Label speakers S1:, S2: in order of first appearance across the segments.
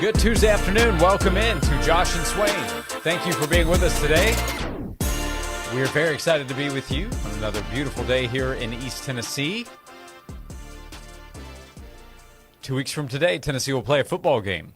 S1: Good Tuesday afternoon. Welcome in to Josh and Swain. Thank you for being with us today. We are very excited to be with you on another beautiful day here in East Tennessee. 2 weeks from today, Tennessee will play a football game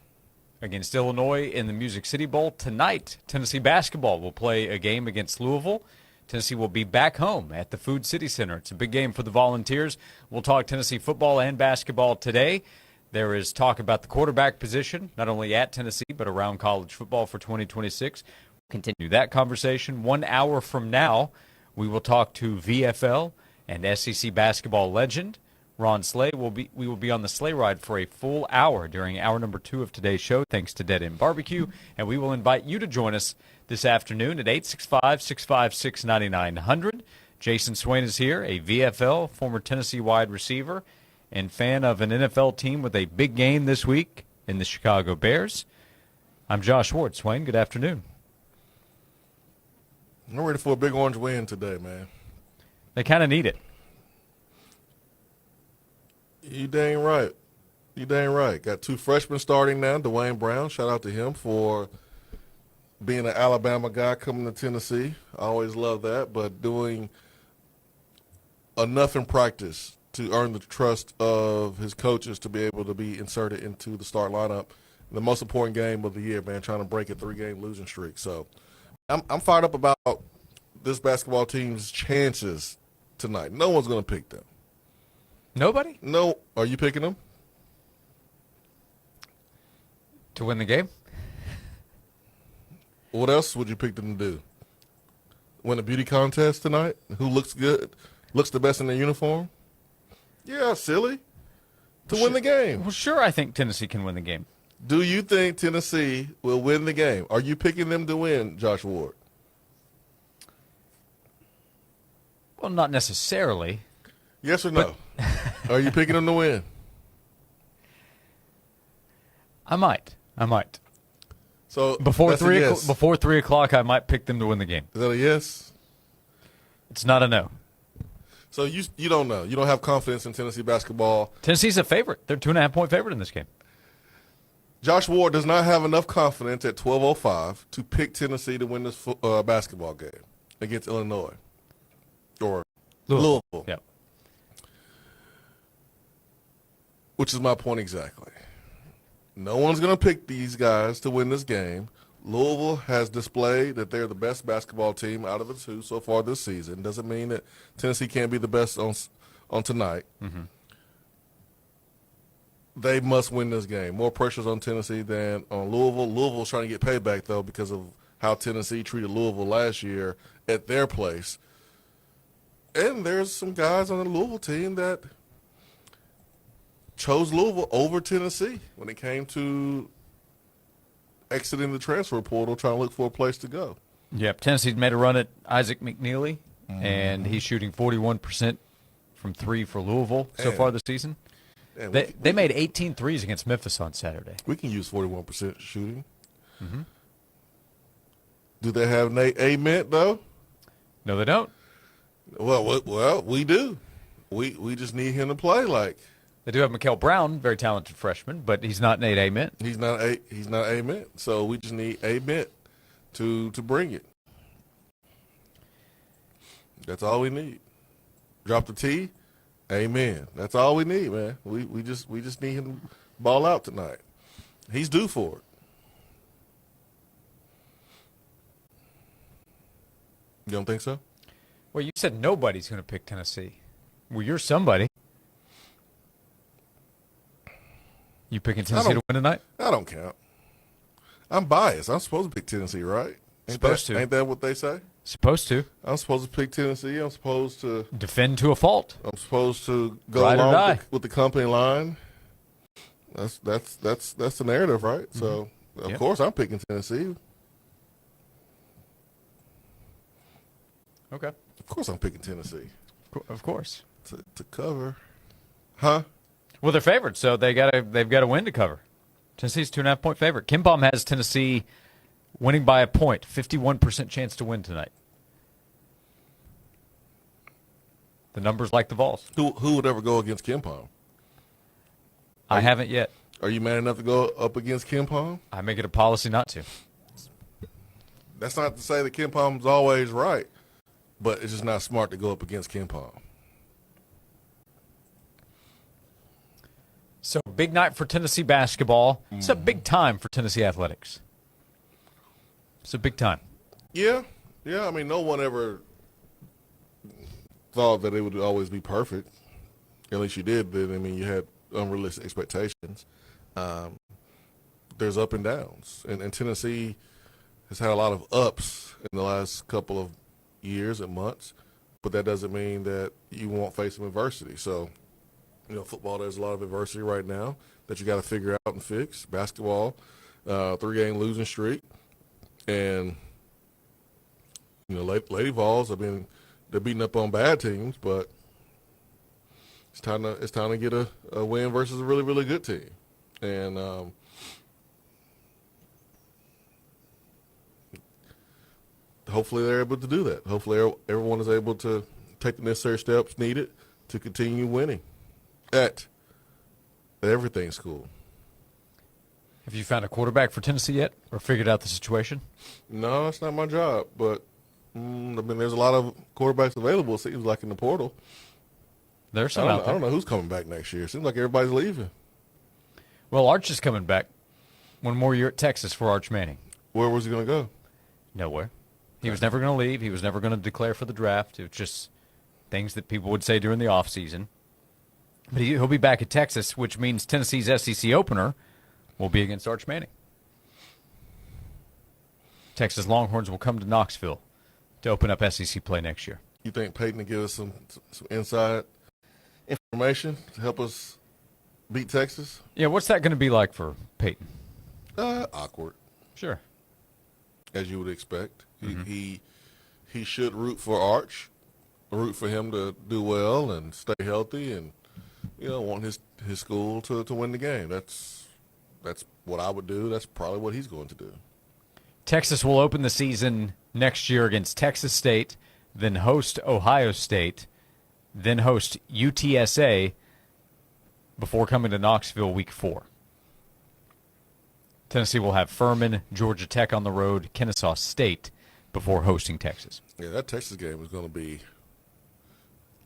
S1: against Illinois in the Music City Bowl. Tonight, Tennessee basketball will play a game against Louisville. Tennessee will be back home at the Food City Center. It's a big game for the Volunteers. We'll talk Tennessee football and basketball today. There is talk about the quarterback position, not only at Tennessee, but around college football for 2026. We'll continue that conversation. 1 hour from now, we will talk to VFL and SEC basketball legend Ron Slay. We will be on the sleigh ride for a full hour during hour number 2 of today's show, thanks to Dead End Barbecue. And we will invite you to join us this afternoon at 865-656-9900. Jason Swain is here, a VFL, former Tennessee wide receiver, and fan of an NFL team with a big game this week in the Chicago Bears. I'm Josh Ward. Swain, good afternoon.
S2: I'm ready for a big orange win today, man.
S1: They kind of need it.
S2: You dang right. You dang right. Got 2 freshmen starting now. Dwayne Brown, shout out to him for being an Alabama guy coming to Tennessee. I always love that, but doing enough in practice to earn the trust of his coaches to be able to be inserted into the start lineup. The most important game of the year, man, trying to break a 3-game losing streak. So I'm fired up about this basketball team's chances tonight. No one's going to pick them.
S1: Nobody?
S2: No. Are you picking them?
S1: To win the game?
S2: What else would you pick them to do? Win a beauty contest tonight? Who looks good, looks the best in their uniform? Yeah, silly. To win the game.
S1: Well, sure, I think Tennessee can win the game.
S2: Do you think Tennessee will win the game? Are you picking them to win, Josh Ward?
S1: Well, not necessarily.
S2: Yes or no? Are you picking them to win?
S1: I might.
S2: So
S1: Before
S2: that's a
S1: 3
S2: yes.
S1: before 3 o'clock, I might pick them to win the game.
S2: Is that a yes?
S1: It's not a no.
S2: So you don't know. You don't have confidence in Tennessee basketball.
S1: Tennessee's a favorite. They're 2.5-point favorite in this game.
S2: Josh Ward does not have enough confidence at 12:05 to pick Tennessee to win this basketball game against Illinois or Louisville.
S1: Yep.
S2: Which is my point exactly. No one's going to pick these guys to win this game. Louisville has displayed that they're the best basketball team out of the 2 so far this season. Doesn't mean that Tennessee can't be the best on tonight. Mm-hmm. They must win this game. More pressure's on Tennessee than on Louisville. Louisville's trying to get payback, though, because of how Tennessee treated Louisville last year at their place. And there's some guys on the Louisville team that chose Louisville over Tennessee when it came to exiting the transfer portal, trying to look for a place to go.
S1: Yep. Tennesse's made a run at Isaac McNeely, and he's shooting 41% from 3 for Louisville so far this season. They made 18 threes against Memphis on Saturday.
S2: We can use 41% shooting. Mm-hmm. Do they have Nate Ament, though?
S1: No, they don't.
S2: Well, we do. We just need him to play like.
S1: They do have Mikael Brown, very talented freshman, but he's not Nate Ament.
S2: He's not Ament. So we just need Ament to bring it. That's all we need. Drop the T. Amen. That's all we need, man. We just need him to ball out tonight. He's due for it. You don't think so?
S1: Well, you said nobody's going to pick Tennessee. Well, you're somebody. You picking Tennessee to win tonight?
S2: I don't count. I'm biased. I'm supposed to pick Tennessee, right? Ain't that what they say?
S1: Supposed to.
S2: I'm supposed to pick Tennessee. I'm supposed to
S1: defend to a fault.
S2: I'm supposed to go
S1: Ride
S2: along with the company line. That's the narrative, right? Mm-hmm. So of course I'm picking Tennessee.
S1: Okay.
S2: Of course I'm picking Tennessee.
S1: Of course.
S2: To cover. Huh?
S1: Well, they're favored, so they've got to win to cover. Tennessee's 2.5-point favorite. KenPom has Tennessee winning by a point, 51% chance to win tonight. The numbers like the Vols.
S2: Who would ever go against KenPom?
S1: I haven't yet.
S2: Are you man enough to go up against Ken Palm?
S1: I make it a policy not to.
S2: That's not to say that Ken Palm's always right, but it's just not smart to go up against Ken Palm.
S1: So, big night for Tennessee basketball. It's a big time for Tennessee athletics. It's a big time.
S2: Yeah. I mean, no one ever thought that it would always be perfect. At least you did. Then, I mean, you had unrealistic expectations. There's up and downs. And Tennessee has had a lot of ups in the last couple of years and months, but that doesn't mean that you won't face some adversity. So, football, there's a lot of adversity right now that you got to figure out and fix. Basketball, 3-game losing streak. And, Lady Vols, they're beating up on bad teams, but it's time to get a win versus a really, really good team. And hopefully they're able to do that. Hopefully everyone is able to take the necessary steps needed to continue winning at everything school.
S1: Have you found a quarterback for Tennessee yet or figured out the situation?
S2: No, that's not my job, but there's a lot of quarterbacks available, it seems like, in the portal.
S1: There's some out there.
S2: I don't know who's coming back next year. It seems like everybody's leaving.
S1: Well, Arch is coming back. One more year at Texas for Arch Manning.
S2: Where was he going to go?
S1: Nowhere. He was never going to leave. He was never going to declare for the draft. It was just things that people would say during the offseason. But he'll be back at Texas, which means Tennessee's SEC opener will be against Arch Manning. Texas Longhorns will come to Knoxville to open up SEC play next year.
S2: You think Peyton will give us some inside information to help us beat Texas?
S1: Yeah, what's that going to be like for Peyton?
S2: Awkward.
S1: Sure.
S2: As you would expect. He should root for Arch, root for him to do well and stay healthy, and want his school to win the game. That's what I would do. That's probably what he's going to do.
S1: Texas will open the season next year against Texas State, then host Ohio State, then host UTSA before coming to Knoxville week 4. Tennessee will have Furman, Georgia Tech on the road, Kennesaw State before hosting Texas.
S2: Yeah, that Texas game is going to be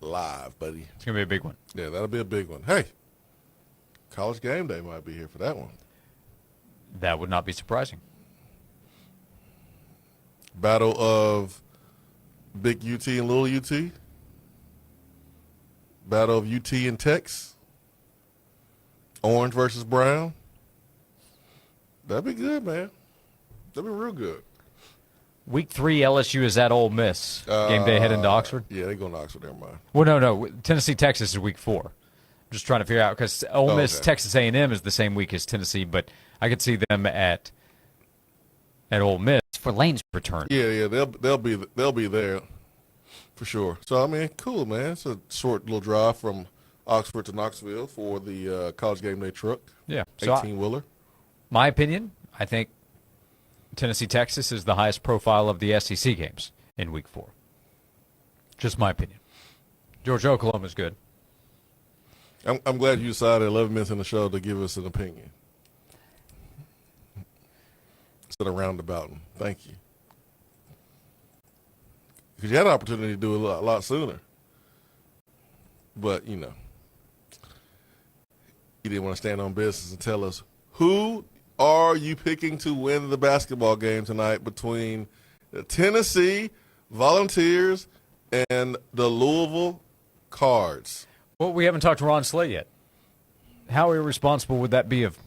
S2: live, buddy.
S1: It's going to be a big one.
S2: Yeah, that'll be a big one. Hey, College Game Day might be here for that one.
S1: That would not be surprising.
S2: Battle of Big UT and Little UT. Battle of UT and Tex. Orange versus Brown. That'd be good, man. That'd be real good.
S1: Week 3, LSU is at Ole Miss. Game day heading to Oxford.
S2: Yeah, they go to Oxford. Never mind.
S1: Well, no. Tennessee, Texas is week 4. I'm just trying to figure out because Ole Miss,
S2: okay.
S1: Texas A&M is the same week as Tennessee, but I could see them at Ole Miss for Lane's return.
S2: Yeah, they'll be there for sure. So I mean, cool, man. It's a short little drive from Oxford to Knoxville for the College Game Day truck.
S1: Yeah,
S2: 18-wheeler.
S1: My opinion, I think Tennessee, Texas is the highest profile of the SEC games in week 4. Just my opinion. Georgia, Oklahoma is good.
S2: I'm glad you decided 11 minutes in the show to give us an opinion instead of roundabouting. Thank you. Because you had an opportunity to do it a lot sooner. But, you didn't want to stand on business and tell us who are you picking to win the basketball game tonight between the Tennessee Volunteers and the Louisville Cards?
S1: Well, we haven't talked to Ron Slay yet. How irresponsible would that be of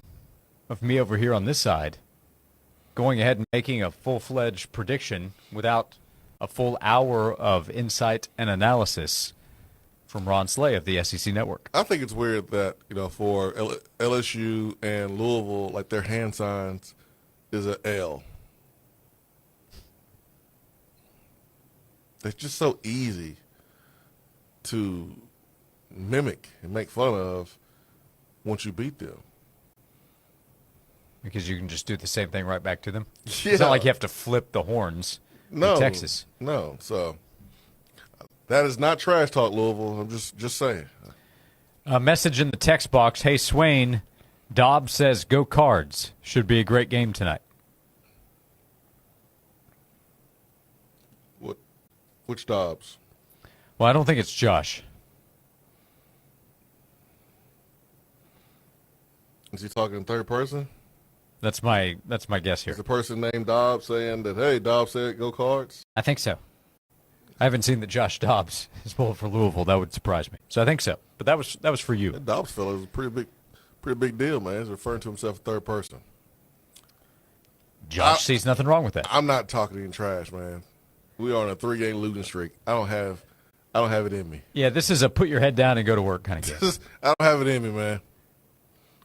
S1: me over here on this side, going ahead and making a full-fledged prediction without a full hour of insight and analysis from Ron Slay of the SEC Network?
S2: I think it's weird that, for LSU and Louisville, like their hand signs is a L. It's just so easy to mimic and make fun of once you beat them.
S1: Because you can just do the same thing right back to them?
S2: Yeah.
S1: It's not like you have to flip the horns in Texas.
S2: No. So that is not trash talk, Louisville. I'm just saying.
S1: A message in the text box. Hey, Swain, Dobbs says, go Cards. Should be a great game tonight.
S2: Which Dobbs?
S1: Well, I don't think it's Josh.
S2: Is he talking in third person?
S1: That's my guess here.
S2: Is the person named Dobbs saying that, hey, Dobbs said go Cards?
S1: I think so. I haven't seen that Josh Dobbs is pulling for Louisville. That would surprise me. So I think so. But that was for you.
S2: That Dobbs fellow is a pretty big deal, man. He's referring to himself in third person.
S1: Josh sees nothing wrong with that.
S2: I'm not talking any trash, man. We are on a 3-game losing streak. I don't have it in me.
S1: Yeah, this is a put your head down and go to work kind of game.
S2: I don't have it in me, man.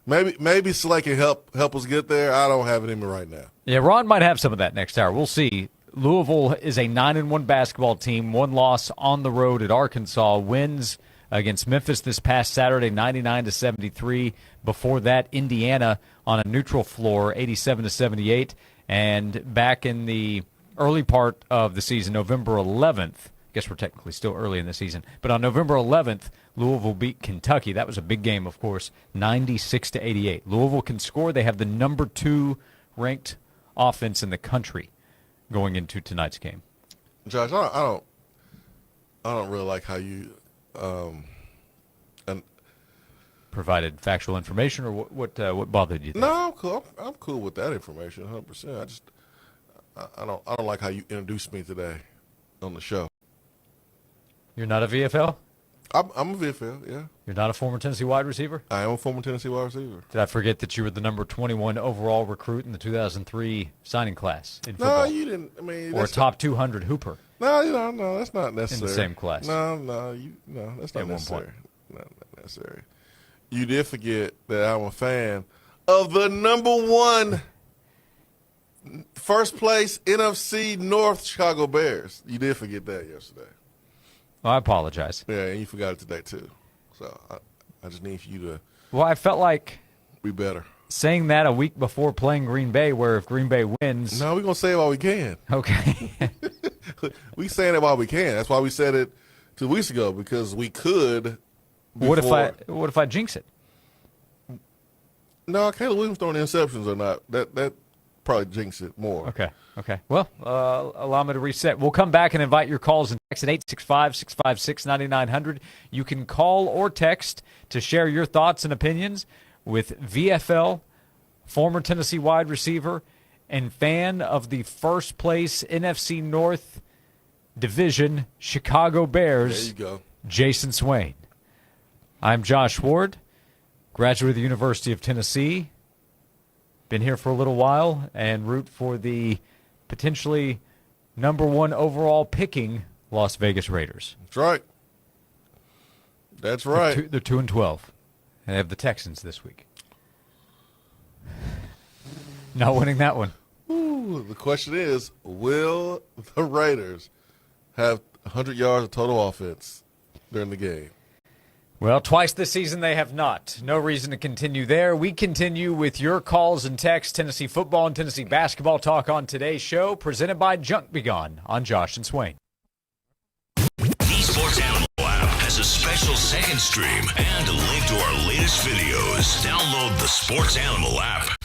S2: Maybe Slay can help us get there. I don't have it in me right now.
S1: Yeah, Ron might have some of that next hour. We'll see. Louisville is a 9-1 basketball team. One loss on the road at Arkansas. Wins against Memphis this past Saturday, 99-73. Before that, Indiana on a neutral floor, 87-78. And back in the early part of the season, November 11th, I guess we're technically still early in the season, but on November 11th, Louisville beat Kentucky. That was a big game, of course, 96-88. Louisville can score. They have the number 2 ranked offense in the country going into tonight's game.
S2: Josh, I don't really like how you
S1: provided factual information, or what bothered you?
S2: No, I'm cool. I'm cool with that information, 100%. I don't like how you introduced me today on the show.
S1: You're not a VFL?
S2: I'm a VFL, yeah.
S1: You're not a former Tennessee wide receiver?
S2: I am a former Tennessee wide receiver.
S1: Did I forget that you were the number 21 overall recruit in the 2003 signing class in football?
S2: No, you didn't. I mean,
S1: or a top 200 hooper?
S2: No, that's not necessary.
S1: In the same class?
S2: No, that's not
S1: At
S2: necessary.
S1: one point.
S2: No, not necessary. You did forget that I'm a fan of the number 1 first place NFC North Chicago Bears. You did forget that yesterday.
S1: Well, I apologize.
S2: Yeah, and you forgot it today too. So I just need you to.
S1: Well, I felt like
S2: be better.
S1: Saying that a week before playing Green Bay, where if Green Bay wins,
S2: no, we're gonna say it while we can.
S1: Okay.
S2: We saying it while we can. That's why we said it 2 weeks ago, because we could.
S1: What if I jinx it?
S2: No, Caleb Williams throwing interceptions or not. That probably jinx it more.
S1: Okay. Well, allow me to reset. We'll come back and invite your calls and text at 865-656-9900. You can call or text to share your thoughts and opinions with VFL, former Tennessee wide receiver, and fan of the first place NFC North Division Chicago Bears.
S2: There you go.
S1: Jason Swain. I'm Josh Ward, graduate of the University of Tennessee. Been here for a little while and root for the potentially number 1 overall picking Las Vegas Raiders.
S2: That's right. That's right.
S1: They're 2-12. And they have the Texans this week. Not winning that one.
S2: Ooh, the question is, will the Raiders have 100 yards of total offense during the game?
S1: Well, twice this season they have not. No reason to continue there. We continue with your calls and texts. Tennessee football and Tennessee basketball talk on today's show, presented by Junk Be Gone on Josh and Swain.
S3: The Sports Animal app has a special second stream and a link to our latest videos. Download the Sports Animal app.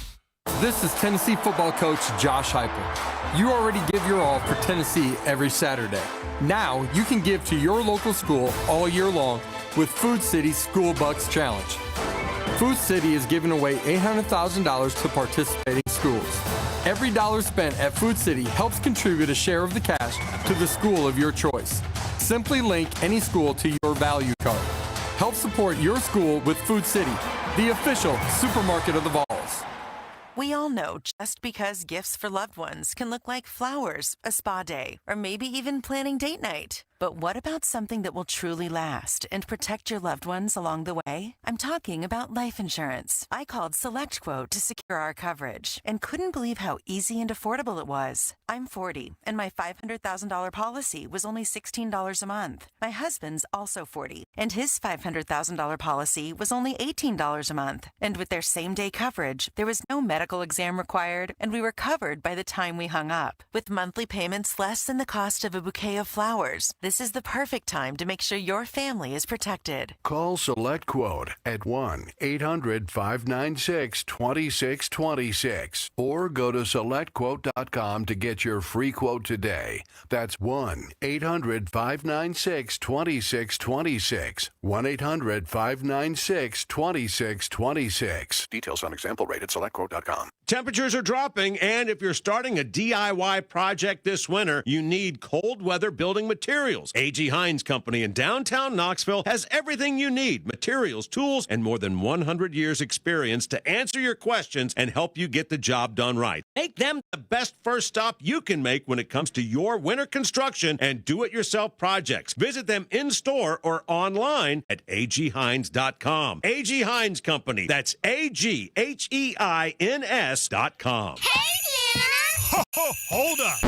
S4: This is Tennessee football coach Josh Heupel. You already give your all for Tennessee every Saturday. Now you can give to your local school all year long with Food City's School Bucks Challenge. Food City is giving away $800,000 to participating schools. Every dollar spent at Food City helps contribute a share of the cash to the school of your choice. Simply link any school to your value card. Help support your school with Food City, the official supermarket of the Vols.
S5: We all know just because gifts for loved ones can look like flowers, a spa day, or maybe even planning date night. But what about something that will truly last and protect your loved ones along the way? I'm talking about life insurance. I called SelectQuote to secure our coverage and couldn't believe how easy and affordable it was. I'm 40, and my $500,000 policy was only $16 a month. My husband's also 40, and his $500,000 policy was only $18 a month. And with their same-day coverage, there was no medical medical exam required, and we were covered by the time we hung up. With monthly payments less than the cost of a bouquet of flowers, this is the perfect time to make sure your family is protected.
S6: Call SelectQuote at 1-800-596-2626 or go to SelectQuote.com to get your free quote today. That's 1-800-596-2626. 1-800-596-2626. Details on example rate at SelectQuote.com.
S7: Temperatures are dropping, and if you're starting a DIY project this winter, you need cold weather building materials. A.G. Hines Company in downtown Knoxville has everything you need: materials, tools, and more than 100 years experience to answer your questions and help you get the job done right. Make them the best first stop you can make when it comes to your winter construction and do-it-yourself projects. Visit them in-store or online at aghines.com. A.G. Hines Company. That's AGHEINS.com.
S8: Ho, ho, hold up.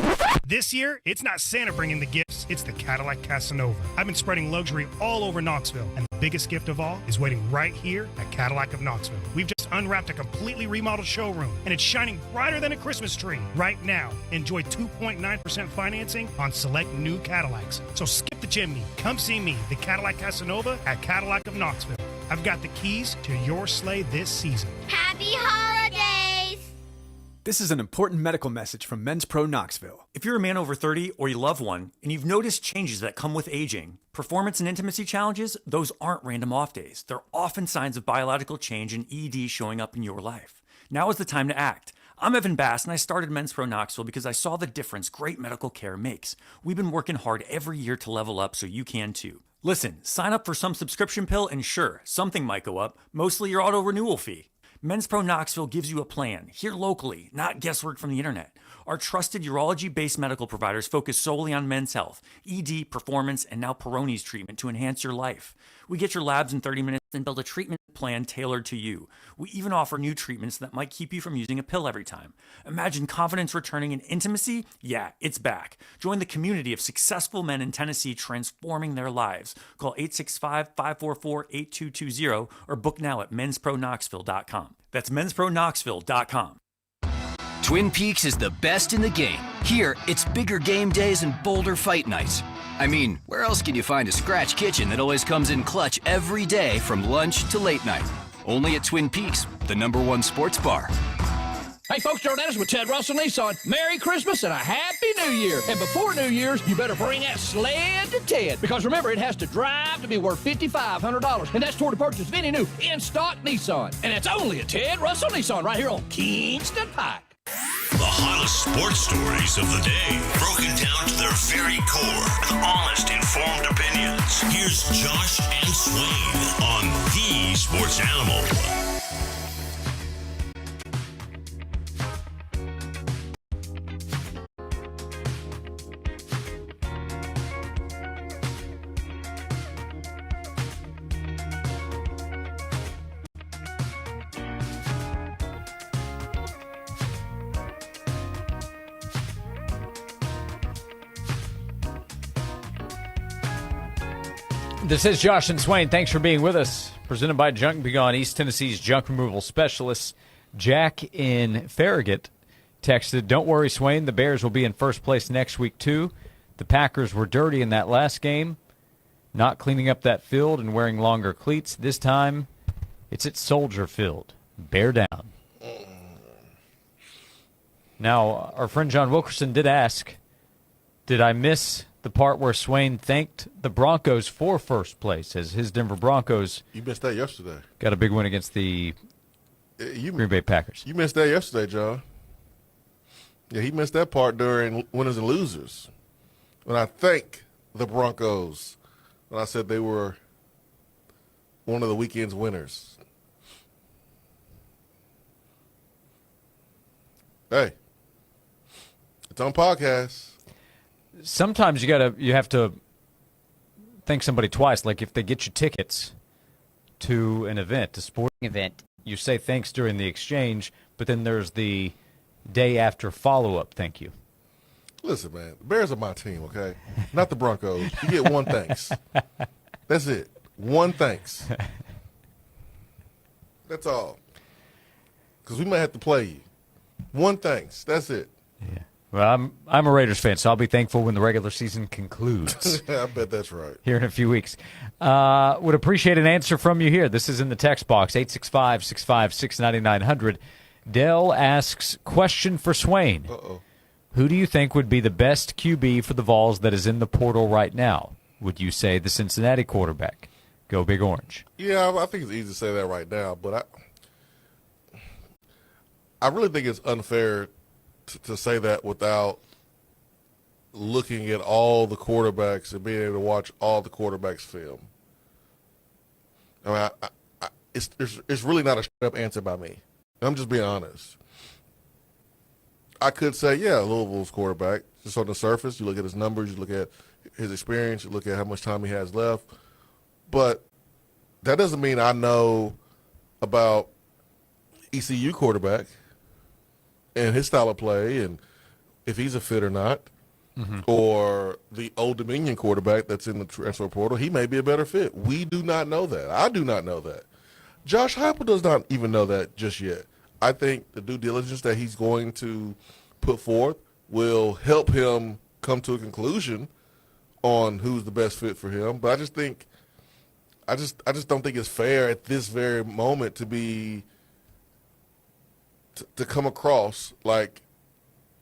S8: This year, it's not Santa bringing the gifts, it's the Cadillac Casanova. I've been spreading luxury all over Knoxville, and the biggest gift of all is waiting right here at Cadillac of Knoxville. We've just unwrapped a completely remodeled showroom, and it's shining brighter than a Christmas tree. Right now, enjoy 2.9% financing on select new Cadillacs. So skip the chimney. Come see me, the Cadillac Casanova, at Cadillac of Knoxville. I've got the keys to your sleigh this season.
S9: Happy holidays!
S10: This is an important medical message from Men's Pro Knoxville. If you're a man over 30 or you love one, and you've noticed changes that come with aging, performance and intimacy challenges, those aren't random off days. They're often signs of biological change and ED showing up in your life. Now is the time to act. I'm Evan Bass, and I started Men's Pro Knoxville because I saw the difference great medical care makes. We've been working hard every year to level up so you can too. Listen, sign up for some subscription pill and sure, something might go up, mostly your auto renewal fee. Men's Pro Knoxville gives you a plan, here locally, not guesswork from the internet. Our trusted urology-based medical providers focus solely on men's health, ED, performance, and now Peyronie's treatment to enhance your life. We get your labs in 30 minutes and build a treatment plan tailored to you. We even offer new treatments that might keep you from using a pill every time. Imagine confidence returning in intimacy? Yeah, it's back. Join the community of successful men in Tennessee transforming their lives. Call 865-544-8220 or book now at menspronknoxville.com. That's menspronknoxville.com.
S11: Twin Peaks is the best in the game. Here, it's bigger game days and bolder fight nights. I mean, where else can you find a scratch kitchen that always comes in clutch every day from lunch to late night? Only at Twin Peaks, the #1 sports bar.
S12: Hey folks, Joe Dennis with Ted Russell Nissan. Merry Christmas and a Happy New Year. And before New Year's, you better bring that sled to Ted. Because remember, it has to drive to be worth $5,500. And that's toward the purchase of any new in-stock Nissan. And it's only a Ted Russell Nissan right here on Kingston Pike.
S3: The hottest sports stories of the day, broken down to their very core with honest, informed opinions. Here's Josh and Swain on the Sports Animal.
S1: This is Josh and Swain. Thanks for being with us. Presented by Junk Be Gone, East Tennessee's junk removal specialists. Jack in Farragut texted, "Don't worry, Swain. The Bears will be in first place next week, too. The Packers were dirty in that last game, not cleaning up that field and wearing longer cleats. This time, it's at Soldier Field. Bear down." Now, our friend John Wilkerson did ask, did I miss the part where Swain thanked the Broncos for first place as his Denver Broncos?
S2: You missed that yesterday.
S1: Got a big win against the Green Bay Packers.
S2: You missed that yesterday, John. Yeah, he missed that part during winners and losers. When I thank the Broncos, when I said they were one of the weekend's winners. Hey, it's on podcast.
S1: Sometimes you have to thank somebody twice. Like if they get you tickets to an event, a sporting event, you say thanks during the exchange, but then there's the day after follow-up thank you.
S2: Listen, man, the Bears are my team, okay? Not the Broncos. You get one thanks. That's it. One thanks. That's all. Because we might have to play you. One thanks. That's it.
S1: Yeah. Well, I'm a Raiders fan, so I'll be thankful when the regular season concludes.
S2: I bet that's right.
S1: Here in a few weeks. Would appreciate an answer from you here. This is in the text box, 865-656-9900. Dell asks, question for Swain.
S2: Uh-oh.
S1: Who do you think would be the best QB for the Vols that is in the portal right now? Would you say the Cincinnati quarterback? Go Big Orange.
S2: Yeah, I think it's easy to say that right now, but I really think it's unfair to say that without looking at all the quarterbacks and being able to watch all the quarterbacks' film. I mean, it's really not a straight-up answer by me. I'm just being honest. I could say, yeah, Louisville's quarterback. Just on the surface, you look at his numbers, you look at his experience, you look at how much time he has left. But that doesn't mean I know about ECU quarterback and his style of play and if he's a fit or not, or the Old Dominion quarterback that's in the transfer portal. He may be a better fit. We do not know that. I do not know that. Josh Heupel does not even know that just yet. I think the due diligence that he's going to put forth will help him come to a conclusion on who's the best fit for him. But I just don't think it's fair at this very moment to come across like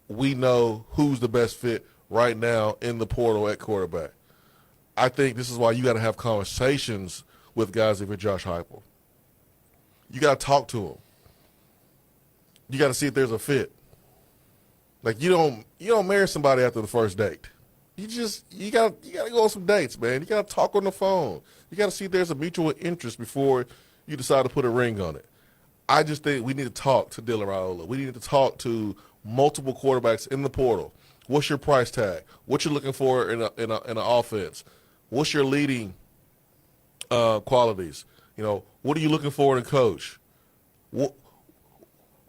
S2: we know who's the best fit right now in the portal at quarterback. I think this is why you got to have conversations with guys if you're Josh Heupel. You got to talk to them. You got to see if there's a fit. Like you don't marry somebody after the first date. You got to go on some dates, man. You got to talk on the phone. You got to see if there's a mutual interest before you decide to put a ring on it. I just think we need to talk to Dylan Raiola. We need to talk to multiple quarterbacks in the portal. What's your price tag? What you're looking for in an offense? What's your leading qualities? What are you looking for in a coach?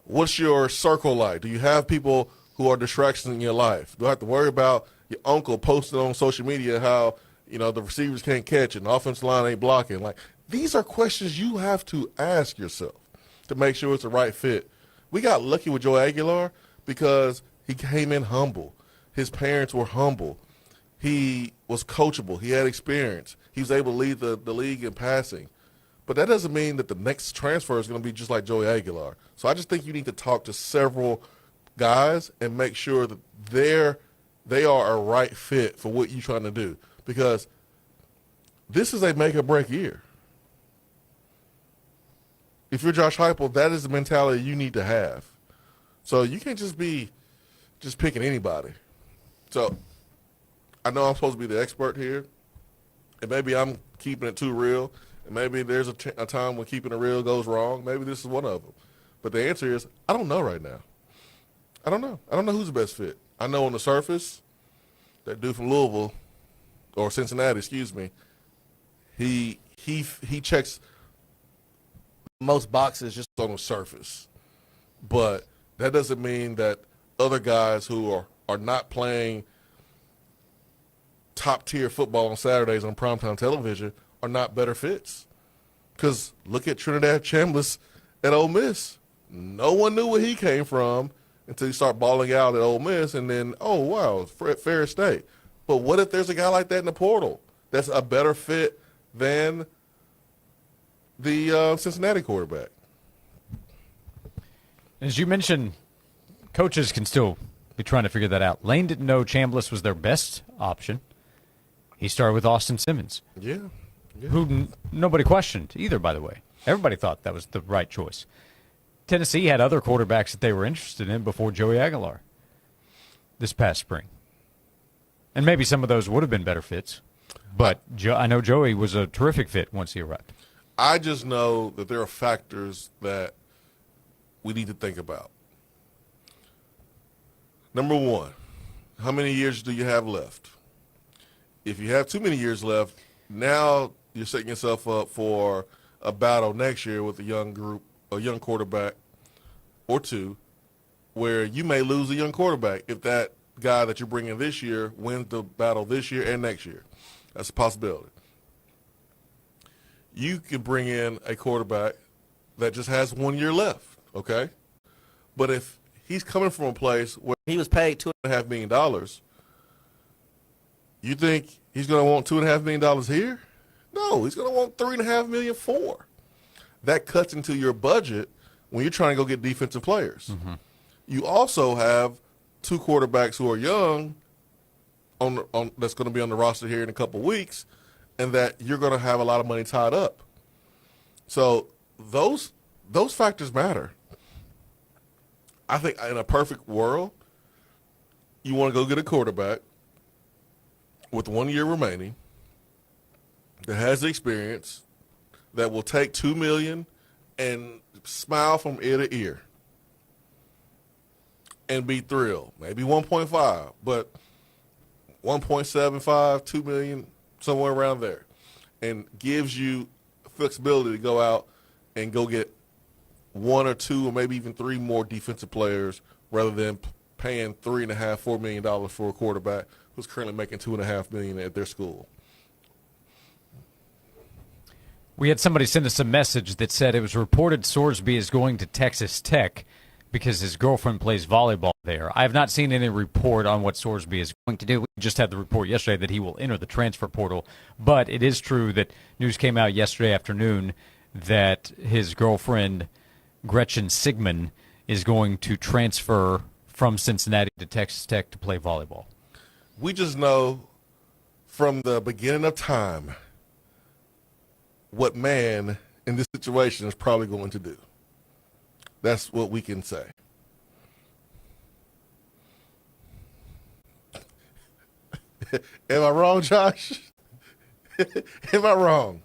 S2: What's your circle like? Do you have people who are distractions in your life? Do I have to worry about your uncle posting on social media how the receivers can't catch it and the offensive line ain't blocking? Like, these are questions you have to ask yourself to make sure it's the right fit. We got lucky with Joe Aguilar because he came in humble. His parents were humble. He was coachable. He had experience. He was able to lead the league in passing. But that doesn't mean that the next transfer is going to be just like Joey Aguilar. So I just think you need to talk to several guys and make sure that they are a right fit for what you're trying to do. Because this is a make-or-break year. If you're Josh Heupel, that is the mentality you need to have. So you can't just be just picking anybody. So I know I'm supposed to be the expert here, and maybe I'm keeping it too real, and maybe there's a time when keeping it real goes wrong. Maybe this is one of them. But the answer is I don't know right now. I don't know. I don't know who's the best fit. I know on the surface, that dude from Louisville, or Cincinnati, excuse me, he checks most boxes just on the surface. But that doesn't mean that other guys who are not playing top-tier football on Saturdays on primetime television are not better fits. Because look at Trinidad Chambliss at Ole Miss. No one knew where he came from until he started balling out at Ole Miss, and then, oh, wow, Ferris State. But what if there's a guy like that in the portal that's a better fit than the Cincinnati quarterback?
S1: As you mentioned, coaches can still be trying to figure that out. Lane didn't know Chambliss was their best option. He started with Austin Simmons.
S2: Yeah.
S1: Who nobody questioned either, by the way. Everybody thought that was the right choice. Tennessee had other quarterbacks that they were interested in before Joey Aguilar this past spring. And maybe some of those would have been better fits. But I know Joey was a terrific fit once he arrived.
S2: I just know that there are factors that we need to think about. Number one, how many years do you have left? If you have too many years left, now you're setting yourself up for a battle next year with a young group, a young quarterback or two, where you may lose a young quarterback if that guy that you're bringing this year wins the battle this year and next year. That's a possibility. You could bring in a quarterback that just has 1 year left, okay? But if he's coming from a place where
S13: he was paid
S2: $2.5 million. You think he's going to want $2.5 million here? No, he's going to want $3.5 million for. That cuts into your budget when you're trying to go get defensive players.
S1: Mm-hmm.
S2: You also have two quarterbacks who are young on that's going to be on the roster here in a couple weeks, and that you're going to have a lot of money tied up. So those factors matter. I think in a perfect world, you want to go get a quarterback with 1 year remaining that has the experience, that will take $2 million and smile from ear to ear and be thrilled. Maybe 1.5, but 1.75, $2 million, somewhere around there, and gives you flexibility to go out and go get one or two or maybe even three more defensive players rather than paying $3.5–4 million for a quarterback who's currently making $2.5 million at their school.
S1: We had somebody send us a message that said it was reported Sorsby is going to Texas Tech because his girlfriend plays volleyball there. I have not seen any report on what Sorsby is going to do. We just had the report yesterday that he will enter the transfer portal. But it is true that news came out yesterday afternoon that his girlfriend, Gretchen Sigmund, is going to transfer from Cincinnati to Texas Tech to play volleyball.
S2: We just know from the beginning of time what man in this situation is probably going to do. That's what we can say. Am I wrong, Josh? Am I wrong?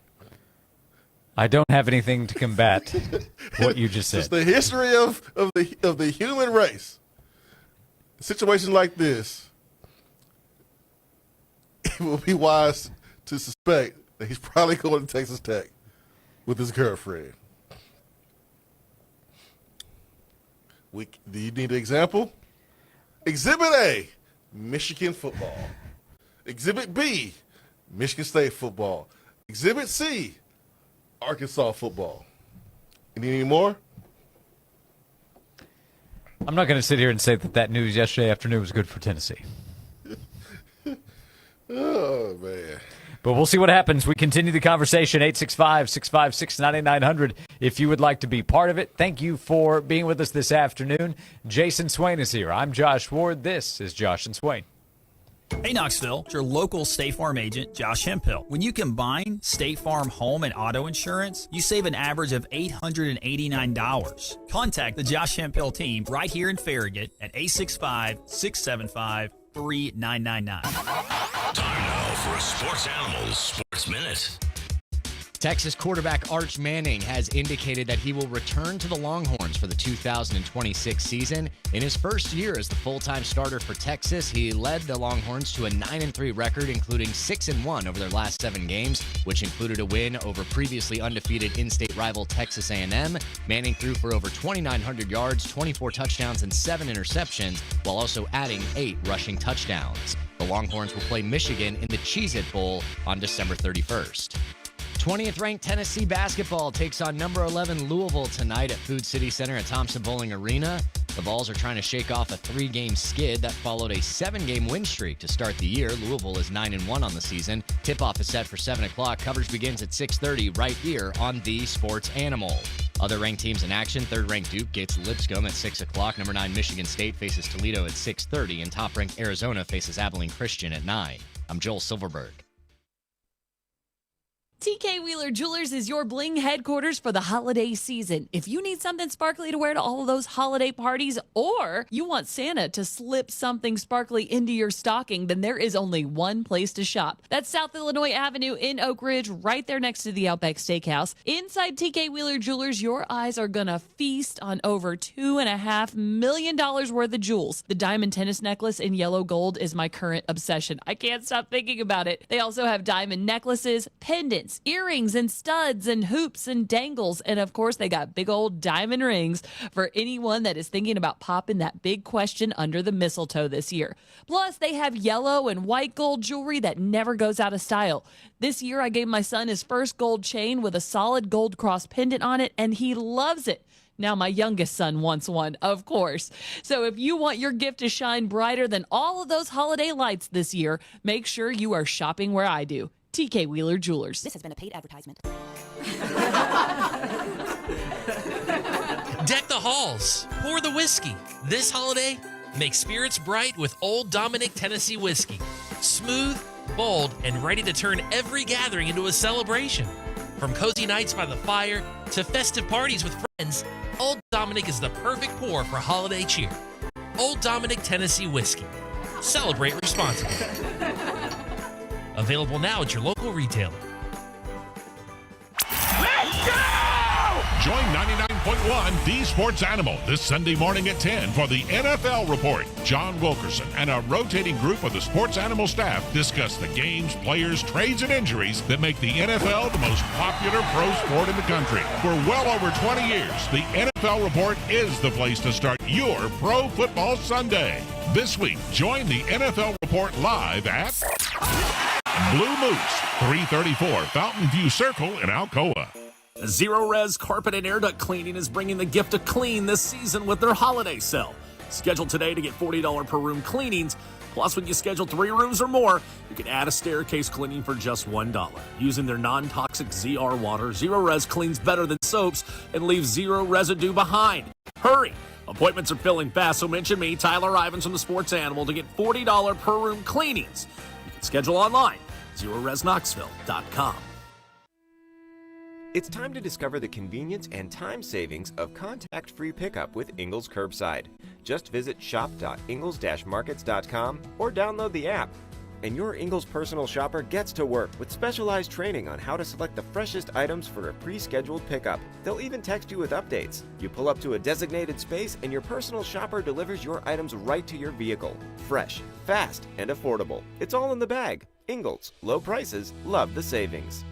S1: I don't have anything to combat what you just said.
S2: It's the history of the human race. Situations like this, it will be wise to suspect that he's probably going to Texas Tech with his girlfriend. Do you need an example? Exhibit A, Michigan football. Exhibit B, Michigan State football. Exhibit C, Arkansas football. You need any more?
S1: I'm not going to sit here and say that news yesterday afternoon was good for Tennessee.
S2: Oh, man.
S1: But we'll see what happens. We continue the conversation, 865-656-9900. If you would like to be part of it, thank you for being with us this afternoon. Jason Swain is here. I'm Josh Ward. This is Josh and Swain.
S14: Hey, Knoxville, it's your local State Farm agent, Josh Hemphill. When you combine State Farm home and auto insurance, you save an average of $889. Contact the Josh Hemphill team right here in Farragut at 865-675-3999.
S3: Time now for a Sports Animals Sports Minute.
S15: Texas quarterback Arch Manning has indicated that he will return to the Longhorns for the 2026 season. In his first year as the full-time starter for Texas, he led the Longhorns to a 9-3 record, including 6-1 over their last 7 games, which included a win over previously undefeated in-state rival Texas A&M. Manning threw for over 2,900 yards, 24 touchdowns, and 7 interceptions, while also adding 8 rushing touchdowns. The Longhorns will play Michigan in the Cheez-It Bowl on December 31st. 20th-ranked Tennessee basketball takes on number 11 Louisville tonight at Food City Center at Thompson Bowling Arena. The Vols are trying to shake off a 3-game skid that followed a 7-game win streak to start the year. Louisville is 9-1 on the season. Tip-off is set for 7 o'clock. Coverage begins at 6:30 right here on The Sports Animal. Other ranked teams in action, 3rd-ranked Duke gets Lipscomb at 6 o'clock. Number 9 Michigan State faces Toledo at 6:30. And top-ranked Arizona faces Abilene Christian at 9. I'm Joel Silverberg.
S16: TK Wheeler Jewelers is your bling headquarters for the holiday season. If you need something sparkly to wear to all of those holiday parties, or you want Santa to slip something sparkly into your stocking, then there is only one place to shop. That's South Illinois Avenue in Oak Ridge, right there next to the Outback Steakhouse. Inside TK Wheeler Jewelers, your eyes are going to feast on over $2.5 million worth of jewels. The diamond tennis necklace in yellow gold is my current obsession. I can't stop thinking about it. They also have diamond necklaces, pendants, earrings and studs and hoops and dangles, and of course they got big old diamond rings for anyone that is thinking about popping that big question under the mistletoe this year. Plus they have yellow and white gold jewelry that never goes out of style. This year I gave my son his first gold chain with a solid gold cross pendant on it, and he loves it. Now, my youngest son wants one, of course. So if you want your gift to shine brighter than all of those holiday lights this year, make sure you are shopping where I do. TK Wheeler Jewelers.
S13: This has been a paid advertisement.
S17: Deck the halls. Pour the whiskey. This holiday, make spirits bright with Old Dominick Tennessee whiskey. Smooth, bold, and ready to turn every gathering into a celebration. From cozy nights by the fire to festive parties with friends, Old Dominick is the perfect pour for holiday cheer. Old Dominick Tennessee whiskey. Celebrate responsibly. Available now at your local retailer.
S18: Join 99.1 The Sports Animal this Sunday morning at 10 for the NFL Report. John Wilkerson and a rotating group of the Sports Animal staff discuss the games, players, trades, and injuries that make the NFL the most popular pro sport in the country. For well over 20 years, the NFL Report is the place to start your pro football Sunday. This week, join the NFL Report live at Blue Moose, 334 Fountain View Circle in Alcoa.
S19: Zero Res Carpet and Air Duct Cleaning is bringing the gift of clean this season with their holiday sale. Schedule today to get $40 per room cleanings. Plus, when you schedule 3 rooms or more, you can add a staircase cleaning for just $1. Using their non-toxic ZR water, Zero Res cleans better than soaps and leaves zero residue behind. Hurry! Appointments are filling fast, so mention me, Tyler Ivins from the Sports Animal, to get $40 per room cleanings. You can schedule online, ZeroResKnoxville.com.
S20: It's time to discover the convenience and time savings of contact-free pickup with Ingles Curbside. Just visit shop.ingles-markets.com or download the app. And your Ingles personal shopper gets to work with specialized training on how to select the freshest items for a pre-scheduled pickup. They'll even text you with updates. You pull up to a designated space and your personal shopper delivers your items right to your vehicle. Fresh, fast, and affordable. It's all in the bag. Ingles. Low prices. Love the savings.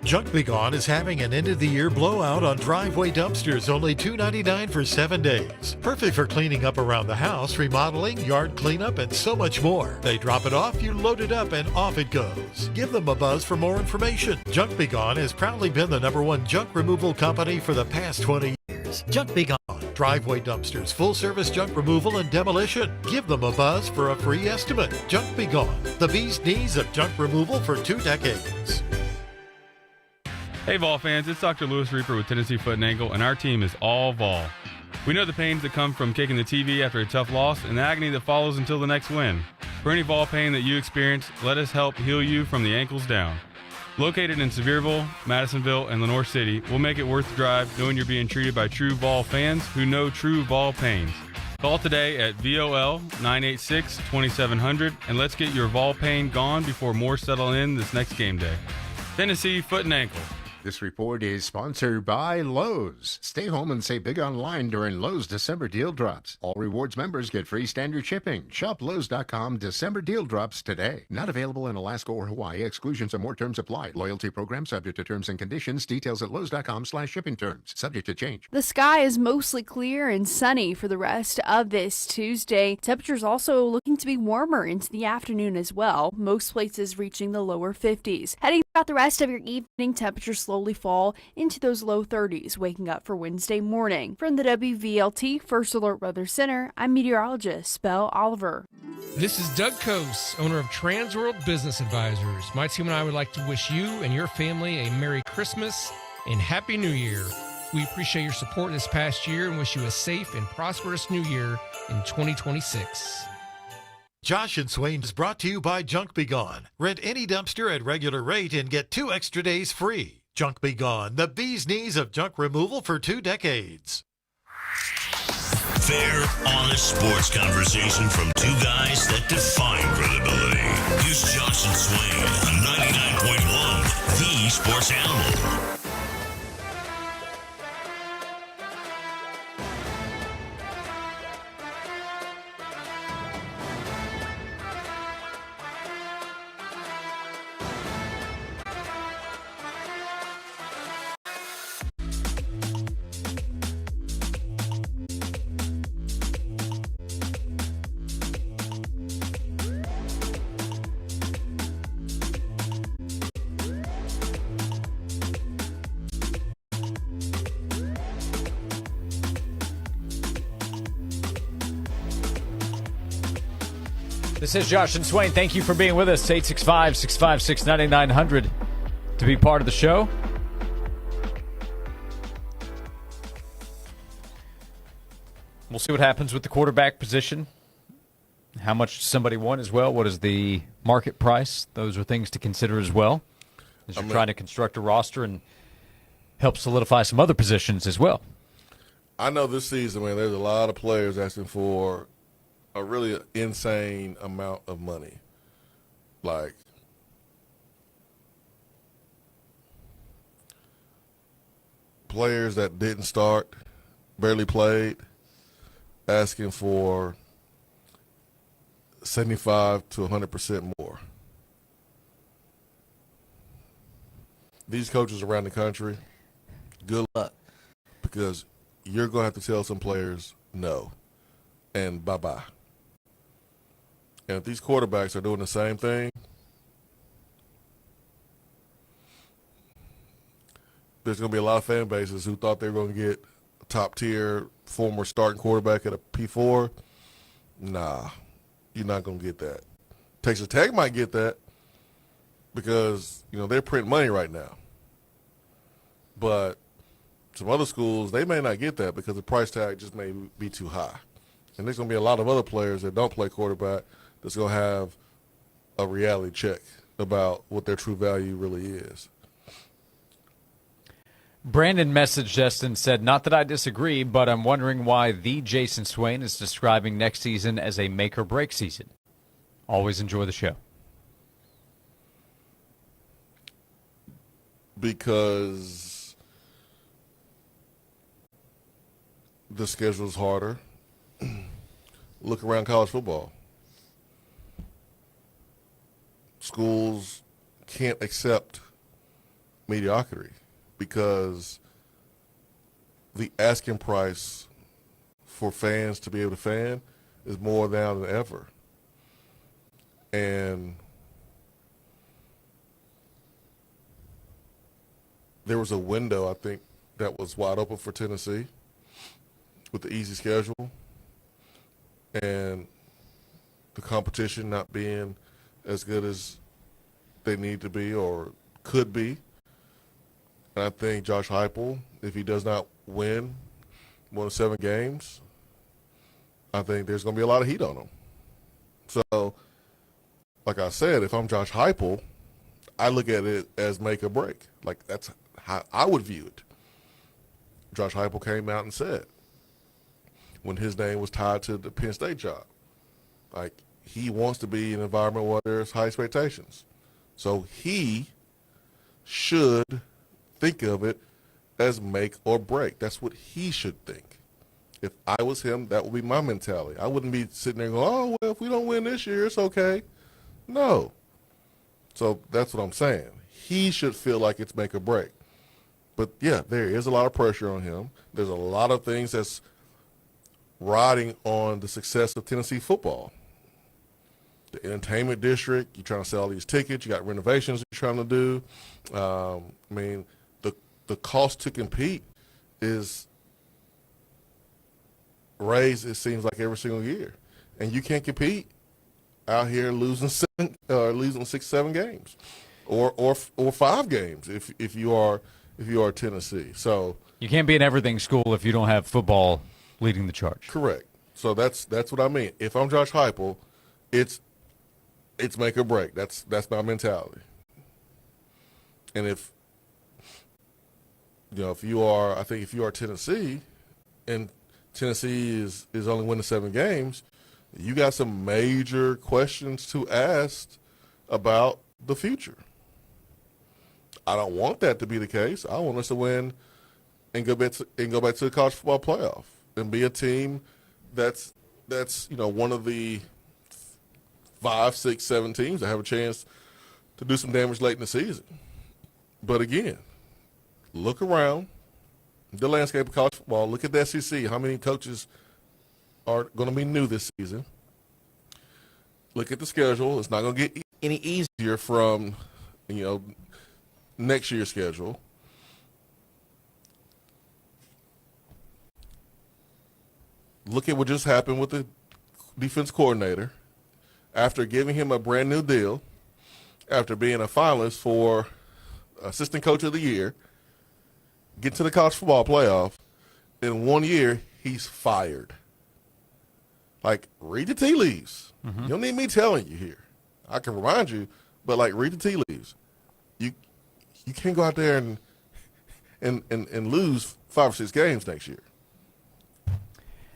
S21: Junk Be Gone is having an end-of-the-year blowout on driveway dumpsters, only $2.99 for 7 days. Perfect for cleaning up around the house, remodeling, yard cleanup, and so much more. They drop it off, you load it up, and off it goes. Give them a buzz for more information. Junk Be Gone has proudly been the #1 junk removal company for the past 20 years. Junk Be Gone. Driveway dumpsters, full-service junk removal and demolition. Give them a buzz for a free estimate. Junk Be Gone. The bee's knees of junk removal for 2 decades.
S22: Hey Vol fans, it's Dr. Lewis Reaper with Tennessee Foot and Ankle, and our team is all Vol. We know the pains that come from kicking the TV after a tough loss and the agony that follows until the next win. For any Vol pain that you experience, let us help heal you from the ankles down. Located in Sevierville, Madisonville, and Lenoir City, we'll make it worth the drive knowing you're being treated by true Vol fans who know true Vol pains. Call today at VOL 986-2700 and let's get your Vol pain gone before more settle in this next game day. Tennessee Foot and Ankle.
S23: This report is sponsored by Lowe's. Stay home and save big online during Lowe's December deal drops. All rewards members get free standard shipping. Shop Lowe's.com December deal drops today. Not available in Alaska or Hawaii. Exclusions and more terms apply. Loyalty program subject to terms and conditions. Details at Lowe's.com/shipping terms. Subject to change.
S24: The sky is mostly clear and sunny for the rest of this Tuesday. Temperatures also looking to be warmer into the afternoon as well. Most places reaching the lower 50s. Heading throughout the rest of your evening, temperatures slowly fall into those low 30s, waking up for Wednesday morning. From the WVLT First Alert Weather Center, I'm meteorologist Belle Oliver.
S25: This is Doug Coase, owner of Transworld Business Advisors. My team and I would like to wish you and your family a Merry Christmas and Happy New Year. We appreciate your support this past year and wish you a safe and prosperous new year in 2026.
S21: Josh and Swain is brought to you by Junk Be Gone. Rent any dumpster at regular rate and get 2 extra days free. Junk Be Gone, the bee's knees of junk removal for 2 decades.
S3: Fair, honest sports conversation from 2 guys that define credibility. Here's Josh and Swain on 99.1 The Sports Animal.
S1: This is Josh and Swain. Thank you for being with us. 865-656-9900 to be part of the show. We'll see what happens with the quarterback position. How much does somebody want as well? What is the market price? Those are things to consider as well as you're trying to construct a roster and help solidify some other positions as well.
S2: I know this season, man, there's a lot of players asking for a really insane amount of money. Like, players that didn't start, barely played, asking for 75 to 100% more. These coaches around the country, good luck, because you're going to have to tell some players no and bye-bye. And if these quarterbacks are doing the same thing, there's going to be a lot of fan bases who thought they were going to get a top-tier former starting quarterback at a P4. Nah, you're not going to get that. Texas Tech might get that because, they're printing money right now. But some other schools, they may not get that because the price tag just may be too high. And there's going to be a lot of other players that don't play quarterback that's going to have a reality check about what their true value really is.
S1: Brandon messaged us and said, not that I disagree, but I'm wondering why the Jason Swain is describing next season as a make-or-break season. Always enjoy the show.
S2: Because the schedule's harder. Look around college football. Schools can't accept mediocrity because the asking price for fans to be able to fan is more now than ever. And there was a window, I think, that was wide open for Tennessee with the easy schedule and the competition not being as good as they need to be or could be. And I think Josh Heupel, if he does not win more than 7 games, I think there's going to be a lot of heat on him. So, like I said, if I'm Josh Heupel, I look at it as make or break. Like, that's how I would view it. Josh Heupel came out and said, when his name was tied to the Penn State job, like, he wants to be in an environment where there's high expectations. So he should think of it as make or break. That's what he should think. If I was him, that would be my mentality. I wouldn't be sitting there going, oh, well, if we don't win this year, it's okay. No. So that's what I'm saying. He should feel like it's make or break. But, yeah, there is a lot of pressure on him. There's a lot of things that's riding on the success of Tennessee football. The entertainment district, you're trying to sell all these tickets, you got renovations you're trying to do. The cost to compete is raised, it seems like, every single year. And you can't compete out here losing 6, 7 games or 5 games if you are Tennessee. So
S1: you can't be an everything school if you don't have football leading the charge.
S2: Correct. So that's what I mean. If I'm Josh Heupel, it's make or break. That's my mentality. And if you are Tennessee, and Tennessee is only winning 7 games, you got some major questions to ask about the future. I don't want that to be the case. I want us to win and go back to the college football playoff and be a team that's one of the 5, 6, 7 teams that have a chance to do some damage late in the season. But again, look around the landscape of college football. Look at the SEC. How many coaches are going to be new this season? Look at the schedule. It's not going to get any easier from, next year's schedule. Look at what just happened with the defense coordinator after giving him a brand new deal, after being a finalist for Assistant Coach of the Year, get to the college football playoff, in 1 year, he's fired. Like, read the tea leaves.
S1: Mm-hmm.
S2: You don't need me telling you here. I can remind you, but, like, read the tea leaves. You can't go out there and lose 5 or 6 games next year.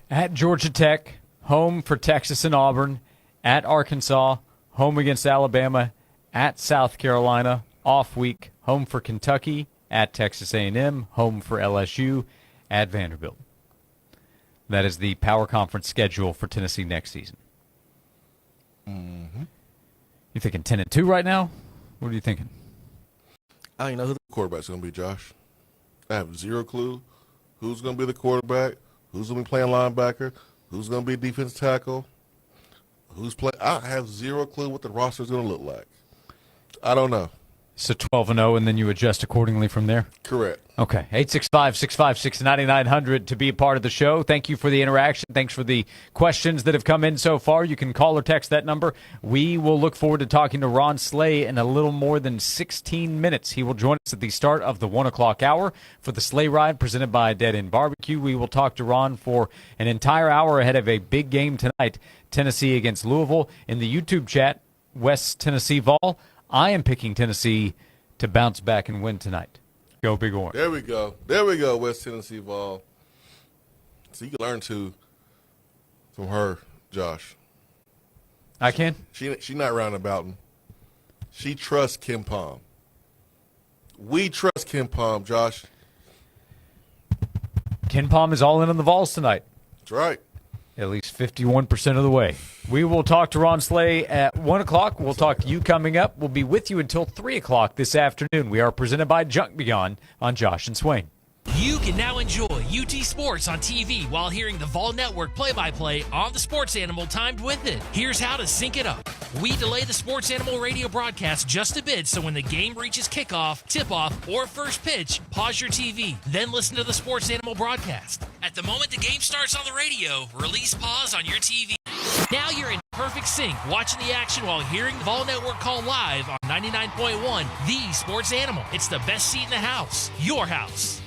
S1: At Georgia Tech, home for Texas and Auburn. At Arkansas, home against Alabama. At South Carolina, off week, home for Kentucky. At Texas A&M, home for LSU. At Vanderbilt. That is the Power Conference schedule for Tennessee next season.
S2: Mm-hmm.
S1: You thinking 10-2 right now? What are you thinking?
S2: I don't even know who the quarterback's going to be, Josh. I have zero clue who's going to be the quarterback, who's going to be playing linebacker, who's going to be defensive tackle, I have zero clue what the roster is going to look like. I don't know.
S1: So 12-0, and then you adjust accordingly from there?
S2: Correct.
S1: Okay. 865-656-9900 to be a part of the show. Thank you for the interaction. Thanks for the questions that have come in so far. You can call or text that number. We will look forward to talking to Ron Slay in a little more than 16 minutes. He will join us at the start of the 1 o'clock hour for the sleigh ride presented by Dead End Barbecue. We will talk to Ron for an entire hour ahead of a big game tonight, Tennessee against Louisville. In the YouTube chat, West Tennessee Vol, I am picking Tennessee to bounce back and win tonight. Go Big Orange.
S2: There we go. There we go, West Tennessee Vol. So you can learn from her, Josh.
S1: I can?
S2: She not roundabouting. She trusts Kim Palm. We trust Kim Palm, Josh.
S1: Ken Palm is all in on the Vols tonight.
S2: That's right.
S1: At least 51% of the way. We will talk to Ron Slay at 1 o'clock. We'll talk to you coming up. We'll be with you until 3 o'clock this afternoon. We are presented by Junk Beyond on Josh and Swain.
S17: You can now enjoy UT Sports on TV while hearing the Vol Network play-by-play on the Sports Animal timed with it. Here's how to sync it up. We delay the Sports Animal radio broadcast just a bit, so when the game reaches kickoff, tip-off, or first pitch, pause your TV, then listen to the Sports Animal broadcast. At the moment the game starts on the radio, release pause on your TV. Now you're in perfect sync, watching the action while hearing the Vol Network call live on 99.1, the Sports Animal. It's the best seat in the house, your house.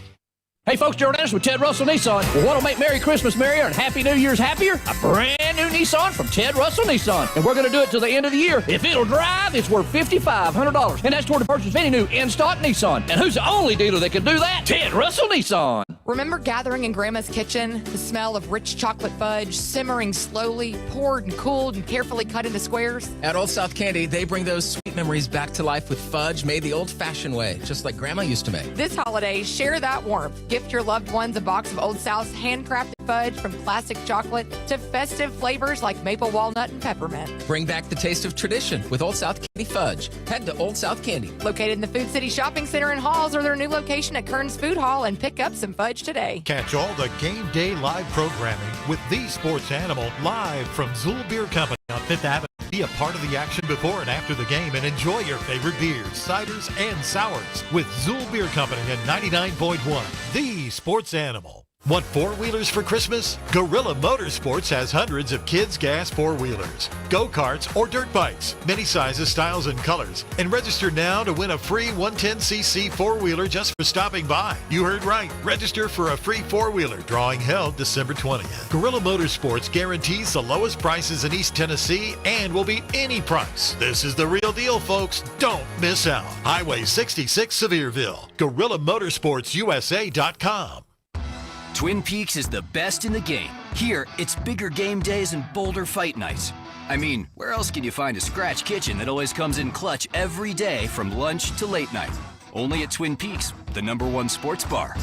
S12: Hey folks, Gerald Anderson with Ted Russell Nissan. Well, what'll make Merry Christmas merrier and Happy New Year's happier? A brand new Nissan from Ted Russell Nissan. And we're going to do it till the end of the year. If it'll drive, it's worth $5,500. And that's toward the purchase of any new in-stock Nissan. And who's the only dealer that can do that? Ted Russell Nissan.
S4: Remember gathering in Grandma's kitchen? The smell of rich chocolate fudge simmering slowly, poured and cooled and carefully cut into squares?
S5: At Old South Candy, they bring those sweet memories back to life with fudge made the old-fashioned way, just like Grandma used to make.
S4: This holiday, share that warmth. Gift your loved ones a box of Old South's handcrafted fudge, from classic chocolate to festive flavors like maple walnut and peppermint.
S5: Bring back the taste of tradition with Old South Candy Fudge. Head to Old South Candy,
S4: located in the Food City Shopping Center in Halls, or their new location at Kearns Food Hall, and pick up some fudge today.
S21: Catch all the game day live programming with the Sports Animal live from Zool Beer Company on 5th Avenue. Be a part of the action before and after the game and enjoy your favorite beers, ciders, and sours with Zool Beer Company at 99.1, the Sports Animal. Want four-wheelers for Christmas? Gorilla Motorsports has hundreds of kids' gas four-wheelers, go-karts, or dirt bikes, many sizes, styles, and colors. And register now to win a free 110cc four-wheeler just for stopping by. You heard right. Register for a free four-wheeler, drawing held December 20th. Gorilla Motorsports guarantees the lowest prices in East Tennessee and will beat any price. This is the real deal, folks. Don't miss out. Highway 66 Sevierville. GorillaMotorsportsUSA.com.
S11: Twin Peaks is the best in the game. Here, it's bigger game days and bolder fight nights. I mean, where else can you find a scratch kitchen that always comes in clutch every day from lunch to late night? Only at Twin Peaks, the #1 sports bar.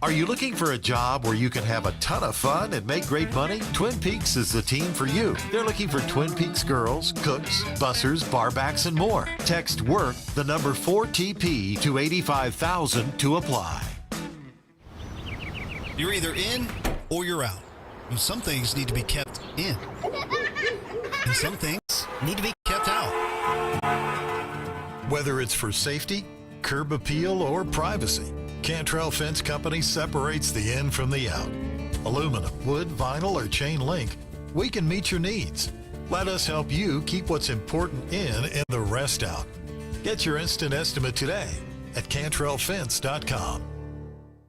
S21: Are you looking for a job where you can have a ton of fun and make great money? Twin Peaks is the team for you. They're looking for Twin Peaks girls, cooks, bussers, barbacks, and more. Text WORK, the number 4TP to 85,000 to apply.
S6: You're either in or you're out. And some things need to be kept in. And some things need to be kept out.
S21: Whether it's for safety, curb appeal, or privacy, Cantrell Fence Company separates the in from the out. Aluminum, wood, vinyl, or chain link, we can meet your needs. Let us help you keep what's important in and the rest out. Get your instant estimate today at CantrellFence.com.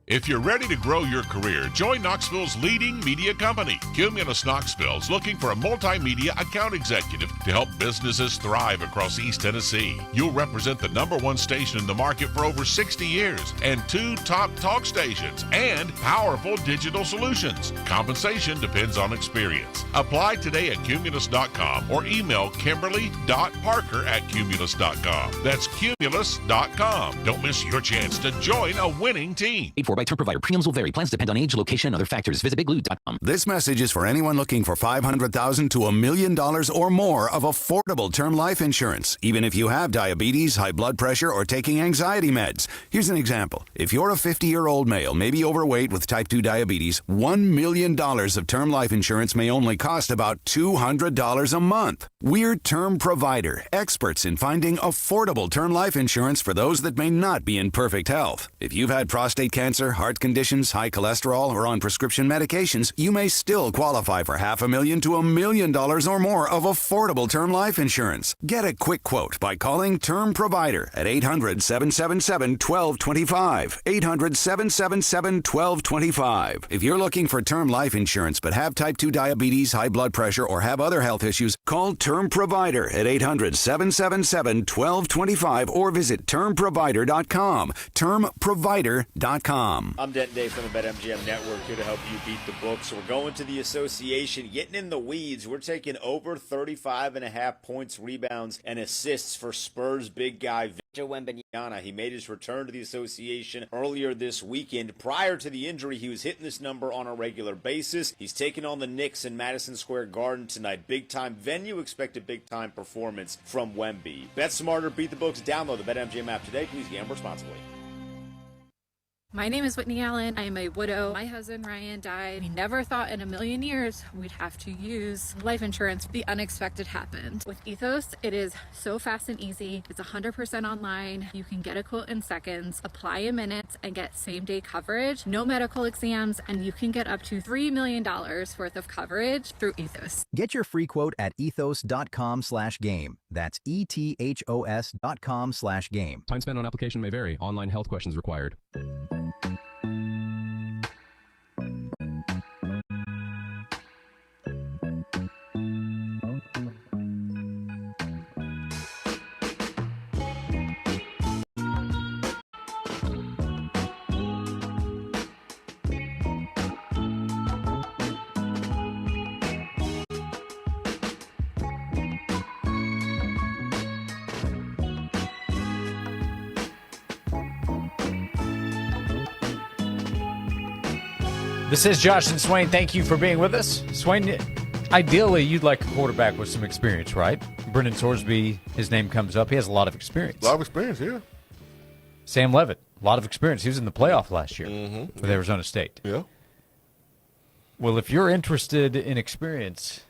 S18: If you're ready to grow your career, join Knoxville's leading media company. Cumulus Knoxville is looking for a multimedia account executive to help businesses thrive across East Tennessee. You'll represent the #1 station in the market for over 60 years and 2 top talk stations and powerful digital solutions. Compensation depends on experience. Apply today at Cumulus.com or email Kimberly.Parker@Cumulus.com. That's Cumulus.com. Don't miss your chance to join a winning team.
S7: Paid for by term provider. Premiums will vary. Plans depend on age, location, and other factors. Visit bigblue.com.
S8: This message is for anyone looking for $500,000 to $1 million or more of affordable term life insurance, even if you have diabetes, high blood pressure, or taking anxiety meds. Here's an example. If you're a 50-year-old male, maybe overweight with type 2 diabetes, $1 million of term life insurance may only cost about $200 a month. We're Term Provider, experts in finding affordable term life insurance for those that may not be in perfect health. If you've had prostate cancer, heart conditions, high cholesterol, or on prescription medications, you may still qualify for $500,000 to $1 million or more of affordable term life insurance. Get a quick quote by calling Term Provider at 800-777-1225. 800-777-1225. If you're looking for term life insurance but have type 2 diabetes, high blood pressure, or have other health issues, call Term Provider at 800-777-1225 or visit termprovider.com. Termprovider.com.
S9: I'm Denton Day from the BetMGM Network, here to help you beat the books. We're going to the association, getting in the weeds. We're taking over 35.5 points, rebounds, and assists for Spurs big guy Victor Wembanyama. He made his return to the association earlier this weekend. Prior to the injury, he was hitting this number on a regular basis. He's taking on the Knicks in Madison Square Garden tonight. Big-time venue. Expect a big-time performance from Wemby. Bet smarter, beat the books. Download the BetMGM app today. Please gamble responsibly.
S10: My name is Whitney Allen. I am a widow. My husband Ryan died. We never thought in a million years we'd have to use life insurance. The unexpected happened. With Ethos, it is so fast and easy. It's 100% online. You can get a quote in seconds, apply in minutes, and get same-day coverage. No medical exams, and you can get up to $3 million worth of coverage through Ethos.
S13: Get your free quote at ethos.com/game. That's ETHOS.com/game.
S26: Time spent on application may vary. Online health questions required.
S1: This is Josh and Swain. Thank you for being with us. Swain, ideally, you'd like a quarterback with some experience, right? Brendan Sorsby, his name comes up. He has a lot of experience.
S2: A lot of experience, yeah.
S1: Sam Levitt, a lot of experience. He was in the playoff last year with Arizona State.
S2: Yeah.
S1: Well, if you're interested in experience,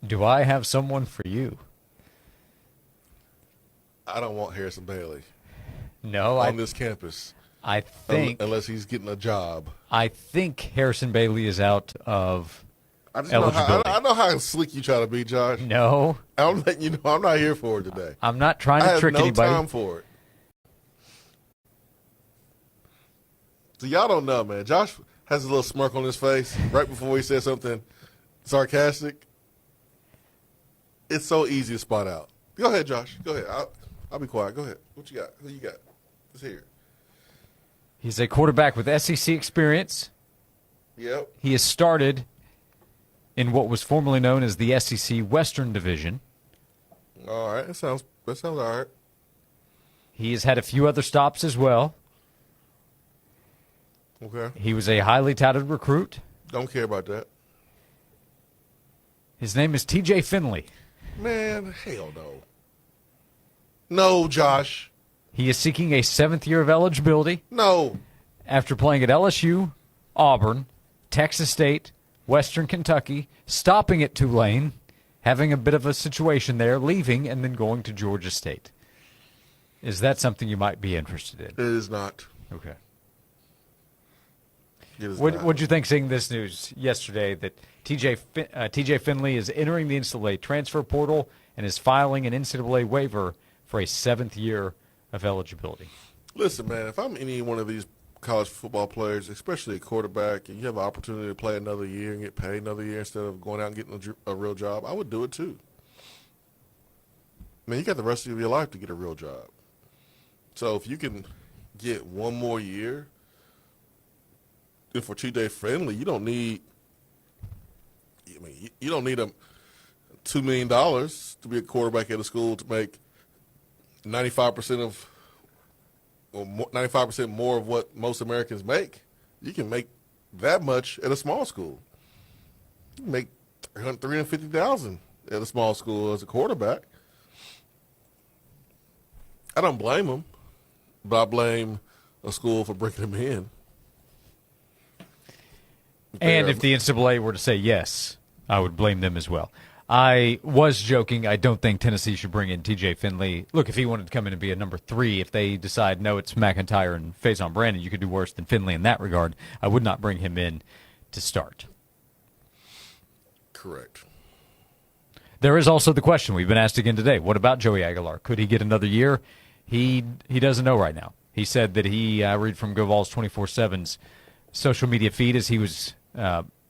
S1: do I have someone for you?
S2: I don't want Harrison Bailey.
S1: No,
S2: on this campus.
S1: I think
S2: unless he's getting a job.
S1: I think Harrison Bailey is out of
S2: I just
S1: eligibility.
S2: I know how slick you try to be, Josh.
S1: No.
S2: I'm letting you know I'm not here for it today.
S1: I'm not trying to trick anybody.
S2: I have no time for it. So y'all don't know, man. Josh has a little smirk on his face right before he said something sarcastic. It's so easy to spot out. Go ahead, Josh. Go ahead. I'll be quiet. Go ahead. What you got? Who you got? Let's hear it.
S1: He's a quarterback with SEC experience.
S2: Yep.
S1: He has started in what was formerly known as the SEC Western Division.
S2: All right. That sounds all right.
S1: He has had a few other stops as well.
S2: Okay.
S1: He was a highly touted recruit.
S2: Don't care about that.
S1: His name is TJ Finley.
S2: Man, hell no. No, Josh.
S1: He is seeking a 7th year of eligibility.
S2: No.
S1: After playing at LSU, Auburn, Texas State, Western Kentucky, stopping at Tulane, having a bit of a situation there, leaving, and then going to Georgia State. Is that something you might be interested in?
S2: It is not.
S1: Okay. What'd you think seeing this news yesterday that TJ Finley is entering the NCAA transfer portal and is filing an NCAA waiver for a 7th year of eligibility?
S2: Listen, man, if I'm any one of these college football players, especially a quarterback, and you have an opportunity to play another year and get paid another year instead of going out and getting a real job, I would do it too. Man, you got the rest of your life to get a real job. So if you can get one more year, and for TJ Finley, you don't need $2 million to be a quarterback at a school to make 95% more of what most Americans make. You can make that much at a small school. You can make $350,000 at a small school as a quarterback. I don't blame him, but I blame a school for bringing him in.
S1: And if the NCAA were to say yes, I would blame them as well. I was joking. I don't think Tennessee should bring in TJ Finley. Look, if he wanted to come in and be a number 3, if they decide, no, it's McIntyre and Faison Brandon, you could do worse than Finley in that regard. I would not bring him in to start.
S2: Correct.
S1: There is also the question we've been asked again today. What about Joey Aguilar? Could he get another year? He doesn't know right now. He said that I read from GoVol's 24/7's social media feed as he was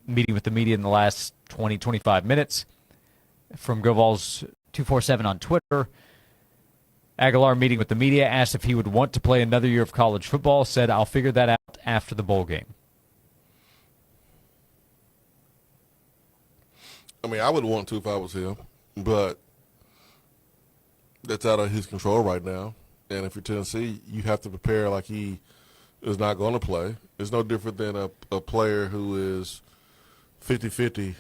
S1: meeting with the media in the last 20, 25 minutes. From GoVol's 247 on Twitter, Aguilar meeting with the media, asked if he would want to play another year of college football, said, I'll figure that out after the bowl game.
S2: I mean, I would want to if I was him, but that's out of his control right now. And if you're Tennessee, you have to prepare like he is not going to play. It's no different than a player who is 50-50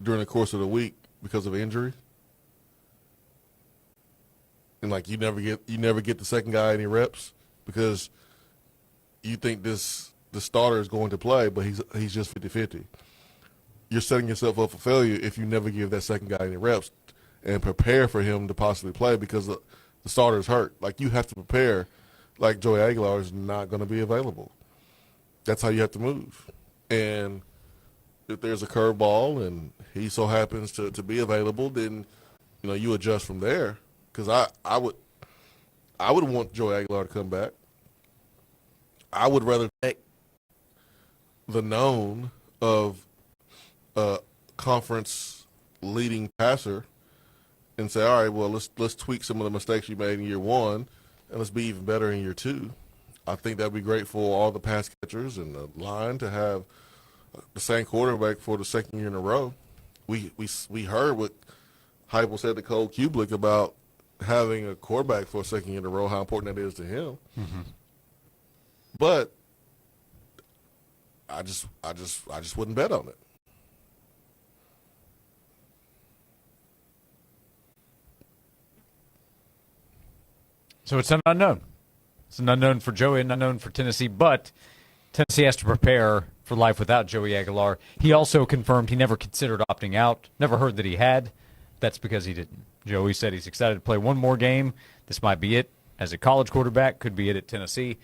S2: during the course of the week because of injury. And like you never get the second guy any reps because you think the starter is going to play, but he's just 50-50. You're setting yourself up for failure if you never give that second guy any reps and prepare for him to possibly play because the starter is hurt. Like you have to prepare like Joey Aguilar is not going to be available. That's how you have to move. And if there's a curveball and he so happens to be available, then you adjust from there. Because I would want Joey Aguilar to come back. I would rather take the known of a conference leading passer and say, all right, well, let's tweak some of the mistakes you made in year 1 and let's be even better in year 2. I think that would be great for all the pass catchers and the line to have the same quarterback for the second year in a row. We heard what Heupel said to Cole Kublik about having a quarterback for a second year in a row, how important that is to him.
S1: Mm-hmm.
S2: But I just wouldn't bet on it.
S1: So it's an unknown. It's an unknown for Joey, an unknown for Tennessee, but Tennessee has to prepare for life without Joey Aguilar. He also confirmed he never considered opting out, never heard that he had. That's because he didn't. Joey said he's excited to play one more game. This might be it as a college quarterback, could be it at Tennessee,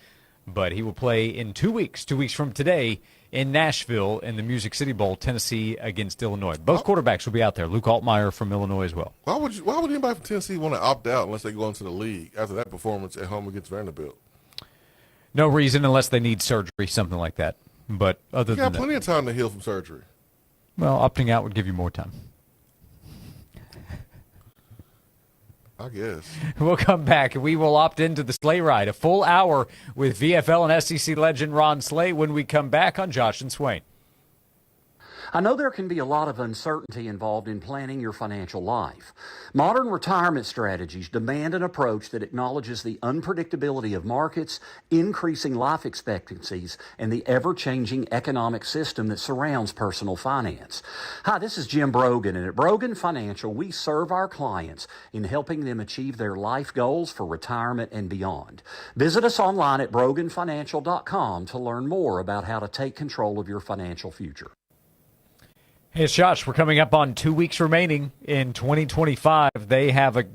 S1: but he will play in 2 weeks, 2 weeks from today in Nashville in the Music City Bowl, Tennessee against Illinois. Both quarterbacks will be out there. Luke Altmaier from Illinois as well.
S2: Why would anybody from Tennessee want to opt out unless they go into the league after that performance at home against Vanderbilt?
S1: No reason unless they need surgery, something like that. But other
S2: you
S1: than
S2: got
S1: that,
S2: plenty of time to heal from surgery.
S1: Well, opting out would give you more time.
S2: I guess.
S1: We'll come back and we will opt into the sleigh ride. A full hour with VFL and SEC legend Ron Slay when we come back on Josh and Swain.
S14: I know there can be a lot of uncertainty involved in planning your financial life. Modern retirement strategies demand an approach that acknowledges the unpredictability of markets, increasing life expectancies, and the ever-changing economic system that surrounds personal finance. Hi, this is Jim Brogan, and at Brogan Financial, we serve our clients in helping them achieve their life goals for retirement and beyond. Visit us online at broganfinancial.com to learn more about how to take control of your financial future.
S1: Hey, it's Josh. We're coming up on 2 weeks remaining in 2025. They have a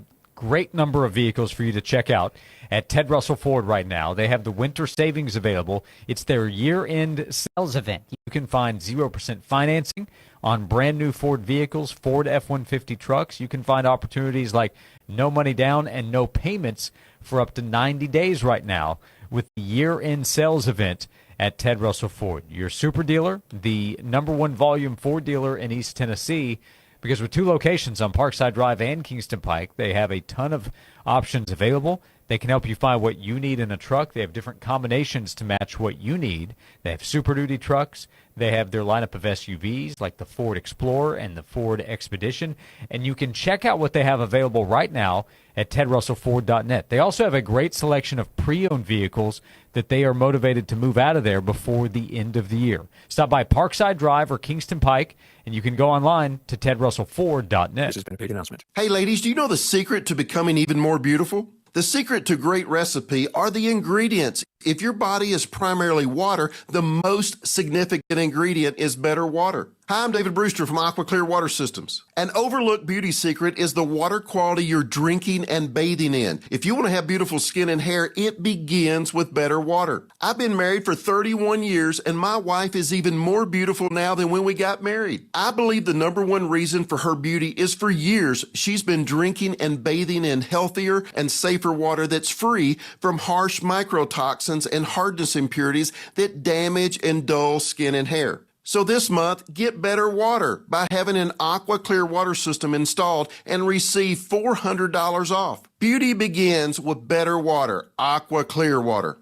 S1: great number of vehicles for you to check out at Ted Russell Ford right now. They have the winter savings available. It's their year-end sales event. You can find 0% financing on brand new Ford vehicles, Ford F-150 trucks. You can find opportunities like no money down and no payments for up to 90 days right now with the year-end sales event at Ted Russell Ford. Your super dealer, the number one volume Ford dealer in East Tennessee, because with 2 locations on Parkside Drive and Kingston Pike, they have a ton of options available. They can help you find what you need in a truck. They have different combinations to match what you need. They have Super Duty trucks. They have their lineup of SUVs like the Ford Explorer and the Ford Expedition. And you can check out what they have available right now at tedrussellford.net. They also have a great selection of pre-owned vehicles that they are motivated to move out of there before the end of the year. Stop by Parkside Drive or Kingston Pike, and you can go online to tedrussellford.net.
S15: This has been a paid announcement. Hey, ladies, do you know the secret to becoming even more beautiful? The secret to great recipe are the ingredients. If your body is primarily water, the most significant ingredient is better water. Hi, I'm David Brewster from Aqua Clear Water Systems. An overlooked beauty secret is the water quality you're drinking and bathing in. If you want to have beautiful skin and hair, it begins with better water. I've been married for 31 years, and my wife is even more beautiful now than when we got married. I believe the number one reason for her beauty is for years she's been drinking and bathing in healthier and safer water that's free from harsh microtoxins and hardness impurities that damage and dull skin and hair. So this month, get better water by having an Aqua Clear water system installed and receive $400 off. Beauty begins with better water. Aqua Clear water.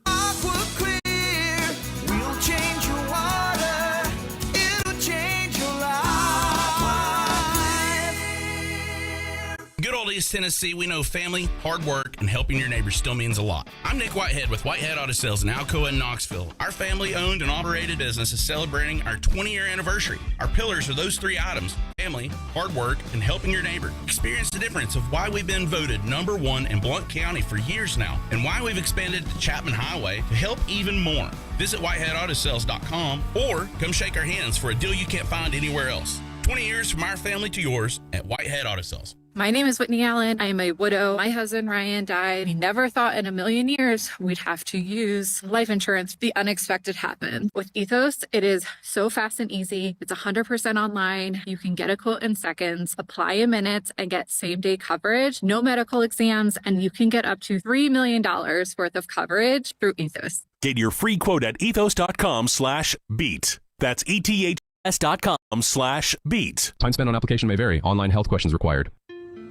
S16: Good old East Tennessee, we know family, hard work, and helping your neighbors still means a lot. I'm Nick Whitehead with Whitehead Auto Sales in Alcoa and Knoxville. Our family-owned and operated business is celebrating our 20-year anniversary. Our pillars are those 3 items: family, hard work, and helping your neighbor. Experience the difference of why we've been voted #1 in Blount County for years now, and why we've expanded to Chapman Highway to help even more. Visit whiteheadautosales.com or come shake our hands for a deal you can't find anywhere else. 20 years from our family to yours at Whitehead Auto Sales.
S10: My name is Whitney Allen. I am a widow. My husband, Ryan, died. We never thought in a million years we'd have to use life insurance. The unexpected happened. With Ethos, it is so fast and easy. It's 100% online. You can get a quote in seconds, apply in minutes, and get same-day coverage, no medical exams, and you can get up to $3 million worth of coverage through Ethos.
S19: Get your free quote at ethos.com/beat. That's ethos.com/beat.
S26: Time spent on application may vary. Online health questions required.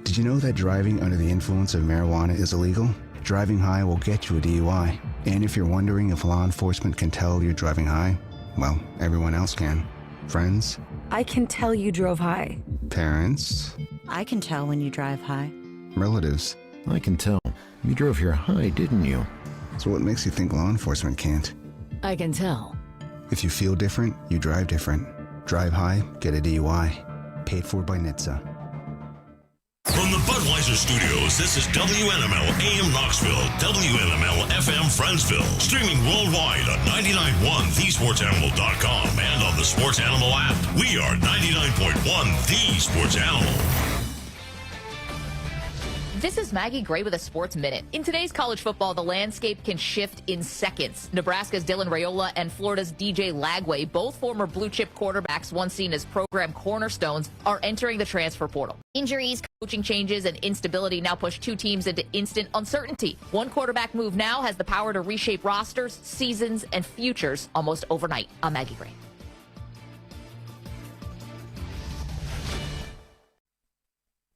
S20: Did you know that driving under the influence of marijuana is illegal? Driving high will get you a DUI. And if you're wondering if law enforcement can tell you're driving high, well, everyone else can. Friends?
S22: I can tell you drove high.
S20: Parents?
S22: I can tell when you drive high.
S20: Relatives?
S23: I can tell. You drove here high, didn't you?
S20: So what makes you think law enforcement can't?
S22: I can tell.
S20: If you feel different, you drive different. Drive high, get a DUI. Paid for by NHTSA.
S3: From the Budweiser Studios, this is WNML AM Knoxville, WNML FM Friendsville. Streaming worldwide at 99.1thesportsanimal.com and on the Sports Animal app. We are 99.1 The Sports Animal.
S27: This is Maggie Gray with a Sports Minute. In today's college football, the landscape can shift in seconds. Nebraska's Dylan Raiola and Florida's DJ Lagway, both former blue-chip quarterbacks once seen as program cornerstones, are entering the transfer portal. Injuries, coaching changes, and instability now push 2 teams into instant uncertainty. One quarterback move now has the power to reshape rosters, seasons, and futures almost overnight. I'm Maggie Gray.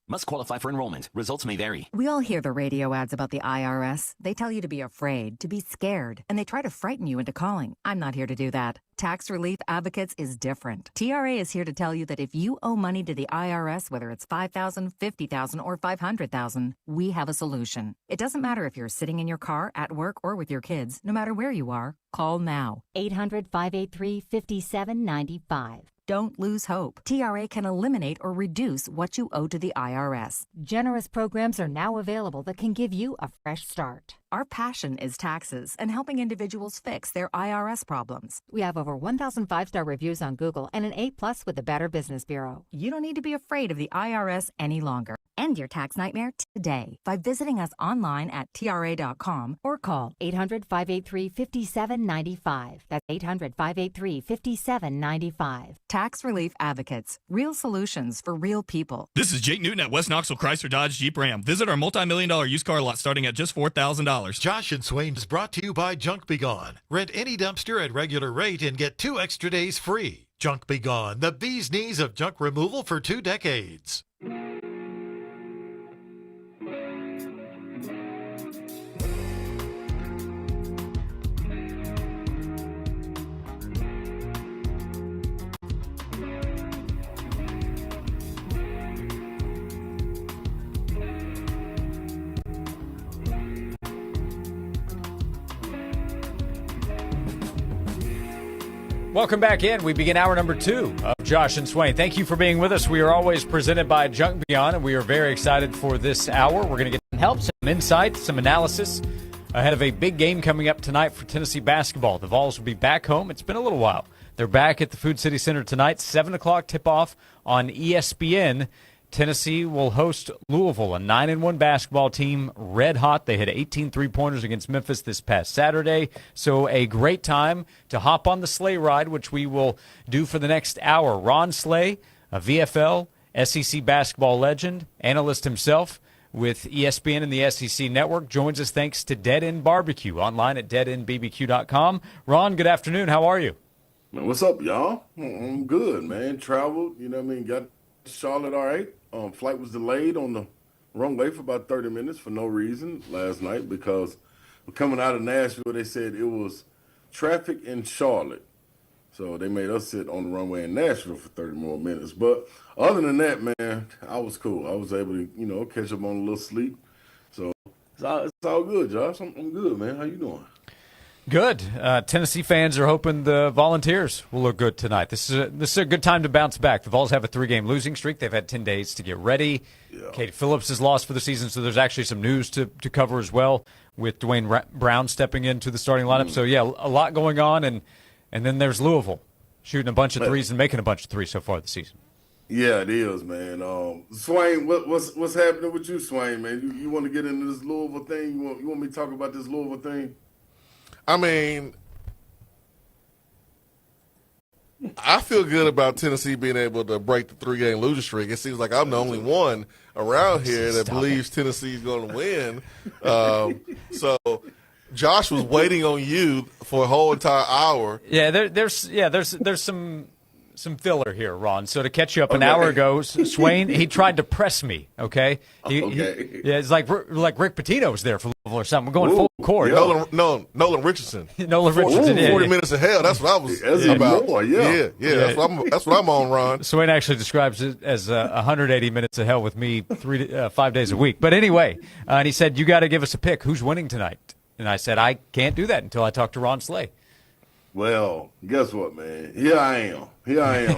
S7: Must qualify for enrollment. Results may vary.
S28: We all hear the radio ads about the IRS. They tell you to be afraid, to be scared, and they try to frighten you into calling. I'm not here to do that. Tax Relief Advocates is different. TRA is here to tell you that if you owe money to the IRS, whether it's $5,000, $50,000, or $500,000, we have a solution. It doesn't matter if you're sitting in your car, at work, or with your kids. No matter where you are, call now. 800-583-5795. Don't lose hope. TRA can eliminate or reduce what you owe to the IRS. Generous programs are now available that can give you a fresh start. Our passion is taxes and helping individuals fix their IRS problems. We have over 1,000 5-star reviews on Google and an A+ with the Better Business Bureau. You don't need to be afraid of the IRS any longer. End your tax nightmare today by visiting us online at TRA.com or call 800-583-5795. That's 800-583-5795. Tax Relief Advocates. Real solutions for real people.
S4: This is Jake Newton at West Knoxville Chrysler Dodge Jeep Ram. Visit our multi-million-dollar used car lot starting at just $4,000.
S21: Josh and Swain is brought to you by Junk Be Gone. Rent any dumpster at regular rate and get 2 extra days free. Junk Be Gone, the bee's knees of junk removal for 2 decades.
S1: Welcome back in. We begin hour number 2 of Josh and Swain. Thank you for being with us. We are always presented by Junk Beyond, and we are very excited for this hour. We're going to get some help, some insight, some analysis ahead of a big game coming up tonight for Tennessee basketball. The Vols will be back home. It's been a little while. They're back at the Food City Center tonight, 7 o'clock tip-off on ESPN. Tennessee will host Louisville, a 9-1 basketball team, red hot. They hit 18 three-pointers against Memphis this past Saturday. So a great time to hop on the sleigh ride, which we will do for the next hour. Ron Slay, a VFL, SEC basketball legend, analyst himself with ESPN and the SEC Network, joins us thanks to Dead End Barbecue, online at deadendbbq.com. Ron, good afternoon. How are you?
S5: Man, what's up, y'all? I'm good, man. Traveled, you know what I mean? Got to Charlotte all right. Flight was delayed on the runway for about 30 minutes for no reason last night because coming out of Nashville, they said it was traffic in Charlotte. So they made us sit on the runway in Nashville for 30 more minutes. But other than that, man, I was cool. I was able to, catch up on a little sleep. So it's all good, Josh. I'm good, man. How you doing?
S1: Good. Tennessee fans are hoping the Volunteers will look good tonight. This is a good time to bounce back. The Vols have a 3-game losing streak. They've had 10 days to get ready. Yeah. Katie Phillips is lost for the season, so there's actually some news to cover as well with Dwayne Brown stepping into the starting lineup. So, yeah, a lot going on. And then there's Louisville shooting a bunch of threes and making a bunch of threes so far this season.
S5: Yeah, it is, man. Swain, what's happening with you, Swain, man? You want to get into this Louisville thing? You want me to talk about this Louisville thing?
S2: I mean, I feel good about Tennessee being able to break the 3-game losing streak. It seems like I'm the only one around here that believes Tennessee's going to win. So Josh was waiting on you for a whole entire hour.
S1: Yeah, there's some filler here, Ron. So to catch you up, an hour ago, Swain, he tried to press me, okay? It's like Rick Pitino was there for Louisville or something. We're going full court.
S2: Yeah. Nolan Richardson.
S1: Nolan Richardson.
S2: 40 minutes of hell. That's what I was about. That's what I'm on, Ron.
S1: Swain actually describes it as 180 minutes of hell with me 5 days a week. But anyway, and he said, you got to give us a pick. Who's winning tonight? And I said, I can't do that until I talk to Ron Slay.
S5: Well, guess what, man? Here I am.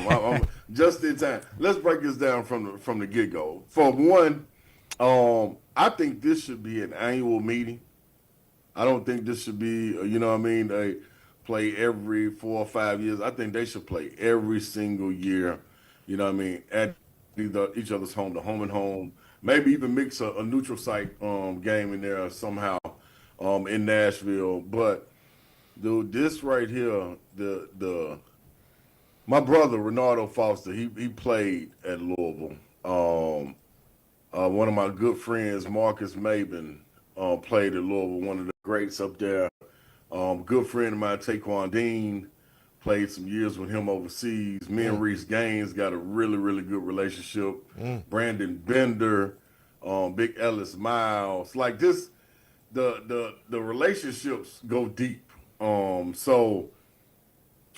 S5: I'm just in time. Let's break this down from the get-go. For one, I think this should be an annual meeting. I don't think this should be, they play every 4 or 5 years. I think they should play every single year, at each other's home, the home and home. Maybe even mix a neutral site game in there somehow in Nashville. But dude, this right here, my brother Renardo Foster, he played at Louisville. One of my good friends, Marcus Maben, played at Louisville. One of the greats up there. Good friend of mine, Taquan Dean, played some years with him overseas. Me and Reese Gaines got a really, really good relationship. Brandon Bender, Big Ellis Miles, like this. The relationships go deep. So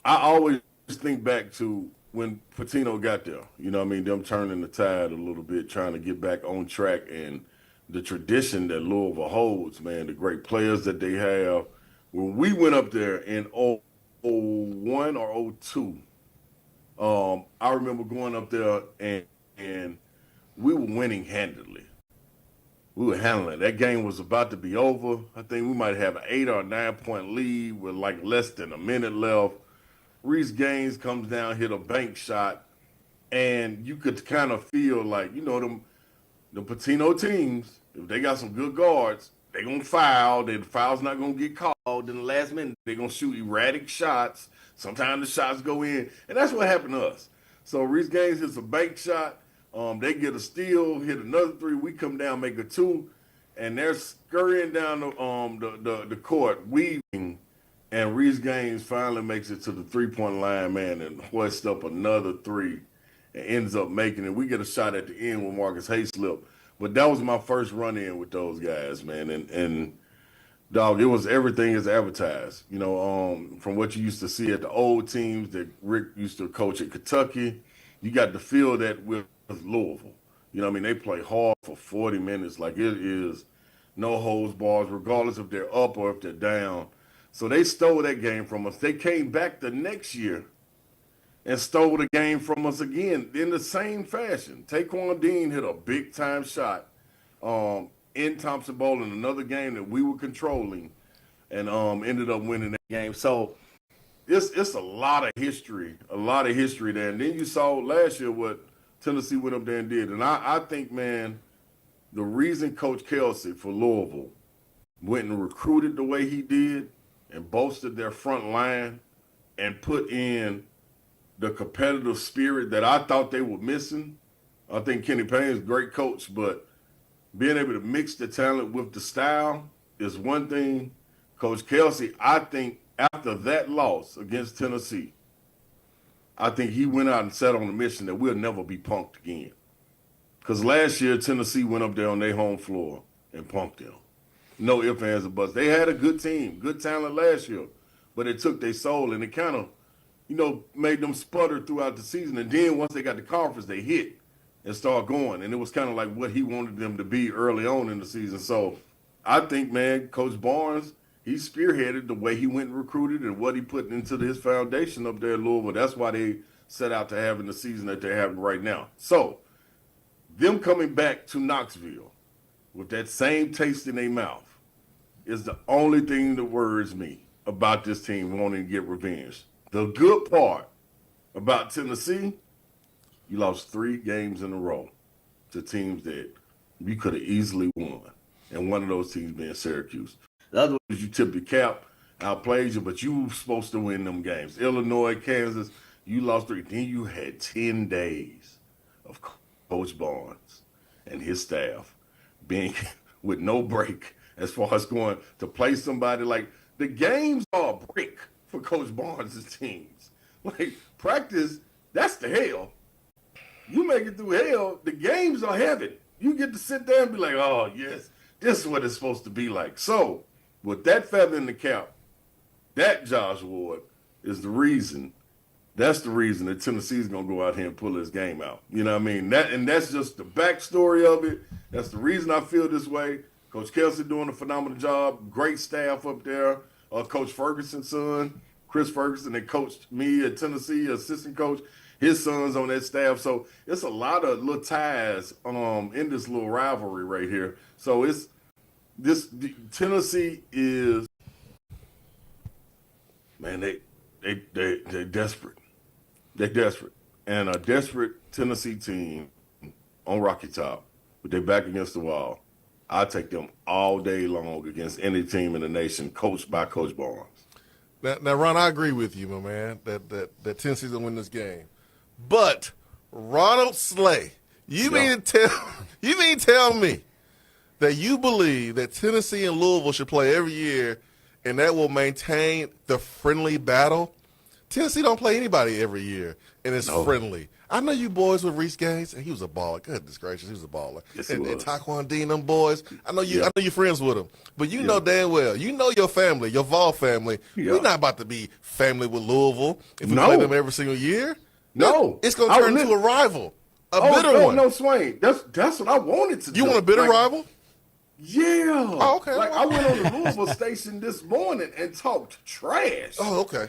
S5: I always think back to when Pitino got there, them turning the tide a little bit, trying to get back on track, and the tradition that Louisville holds, man, the great players that they have. When we went up there in 01 or 02, I remember going up there and we were winning handedly. We were handling it. That game was about to be over. I think we might have an 8 or 9 point lead with like less than a minute left. Reese Gaines comes down, hit a bank shot, and you could kind of feel like, them the Patino teams, if they got some good guards, they gonna foul. The foul's not gonna get called in the last minute. They're gonna shoot erratic shots. Sometimes the shots go in, and that's what happened to us. So Reese Gaines hits a bank shot. They get a steal, hit another three. We come down, make a two, and they're scurrying down the court, weaving, and Reese Gaines finally makes it to the 3-point line, man, and hoists up another three and ends up making it. We get a shot at the end with Marcus Hayslip. But that was my first run-in with those guys, man. And dog, it was everything as advertised. You know, from what you used to see at the old teams that Rick used to coach at Kentucky, you got to feel that with Louisville. You know what I mean? They play hard for 40 minutes. Like, it is no holds bars, regardless if they're up or if they're down. So they stole that game from us. They came back the next year and stole the game from us again in the same fashion. Taquan Dean hit a big-time shot in Thompson Bowl in another game that we were controlling, and ended up winning that game. So it's a lot of history there. And then you saw last year what Tennessee went up there and did. And I think, man, the reason Coach Kelsey for Louisville went and recruited the way he did and bolstered their front line and put in the competitive spirit that I thought they were missing. I think Kenny Payne's a great coach, but being able to mix the talent with the style is one thing. Coach Kelsey, I think after that loss against Tennessee, I think he went out and set on a mission that we'll never be punked again. Because last year, Tennessee went up there on their home floor and punked them. No ifs, ands, or buts. They had a good team, good talent last year, but it took their soul, and it kind of, made them sputter throughout the season. And then once they got the conference, they hit and started going. And it was kind of like what he wanted them to be early on in the season. So I think, man, Coach Barnes, he spearheaded the way he went and recruited and what he put into his foundation up there in Louisville. That's why they set out to having the season that they're having right now. So them coming back to Knoxville with that same taste in their mouth is the only thing that worries me about this team wanting to get revenge. The good part about Tennessee, you lost 3 games in a row to teams that you could have easily won, and one of those teams being Syracuse. The other one is you tip your cap, outplayed you, but you were supposed to win them games. Illinois, Kansas, you lost 3. Then you had 10 days of Coach Barnes and his staff being with no break as far as going to play somebody. Like, the games are a break for Coach Barnes' teams. Like, practice, that's the hell. You make it through hell, the games are heaven. You get to sit there and be like, oh, yes, this is what it's supposed to be like. So, with that feather in the cap, that Josh Ward is the reason. That's the reason that Tennessee's going to go out here and pull this game out. You know what I mean? That's just the backstory of it. That's the reason I feel this way. Coach Kelsey doing a phenomenal job. Great staff up there. Coach Ferguson's son, Chris Ferguson, that coached me at Tennessee, assistant coach. His son's on that staff. So it's a lot of little ties in this little rivalry right here. So Tennessee is, man, they're desperate. They're desperate. And a desperate Tennessee team on Rocky Top with their back against the wall, I take them all day long against any team in the nation coached by Coach Barnes.
S2: Now, Ron, I agree with you, my man, that Tennessee's going to win this game. But Ronald Slay, you mean to tell me that you believe that Tennessee and Louisville should play every year and that will maintain the friendly battle? Tennessee don't play anybody every year, and it's friendly. I know you boys with Reese Gaines, and he was a baller. Goodness gracious, he was a baller.
S5: Yes,
S2: and Taquan Dean, them boys. I know you're friends with them, but you know damn well, you know your family, your Vol family. We're not about to be family with Louisville if we play them every single year.
S5: No,
S2: it's going to turn into a rival, a bitter one.
S5: No, Swain, that's what I wanted to do.
S2: You want a bitter rival?
S5: Yeah.
S2: Oh, okay.
S5: Like, I went on the Louisville station this morning and talked trash.
S2: Oh, okay.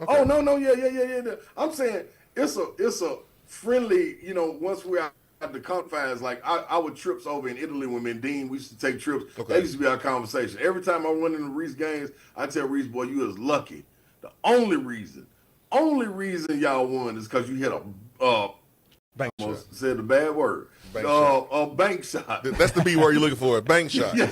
S5: Oh, no, yeah. I'm saying it's a friendly, once we're out at the confines, like our trips over in Italy when Mendine, we used to take trips. Okay. That used to be our conversation. Every time I went into Reese Gaines, I tell Reese, boy, you was lucky. The only reason y'all won is because you hit a
S2: Bank
S5: Almost
S2: shot.
S5: said the bad word.
S2: Bank shot.
S5: A bank shot.
S2: That's the B word you're looking for. Bank shot.
S5: Yeah,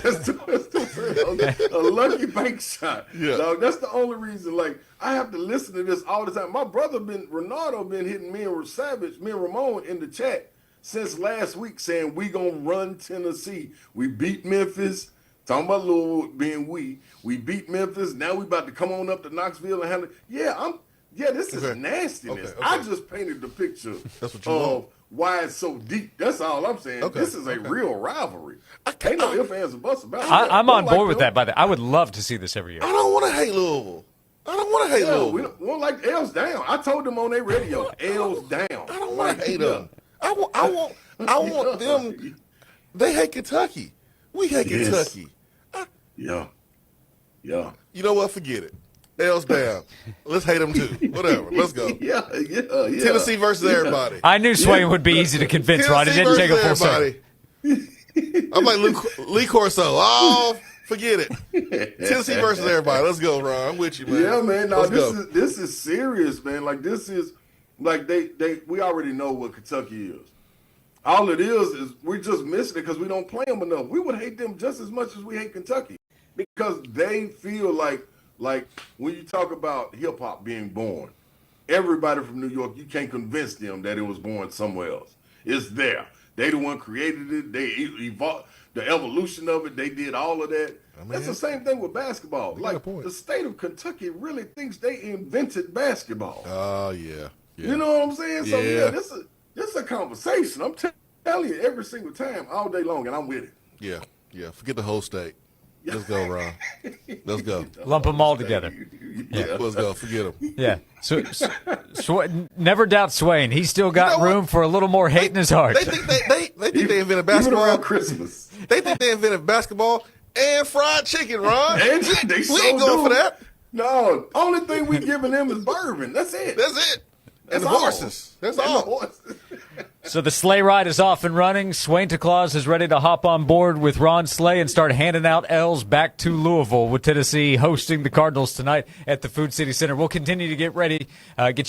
S5: a lucky bank shot.
S2: Yeah.
S5: Dog, that's the only reason. Like, I have to listen to this all the time. My brother Ronaldo been hitting me and Ramon in the chat since last week saying we gonna run Tennessee. We beat Memphis. Talking about Louisville being we beat Memphis. Now we about to come on up to Knoxville and handle. This is nastiness.
S2: Okay.
S5: I just painted the picture
S2: That's what you want.
S5: why it's so deep. That's all I'm saying.
S2: Okay.
S5: This is a real rivalry. Ain't no ifs, ands, or buts about it.
S1: I'm on board with
S5: them.
S1: that, by the way. I would love to see this every year.
S2: I don't want to hate Louisville.
S5: We don't like L's down. I told them on their radio, L's down.
S2: I don't want to hate them. I want them. They hate Kentucky. We hate Kentucky.
S5: Yeah.
S2: You know what? Forget it. L's down. Let's hate them too. Whatever. Let's go.
S5: Yeah.
S2: Tennessee versus everybody.
S1: I knew Swain would be easy to convince, right? It didn't take a full circle.
S2: I'm like Lee Corso. Oh, forget it. Tennessee versus everybody. Let's go, Ron. I'm with you, man.
S5: Yeah, man. No,
S2: Let's
S5: this is serious, man. Like, this is like we already know what Kentucky is. All it is we're just missing it because we don't play them enough. We would hate them just as much as we hate Kentucky because they feel like when you talk about hip hop being born, everybody from New York, you can't convince them that it was born somewhere else. It's there. They the one created it. They evolved the evolution of it. They did all of that. That's the same thing with basketball. Like, the state of Kentucky really thinks they invented basketball.
S2: Oh, yeah.
S5: You know what I'm saying? So,
S2: Yeah.
S5: this is a conversation. I'm telling you every single time, all day long, and I'm with it.
S2: Yeah. Forget the whole state. Let's go, Ron. Let's go.
S1: Lump them all together.
S2: Yeah. Let's go. Forget them.
S1: Yeah. So never doubt Swain. He's still got room for a little more hate in his heart.
S2: They think they invented basketball.
S5: Even around Christmas.
S2: They think they invented basketball and fried chicken, Ron.
S5: And
S2: we ain't going for that.
S5: No, only thing we giving them is bourbon. That's it.
S2: And the
S5: all.
S2: horses. That's all.
S1: So the sleigh ride is off and running. Swain Claus is ready to hop on board with Ron Slay and start handing out L's back to Louisville, with Tennessee hosting the Cardinals tonight at the Food City Center. We'll continue to get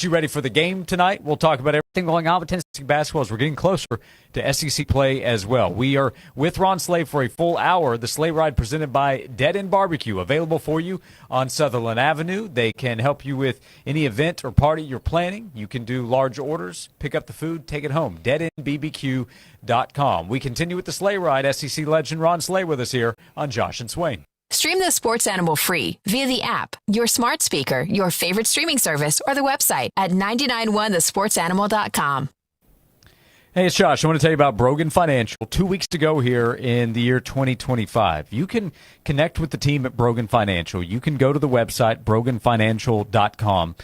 S1: you ready for the game tonight. We'll talk about everything going on with Tennessee basketball as we're getting closer to SEC play as well. We are with Ron Slay for a full hour. The sleigh ride presented by Dead End Barbecue, available for you on Sutherland Avenue. They can help you with any event or party you're planning. You can do large orders, pick up the food, take it home. DeadEndBBQ.com. We continue with the sleigh ride. SEC legend Ron Slay with us here on Josh and Swain.
S6: Stream the Sports Animal free via the app, your smart speaker, your favorite streaming service, or the website at 991thesportsanimal.com.
S1: Hey, it's Josh. I want to tell you about Brogan Financial. 2 weeks to go here in the year 2025. You can connect with the team at Brogan Financial. You can go to the website, broganfinancial.com.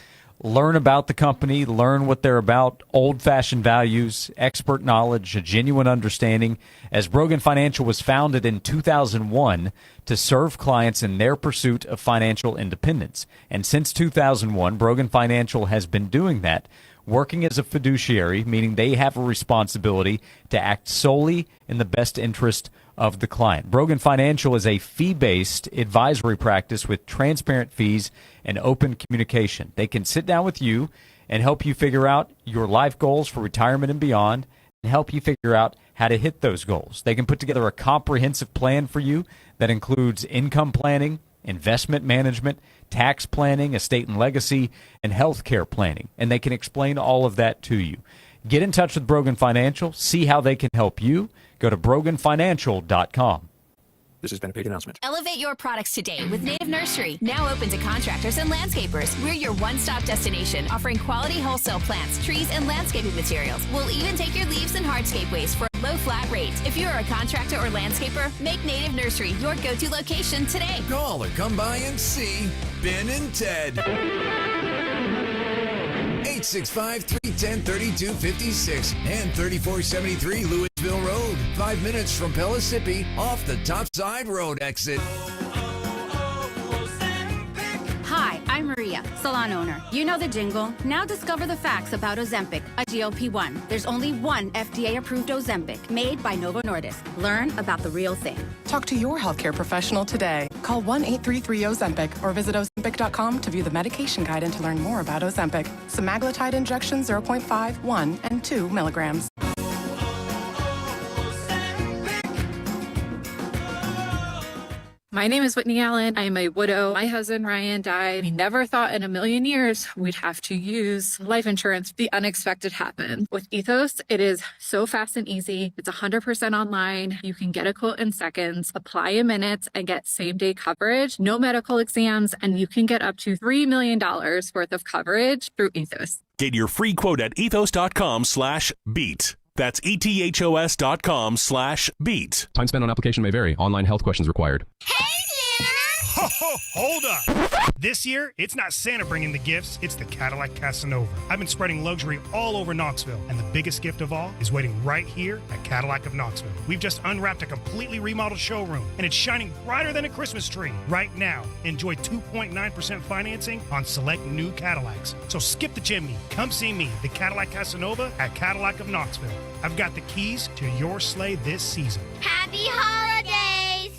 S1: Learn about the company, learn what they're about, old-fashioned values, expert knowledge, a genuine understanding. As Brogan Financial was founded in 2001 to serve clients in their pursuit of financial independence. And since 2001, Brogan Financial has been doing that, working as a fiduciary, meaning they have a responsibility to act solely in the best interest of the client. Brogan Financial is a fee-based advisory practice with transparent fees and open communication. They can sit down with you and help you figure out your life goals for retirement and beyond, and help you figure out how to hit those goals. They can put together a comprehensive plan for you that includes income planning, investment management, tax planning, estate and legacy, and health care planning. And they can explain all of that to you. Get in touch with Brogan Financial. See how they can help you. Go to broganfinancial.com.
S8: This has been a paid announcement.
S22: Elevate your products today with Native Nursery. Now open to contractors and landscapers. We're your one-stop destination, offering quality wholesale plants, trees, and landscaping materials. We'll even take your leaves and hardscape waste for a low flat rate. If you're a contractor or landscaper, make Native Nursery your go-to location today.
S11: Call or come by and see Ben and Ted. 865-310-3256 and 3473 Louisville Road. 5 minutes from Pellissippi off the Topside Road exit.
S12: Hi, I'm
S9: Maria, salon owner. You know the jingle. Now discover the facts about Ozempic, a GLP-1. There's only one FDA-approved Ozempic made by Novo Nordisk. Learn about the real thing.
S12: Talk to your healthcare professional today. Call 1-833-OZEMPIC or visit Ozempic.com to view the medication guide and to learn more about Ozempic. Semaglutide injection 0.5, 1, and 2 milligrams.
S10: My name is Whitney Allen. I am a widow. My husband, Ryan, died. We never thought in a million years we'd have to use life insurance. The unexpected happened. With Ethos, it is so fast and easy. It's 100% online. You can get a quote in seconds, apply in minutes, and get same-day coverage, no medical exams, and you can get up to $3 million worth of coverage through Ethos.
S19: Get your free quote at ethos.com/beat. That's ethos.com/beat.
S26: Time spent on application may vary. Online health questions required.
S13: Hold up. This year, it's not Santa bringing the gifts, it's the Cadillac Casanova. I've been spreading luxury all over Knoxville, and the biggest gift of all is waiting right here at Cadillac of Knoxville. We've just unwrapped a completely remodeled showroom, and it's shining brighter than a Christmas tree. Right now, enjoy 2.9% financing on select new Cadillacs. So skip the chimney. Come see me, the Cadillac Casanova at Cadillac of Knoxville. I've got the keys to your sleigh this season.
S22: Happy holidays!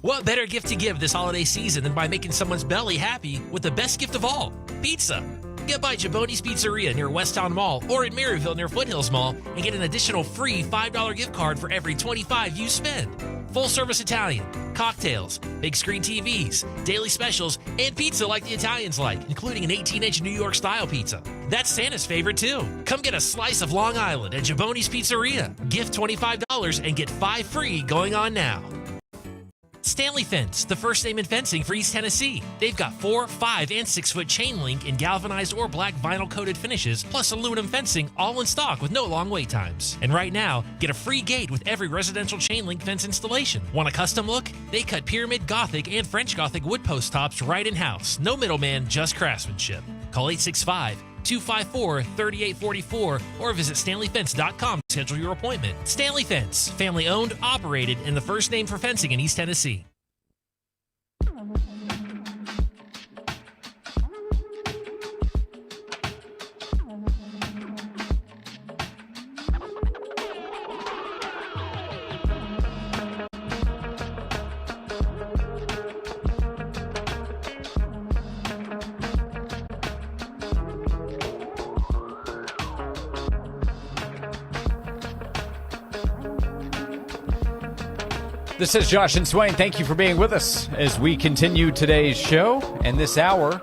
S14: What better gift to give this holiday season than by making someone's belly happy with the best gift of all, pizza? Get by Jaboni's Pizzeria near Westtown Mall or in Maryville near Foothills Mall and get an additional free $5 gift card for every $25 you spend. Full-service Italian, cocktails, big screen TVs, daily specials, and pizza like the Italians like, including an 18-inch New York-style pizza. That's Santa's favorite, too. Come get a slice of Long Island at Jaboni's Pizzeria. Gift $25 and get 5 free going on now. Stanley Fence, the first name in fencing for East Tennessee. They've got 4, 5, and 6-foot chain link in galvanized or black vinyl coated finishes, plus aluminum fencing, all in stock with no long wait times. And right now, get a free gate with every residential chain link fence installation. Want a custom look? They cut pyramid, Gothic, and French Gothic wood post tops right in-house. No middleman, just craftsmanship. Call 865-254-3844 or visit StanleyFence.com to schedule your appointment. Stanley Fence, family owned, operated, and the first name for fencing in East Tennessee.
S1: This is Josh and Swain. Thank you for being with us as we continue today's show. And this hour,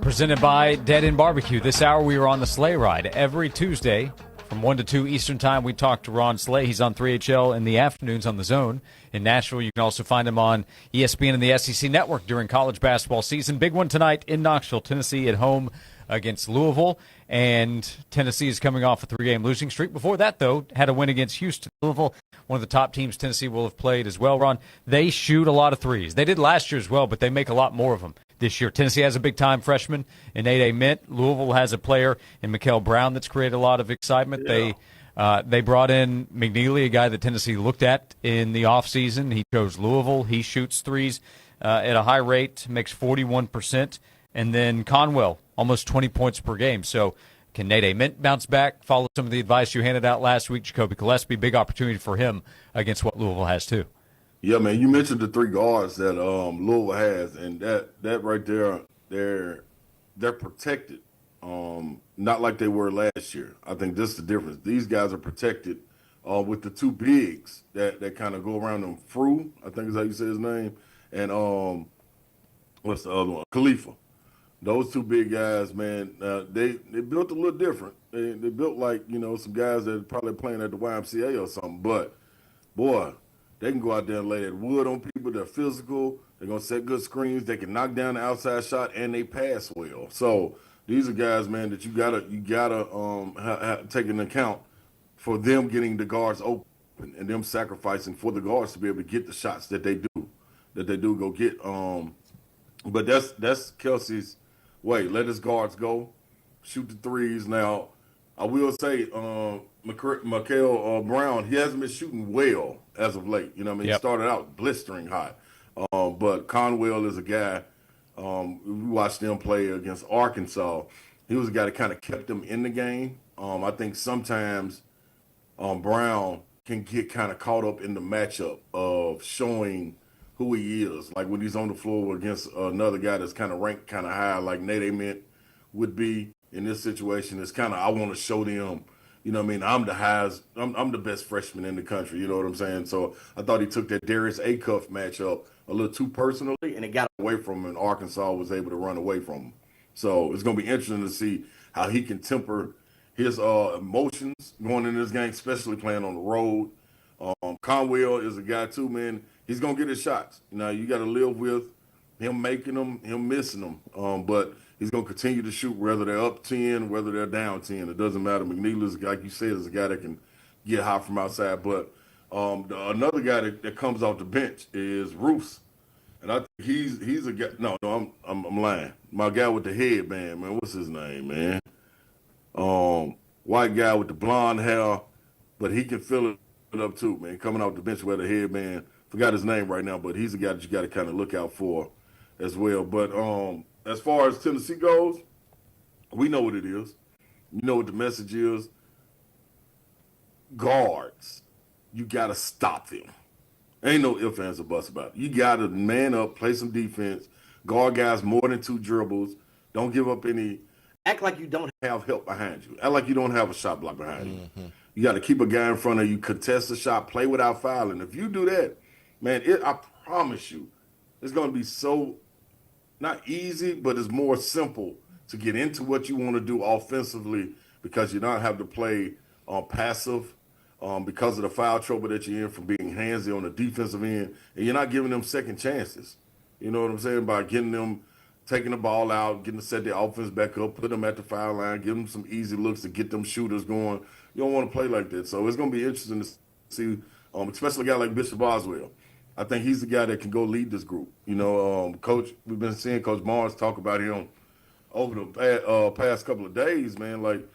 S1: presented by Dead End Barbecue. This hour, we are on the sleigh ride. Every Tuesday from 1 to 2 Eastern Time, we talk to Ron Slay. He's on 3HL in the afternoons on the Zone. In Nashville, you can also find him on ESPN and the SEC Network during college basketball season. Big one tonight in Knoxville, Tennessee at home against Louisville. And Tennessee is coming off a 3-game losing streak. Before that, though, had a win against Houston. Louisville, one of the top teams Tennessee will have played as well, Ron. They shoot a lot of threes. They did last year as well, but they make a lot more of them this year. Tennessee has a big-time freshman in Nate Mint. Louisville has a player in Mikael Brown that's created a lot of excitement.
S2: Yeah.
S1: They brought in McNeely, a guy that Tennessee looked at in the offseason. He chose Louisville. He shoots threes at a high rate, makes 41%. And then Conwell, almost 20 points per game. So can Nate Mint bounce back? Follow some of the advice you handed out last week. Jacoby Gillespie, big opportunity for him against what Louisville has too.
S5: Yeah, man, you mentioned the 3 guards that Louisville has, and that right there, they're protected. Not like they were last year. I think this is the difference. These guys are protected with the 2 bigs that kind of go around them. Frew, I think is how you say his name, and what's the other one? Khalifa. Those 2 big guys, man, they built a little different. They built like, some guys that are probably playing at the YMCA or something. But, boy, they can go out there and lay that wood on people. They're physical. They're going to set good screens. They can knock down the outside shot, and they pass well. So these are guys, man, that you gotta take into account for them getting the guards open and them sacrificing for the guards to be able to get the shots that they do go get. But that's Kelsey's way. Let his guards go, shoot the threes. Now, I will say, Mikael Brown, he hasn't been shooting well as of late. He started out blistering hot. But Conwell is a guy We watched them play against Arkansas. He was a guy that kind of kept them in the game. I think sometimes Brown can get kind of caught up in the matchup of showing who he is. Like when he's on the floor against another guy that's kind of ranked kind of high, like Nate Ament would be in this situation. It's kind of, I want to show them, you know what I mean? I'm the highest, I'm the best freshman in the country. You know what I'm saying? So I thought he took that Darius Acuff matchup a little too personally, and it got away from him, and Arkansas was able to run away from him. So it's going to be interesting to see how he can temper his emotions going into this game, especially playing on the road. Conwell is a guy too, man. He's going to get his shots. You know, you got to live with him making them, him missing them. But he's going to continue to shoot whether they're up 10, whether they're down 10. It doesn't matter. McNeil is, like you said, is a guy that can get hot from outside. But another guy that comes off the bench is Roos. And I think he's a guy. No, I'm lying. My guy with the headband, man. What's his name, man? White guy with the blonde hair, but he can fill it up too, man. Coming off the bench with a headband. Forgot his name right now, but he's a guy that you got to kind of look out for as well. But as far as Tennessee goes, we know what it is. You know what the message is. Guards, you got to stop them. Ain't no ifs, ands, or buts about it. You got to man up, play some defense, guard guys more than 2 dribbles. Don't give up any. Act like you don't have help behind you. Act like you don't have a shot block behind you. You got to keep a guy in front of you, contest the shot, play without fouling. If you do that, man, I promise you, it's going to be so not easy, but it's more simple to get into what you want to do offensively because you don't have to play passive. Because of the foul trouble that you're in from being handsy on the defensive end, and you're not giving them second chances. You know what I'm saying? By getting them, taking the ball out, getting to set the offense back up, put them at the foul line, give them some easy looks to get them shooters going. You don't want to play like that. So it's going to be interesting to see, especially a guy like Bishop Boswell. I think he's the guy that can go lead this group. You know, Coach, we've been seeing Coach Barnes talk about him over the past couple of days, man. Like,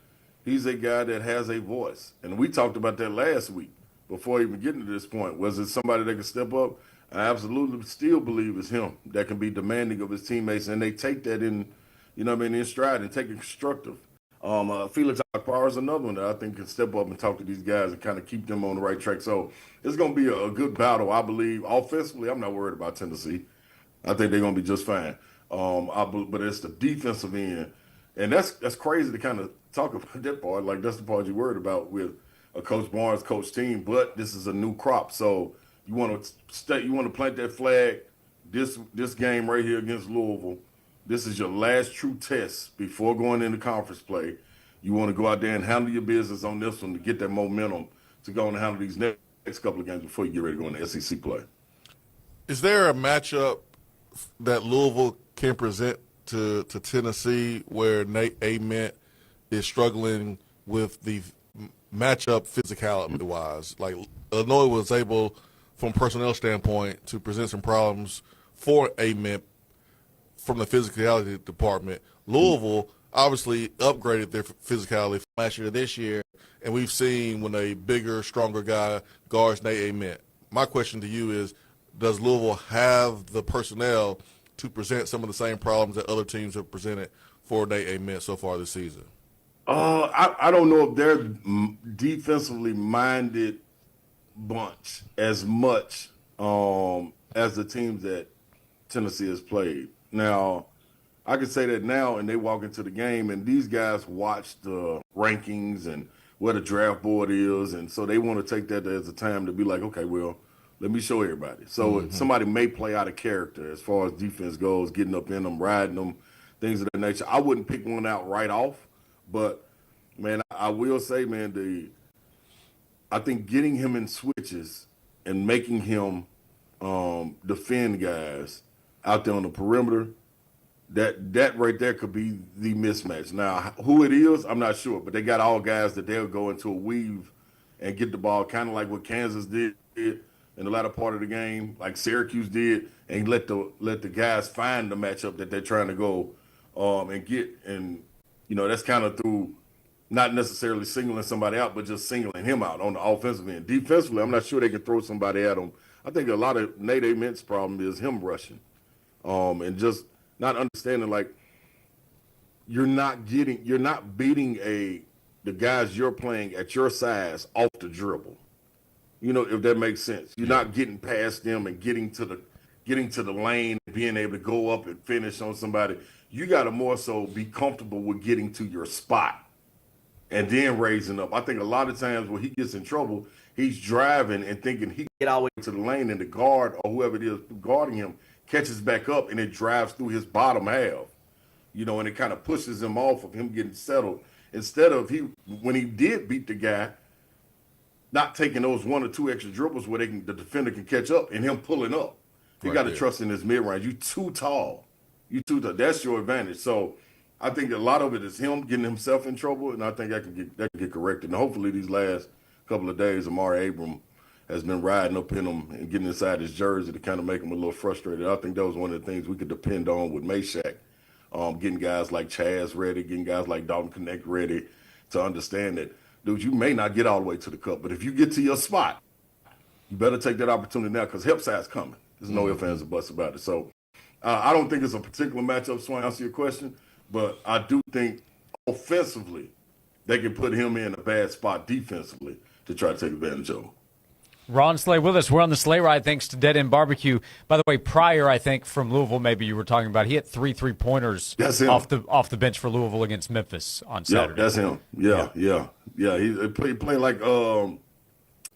S5: he's a guy that has a voice. And we talked about that last week before even getting to this point. Was it somebody that can step up? I absolutely still believe it's him that can be demanding of his teammates. And they take that in, you know what I mean, in stride and take it constructive. Felix Akbar is another one that I think can step up and talk to these guys and kind of keep them on the right track. So it's going to be a good battle, I believe. Offensively, I'm not worried about Tennessee. I think they're going to be just fine. But it's the defensive end. And that's crazy to kind of talk about that part. Like, that's the part you're worried about with a Coach Barnes coach team. But this is a new crop, so you want to plant that flag. This game right here against Louisville, this is your last true test before going into conference play. You want to go out there and handle your business on this one to get that momentum to go and handle these next couple of games before you get ready to go into SEC play.
S2: Is there a matchup that Louisville can present to Tennessee where Nate Ament is struggling with the matchup physicality-wise? Like, Illinois was able, from a personnel standpoint, to present some problems for Ament from the physicality department. Louisville obviously upgraded their physicality from last year to this year, and we've seen when a bigger, stronger guy guards Nate Ament. My question to you is, does Louisville have the personnel to present some of the same problems that other teams have presented for Nate Ament so far this season?
S5: I don't know if they're defensively minded bunch as much as the teams that Tennessee has played. Now, I can say that now, and they walk into the game, and these guys watch the rankings and where the draft board is, and so they want to take that as a time to be like, okay, well, let me show everybody. So somebody may play out of character as far as defense goes, getting up in them, riding them, things of that nature. I wouldn't pick one out right off, but, man, I will say, man, I think getting him in switches and making him defend guys out there on the perimeter, that right there could be the mismatch. Now, who it is, I'm not sure, but they got all guys that they'll go into a weave and get the ball, kind of like what Kansas did in the latter part of the game, like Syracuse did, and let the guys find the matchup that they're trying to go and get. And, you know, that's kind of through not necessarily singling somebody out, but just singling him out on the offensive end. Defensively, I'm not sure they can throw somebody at him. I think a lot of Nate Ament's problem is him rushing and just not understanding like you're not beating the guys you're playing at your size off the dribble. You know, if that makes sense. You're not getting past them and getting to the lane and being able to go up and finish on somebody. You got to more so be comfortable with getting to your spot and then raising up. I think a lot of times when he gets in trouble, he's driving and thinking he can get all the way to the lane, and the guard or whoever it is guarding him catches back up and it drives through his bottom half, you know, and it kind of pushes him off of him getting settled. Instead of when he did beat the guy, not taking those 1 or 2 extra dribbles where the defender can catch up and him pulling up. You got to trust in his mid-range. You too tall. That's your advantage. So I think a lot of it is him getting himself in trouble, and I think that can get corrected. And hopefully these last couple of days, Amari Abram has been riding up in him and getting inside his jersey to kind of make him a little frustrated. I think that was one of the things we could depend on with Meshack, getting guys like Chaz ready, getting guys like Dalton Connect ready to understand that, dude, you may not get all the way to the cup, but if you get to your spot, you better take that opportunity now because help side's coming. There's no ifs, ands, or buts about it. So I don't think it's a particular matchup, Swain, to answer your question, but I do think offensively they can put him in a bad spot defensively to try to take advantage of him.
S1: Ron Slay with us. We're on the Slay Ride thanks to Dead End Barbecue. By the way, Pryor, I think, from Louisville, maybe you were talking about, he had 3 3-pointers off the bench for Louisville against Memphis on Saturday.
S5: Yeah, that's him. Yeah. He played like, I don't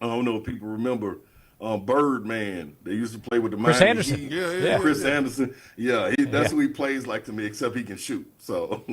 S5: know if people remember, Birdman. They used to play with the
S1: Chris
S5: Miami
S1: Anderson.
S5: Heat. Chris Anderson. Yeah, that's who he plays like to me, except he can shoot. So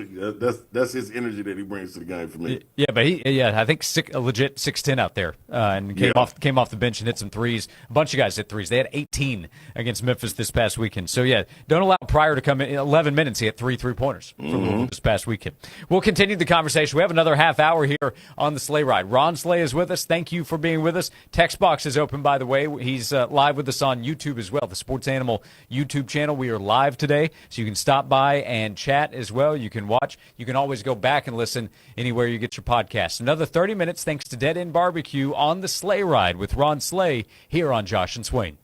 S5: that's his energy that he brings to the game for me.
S1: Yeah, but I think a legit 6'10" out there, and came off the bench and hit some threes. A bunch of guys hit threes. They had 18 against Memphis this past weekend. So yeah, don't allow Pryor to come in 11 minutes. He had 3 3-pointers for Louisville this past weekend. We'll continue the conversation. We have another half hour here on the Slay Ride. Ron Slay is with us. Thank you for being with us. Text box is open, by the way. He's live with us on YouTube as well, the Sports Animal YouTube channel. We are live today, so you can stop by and chat as well. You can watch. You can always go back and listen anywhere you get your podcasts. Another 30 minutes thanks to Dead End Barbecue on the Slay Ride with Ron Slay here on Josh and Swain.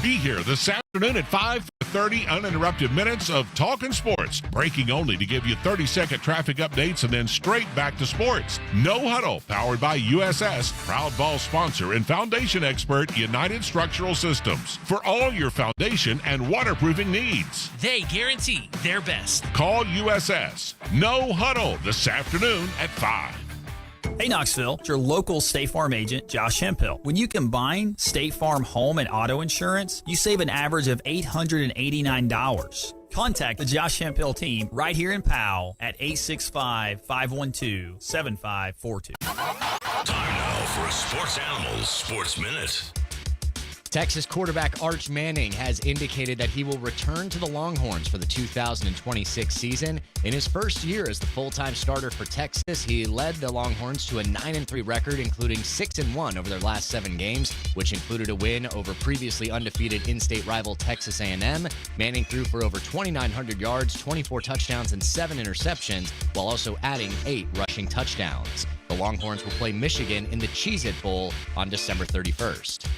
S15: Be here this afternoon at 5 for 30 uninterrupted minutes of talking sports. Breaking only to give you 30-second traffic updates and then straight back to sports. No Huddle, powered by USS, proud ball sponsor and foundation expert United Structural Systems. For all your foundation and waterproofing needs.
S14: They guarantee their best.
S15: Call USS. No Huddle this afternoon at 5.
S16: Hey Knoxville, it's your local State Farm agent, Josh Hemphill. When you combine State Farm home and auto insurance, you save an average of $889. Contact the Josh Hemphill team right here in Powell at 865-512-7542.
S3: Time now for a Sports Animals Sports Minute.
S17: Texas quarterback Arch Manning has indicated that he will return to the Longhorns for the 2026 season. In his first year as the full-time starter for Texas, he led the Longhorns to a 9-3 record, including 6-1 over their last 7 games, which included a win over previously undefeated in-state rival Texas A&M. Manning threw for over 2,900 yards, 24 touchdowns, and 7 interceptions, while also adding 8 rushing touchdowns. The Longhorns will play Michigan in the Cheez-It Bowl on December 31st.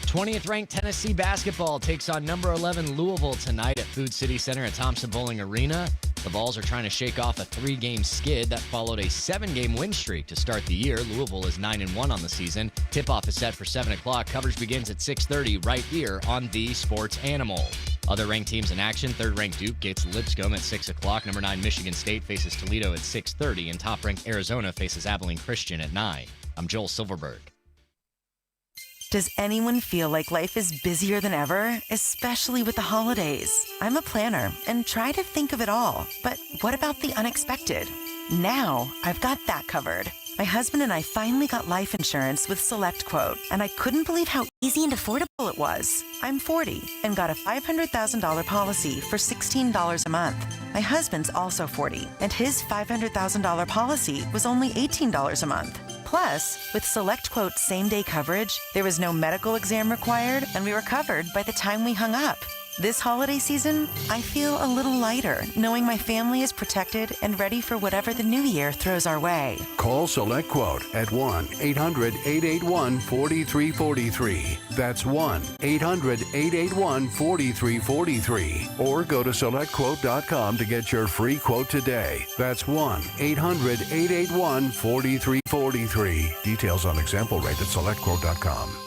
S17: 20th-ranked Tennessee basketball takes on number 11 Louisville tonight at Food City Center at Thompson Bowling Arena. The Vols are trying to shake off a 3-game skid that followed a 7-game win streak to start the year. Louisville is 9-1 on the season. Tip-off is set for 7 o'clock. Coverage begins at 6:30 right here on The Sports Animal. Other ranked teams in action, 3rd-ranked Duke gets Lipscomb at 6 o'clock. Number 9 Michigan State faces Toledo at 6:30. And top-ranked Arizona faces Abilene Christian at 9. I'm Joel Silverberg.
S18: Does anyone feel like life is busier than ever, especially with the holidays? I'm a planner and try to think of it all. But what about the unexpected? Now I've got that covered. My husband and I finally got life insurance with SelectQuote, and I couldn't believe how easy and affordable it was. I'm 40 and got a $500,000 policy for $16 a month. My husband's also 40, and his $500,000 policy was only $18 a month. Plus, with SelectQuote's same-day coverage, there was no medical exam required, and we were covered by the time we hung up. This holiday season, I feel a little lighter, knowing my family is protected and ready for whatever the new year throws our way.
S4: Call Select Quote at 1-800-881-4343. That's 1-800-881-4343. Or go to SelectQuote.com to get your free quote today. That's 1-800-881-4343. Details on example rate at SelectQuote.com.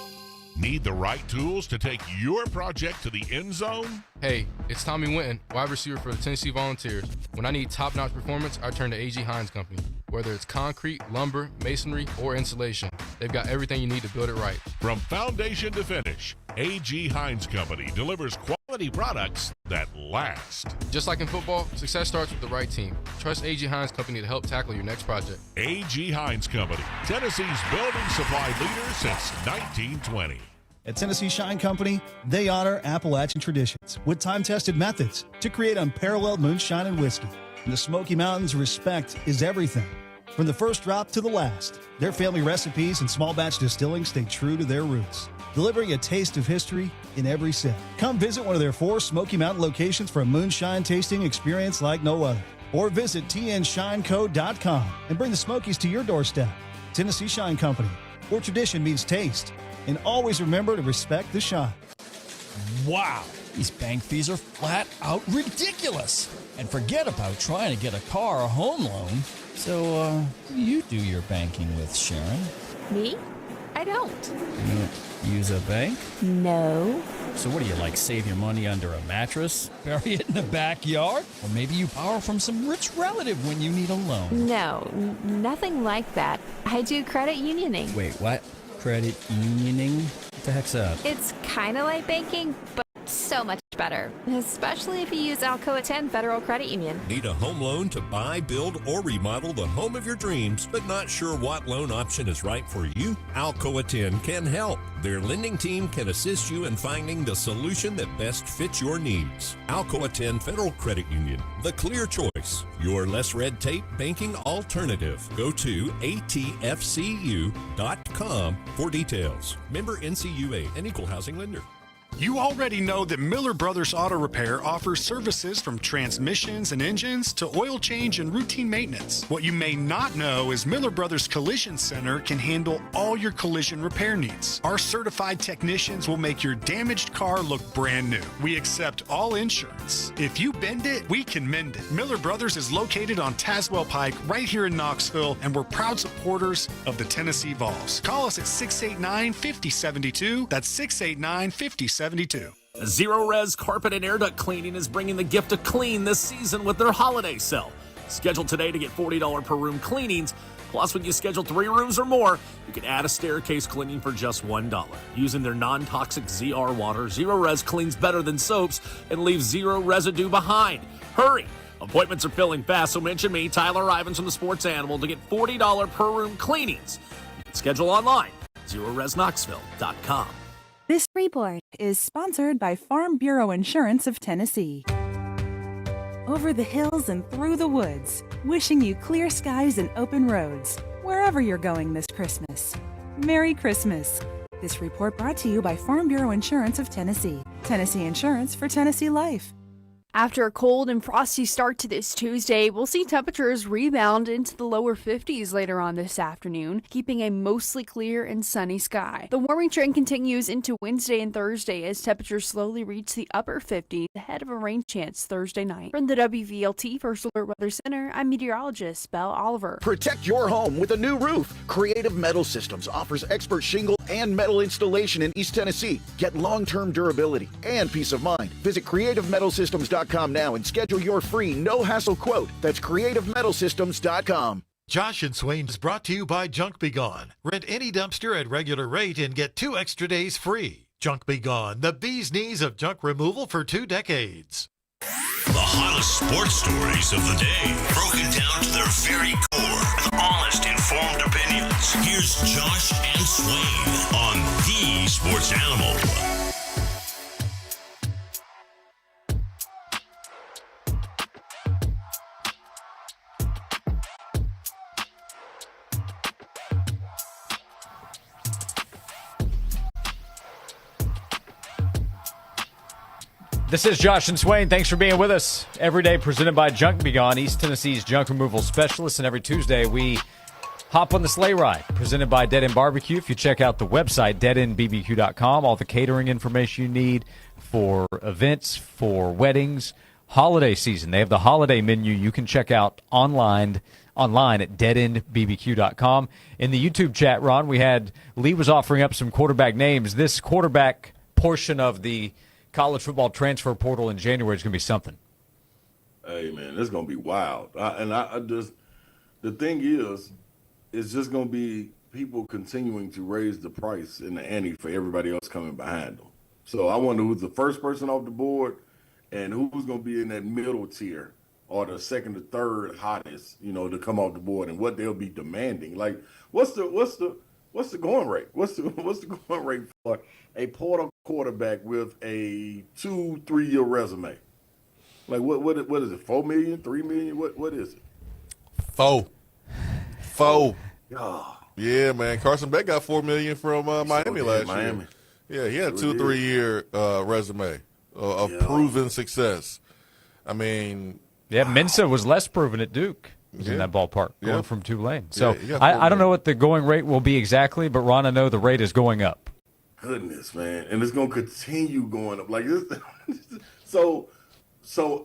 S15: Need the right tools to take your project to the end zone?
S7: Hey, it's Tommy Winton, wide receiver for the Tennessee Volunteers. When I need top-notch performance, I turn to A.G. Hines Company. Whether it's concrete, lumber, masonry, or insulation, they've got everything you need to build it right.
S15: From foundation to finish, A.G. Hines Company delivers quality products that last.
S7: Just like in football, success starts with the right team. Trust A.G. Hines Company to help tackle your next project.
S15: A.G. Hines Company, Tennessee's building supply leader since 1920.
S20: At Tennessee Shine Company, they honor Appalachian traditions with time-tested methods to create unparalleled moonshine and whiskey. In the Smoky Mountains, respect is everything. From the first drop to the last, their family recipes and small batch distilling stay true to their roots, delivering a taste of history in every sip. Come visit one of their 4 Smoky Mountain locations for a moonshine tasting experience like no other. Or visit tnshineco.com and bring the Smokies to your doorstep. Tennessee Shine Company, where tradition meets taste. And always remember to respect the shine.
S23: Wow, these bank fees are flat out ridiculous. And forget about trying to get a car or home loan. So, who do you do your banking with, Sharon?
S10: Me? I don't.
S23: You don't use a bank?
S10: No.
S23: So what do you, like, save your money under a mattress? Bury it in the backyard? Or maybe you borrow from some rich relative when you need a loan?
S10: No, nothing like that. I do credit unioning.
S23: Wait, what? Credit unioning? What the heck's that?
S10: It's kind of like banking, but so much better. Especially if you use Alcoa 10 Federal Credit Union.
S3: Need a home loan to buy, build, or remodel the home of your dreams, but not sure what loan option is right for you? Alcoa 10 can help. Their lending team can assist you in finding the solution that best fits your needs. Alcoa 10 Federal Credit Union, the clear choice. Your less red tape banking alternative. Go to atfcu.com for details. Member NCUA, an equal housing lender.
S13: You already know that Miller Brothers Auto Repair offers services from transmissions and engines to oil change and routine maintenance. What you may not know is Miller Brothers Collision Center can handle all your collision repair needs. Our certified technicians will make your damaged car look brand new. We accept all insurance. If you bend it, we can mend it. Miller Brothers is located on Tazewell Pike right here in Knoxville, and we're proud supporters of the Tennessee Vols. Call us at 689-5072. That's 689-5072.
S24: Zero Res Carpet and Air Duct Cleaning is bringing the gift of clean this season with their holiday sale. Schedule today to get $40 per room cleanings. Plus, when you schedule 3 rooms or more, you can add a staircase cleaning for just $1. Using their non-toxic ZR water, Zero Res cleans better than soaps and leaves zero residue behind. Hurry! Appointments are filling fast, so mention me, Tyler Ivins from the Sports Animal, to get $40 per room cleanings. You can schedule online, ZeroResKnoxville.com.
S25: This report is sponsored by Farm Bureau Insurance of Tennessee. Over the hills and through the woods, wishing you clear skies and open roads, wherever you're going this Christmas. Merry Christmas. This report brought to you by Farm Bureau Insurance of Tennessee. Tennessee Insurance for Tennessee Life.
S27: After a cold and frosty start to this Tuesday, we'll see temperatures rebound into the lower 50s later on this afternoon, keeping a mostly clear and sunny sky. The warming trend continues into Wednesday and Thursday as temperatures slowly reach the upper 50s ahead of a rain chance Thursday night. From the WVLT First Alert Weather Center, I'm meteorologist Belle Oliver.
S28: Protect your home with a new roof. Creative Metal Systems offers expert shingle and metal installation in East Tennessee. Get long-term durability and peace of mind. Visit CreativeMetalSystems.com now and schedule your free no-hassle quote. That's CreativeMetalSystems.com.
S21: Josh and Swain is brought to you by Junk Be Gone. Rent any dumpster at regular rate and get 2 extra days free. Junk Be Gone, the bee's knees of junk removal for 2 decades.
S3: The hottest sports stories of the day, broken down to their very core with honest, informed opinions. Here's Josh and Swain on The Sports Animal.
S1: This is Josh and Swain. Thanks for being with us. Every day presented by Junk Be Gone, East Tennessee's junk removal specialist. And every Tuesday we hop on the sleigh ride presented by Dead End Barbecue. If you check out the website, deadendbbq.com, all the catering information you need for events, for weddings, holiday season. They have the holiday menu you can check out online at deadendbbq.com. In the YouTube chat, Ron, we had Lee was offering up some quarterback names. This quarterback portion of the college football transfer portal in January is going to be something.
S5: Hey, man, it's going to be wild. I just, the thing is, it's just going to be people continuing to raise the price and the ante for everybody else coming behind them. So I wonder who's the first person off the board and who's going to be in that middle tier or the second or third hottest, to come off the board and what they'll be demanding. Like, what's the going rate? What's the going rate for a portal quarterback with a 2-3 year resume? Like what is it? 4 million, 3 million? What is it?
S2: 4.
S5: Oh.
S2: Yeah, man. Carson Beck got $4 million from Miami last year. Yeah, he had a 2-3 year resume of proven success. I mean,
S1: Mensa was less proven at Duke. Was in that ballpark, going from Tulane. So
S2: Yeah,
S1: I don't know what the going rate will be exactly, but Ron, I know the rate is going up.
S5: Goodness, man, and it's going to continue going up like this. So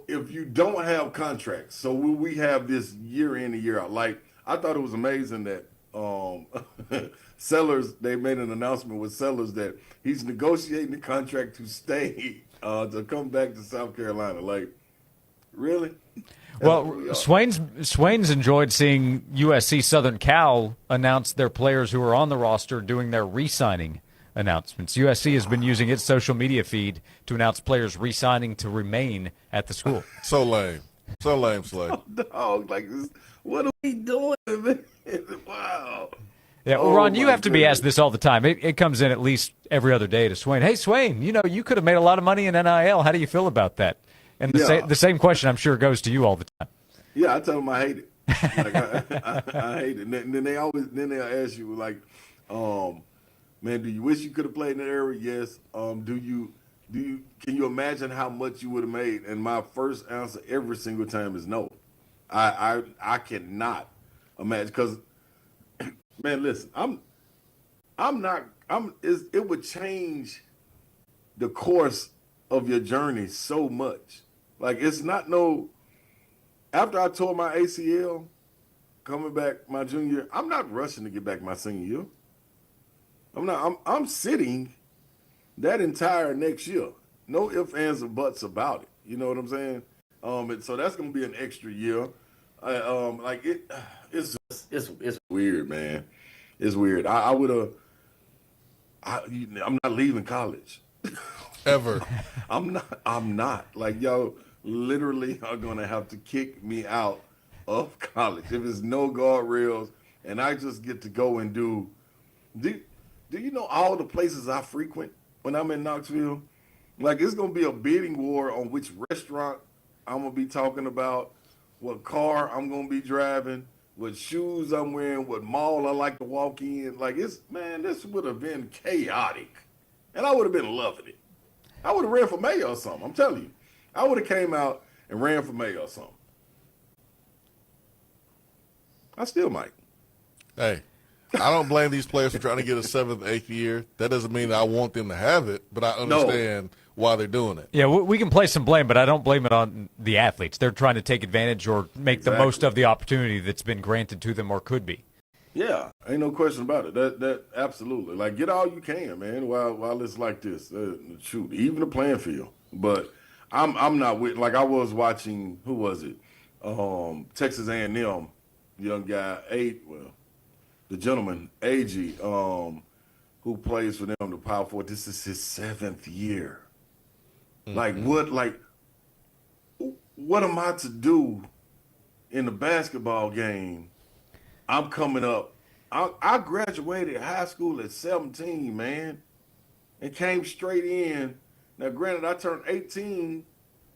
S5: if you don't have contracts, so will we have this year in and year out? Like, I thought it was amazing that Sellers, they made an announcement with Sellers that he's negotiating the contract to stay, to come back to South Carolina. Like, really?
S1: Well, Swain's enjoyed seeing USC Southern Cal announce their players who are on the roster doing their re-signing announcements. USC has been using its social media feed to announce players re-signing to remain at the school.
S2: So lame, Slay.
S5: Dog, like, what are we doing, man? Wow.
S1: Yeah, well, Ron, you have to be asked this all the time. It comes in at least every other day to Swain. Hey, Swain, you could have made a lot of money in NIL. How do you feel about that? And the same question, I'm sure, goes to you all the time.
S5: Yeah, I tell them I hate it. Like, I hate it. And then they'll ask you, like, man, do you wish you could have played in that area? Yes. Can you imagine how much you would have made? And my first answer every single time is no. I cannot imagine, because, man, listen, it would change the course of your journey so much. Like, it's not after I tore my ACL, coming back my junior year, I'm not rushing to get back my senior year. I'm sitting that entire next year. No ifs, ands, or buts about it. You know what I'm saying? And so that's going to be an extra year. It's weird, man. It's weird. I'm not leaving college.
S2: Ever.
S5: I'm not. Like, y'all literally are going to have to kick me out of college if there's no guardrails and I just get to go and do you know all the places I frequent when I'm in Knoxville? Like, it's going to be a bidding war on which restaurant I'm going to be talking about, what car I'm going to be driving, what shoes I'm wearing, what mall I like to walk in. Like, this would have been chaotic. And I would have been loving it. I would have ran for mayor or something. I'm telling you. I would have came out and ran for mayor or something. I still might.
S2: Hey, I don't blame these players for trying to get a 7th, 8th year. That doesn't mean I want them to have it, but I understand why they're doing it.
S1: Yeah, we can place some blame, but I don't blame it on the athletes. They're trying to take advantage or make the most of the opportunity that's been granted to them or could be.
S5: Yeah, ain't no question about it. That absolutely. Like, get all you can, man, while it's like this. Shoot, even the playing field. But I'm not with, like, I was watching, who was it? Texas A&M, young guy, the gentleman, AG, who plays for them, the Power Four. This is his 7th year. Mm-hmm. What am I to do in the basketball game? I'm coming up. I graduated high school at 17, man, and came straight in. Now, granted, I turned 18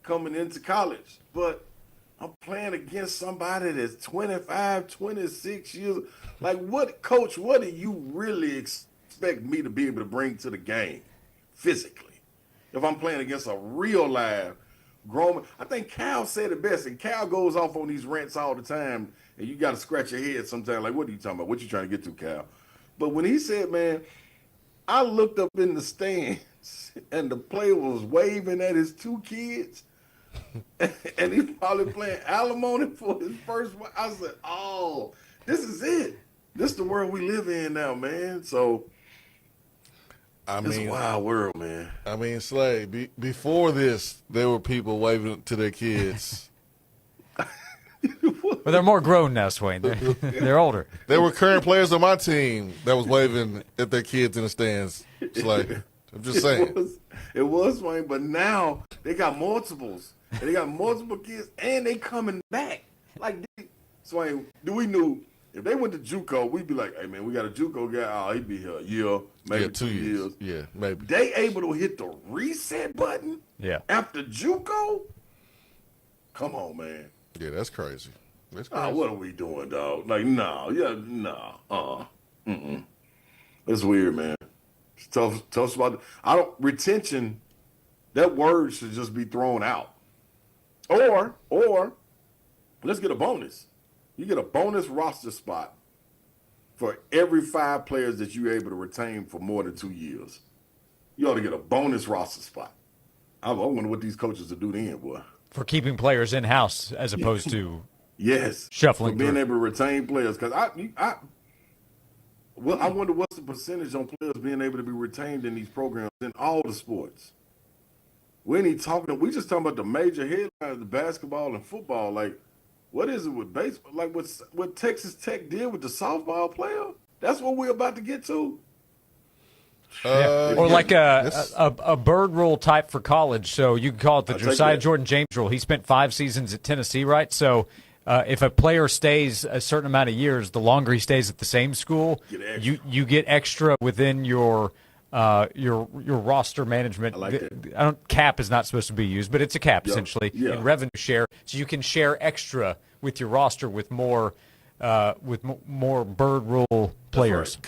S5: coming into college, but I'm playing against somebody that's 25, 26 years. Like, Coach, what do you really expect me to be able to bring to the game physically? if I'm playing against a real live grown. I think Cal said it best, and Cal goes off on these rants all the time, and you got to scratch your head sometimes. Like, what are you talking about? What you trying to get to, Cal? But when he said, man, I looked up in the stands, and the player was waving at his 2 kids, and he's probably playing alimony for his first one. I said, oh, this is it. This is the world we live in now, man. So, it's a wild world, man.
S2: I mean, Slay, before this, there were people waving to their kids.
S1: Well, they're more grown now, Swain. They're older.
S2: There were current players on my team that was waving at their kids in the stands. Slay. I'm just saying.
S5: It was, Swain, but now they got multiples. And they got multiple kids, and they coming back. Like, Swain, we knew if they went to JUCO, we'd be like, hey, man, we got a JUCO guy. Oh, he'd be here a year, maybe 2 years.
S2: Yeah, maybe.
S5: They able to hit the reset button after JUCO? Come on, man.
S2: Yeah, that's crazy. That's crazy.
S5: What are we doing, dog? Like, It's weird, man. It's tough spot. Retention, that word should just be thrown out. Or let's get a bonus. You get a bonus roster spot for every 5 players that you're able to retain for more than 2 years. You ought to get a bonus roster spot. I wonder what these coaches will do then, boy.
S1: For keeping players in-house as opposed to shuffling
S5: for being
S1: through.
S5: able to retain players. Because I wonder what's the percentage on players being able to be retained in these programs in all the sports. We just talking about the major headlines, the basketball and football. Like, what is it with baseball? Like what Texas Tech did with the softball player? That's what we're about to get to.
S1: Or like a bird rule type for college. So you can call it the Josiah Jordan James rule. He spent 5 seasons at Tennessee, right? So if a player stays a certain amount of years, the longer he stays at the same school, you get extra within your roster management.
S5: I like that.
S1: Cap is not supposed to be used, but it's a cap essentially in revenue share. So you can share extra with your roster with more bird rule players.
S2: Right.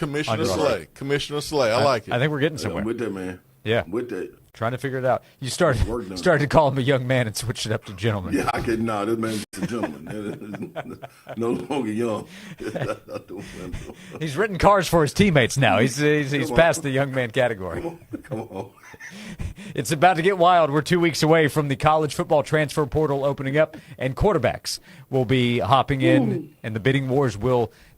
S2: Commissioner Slay. I like it.
S1: I think we're getting somewhere.
S5: I'm with that, man.
S1: Yeah.
S5: With that.
S1: Trying to figure it out. You started to call him a young man and switched it up to gentleman.
S5: Yeah, I could. No, this man's a gentleman. No longer young.
S1: He's written cars for his teammates now. He's past the young man category.
S5: Come on.
S1: It's about to get wild. We're 2 weeks away from the college football transfer portal opening up, and quarterbacks will be hopping in, and the bidding wars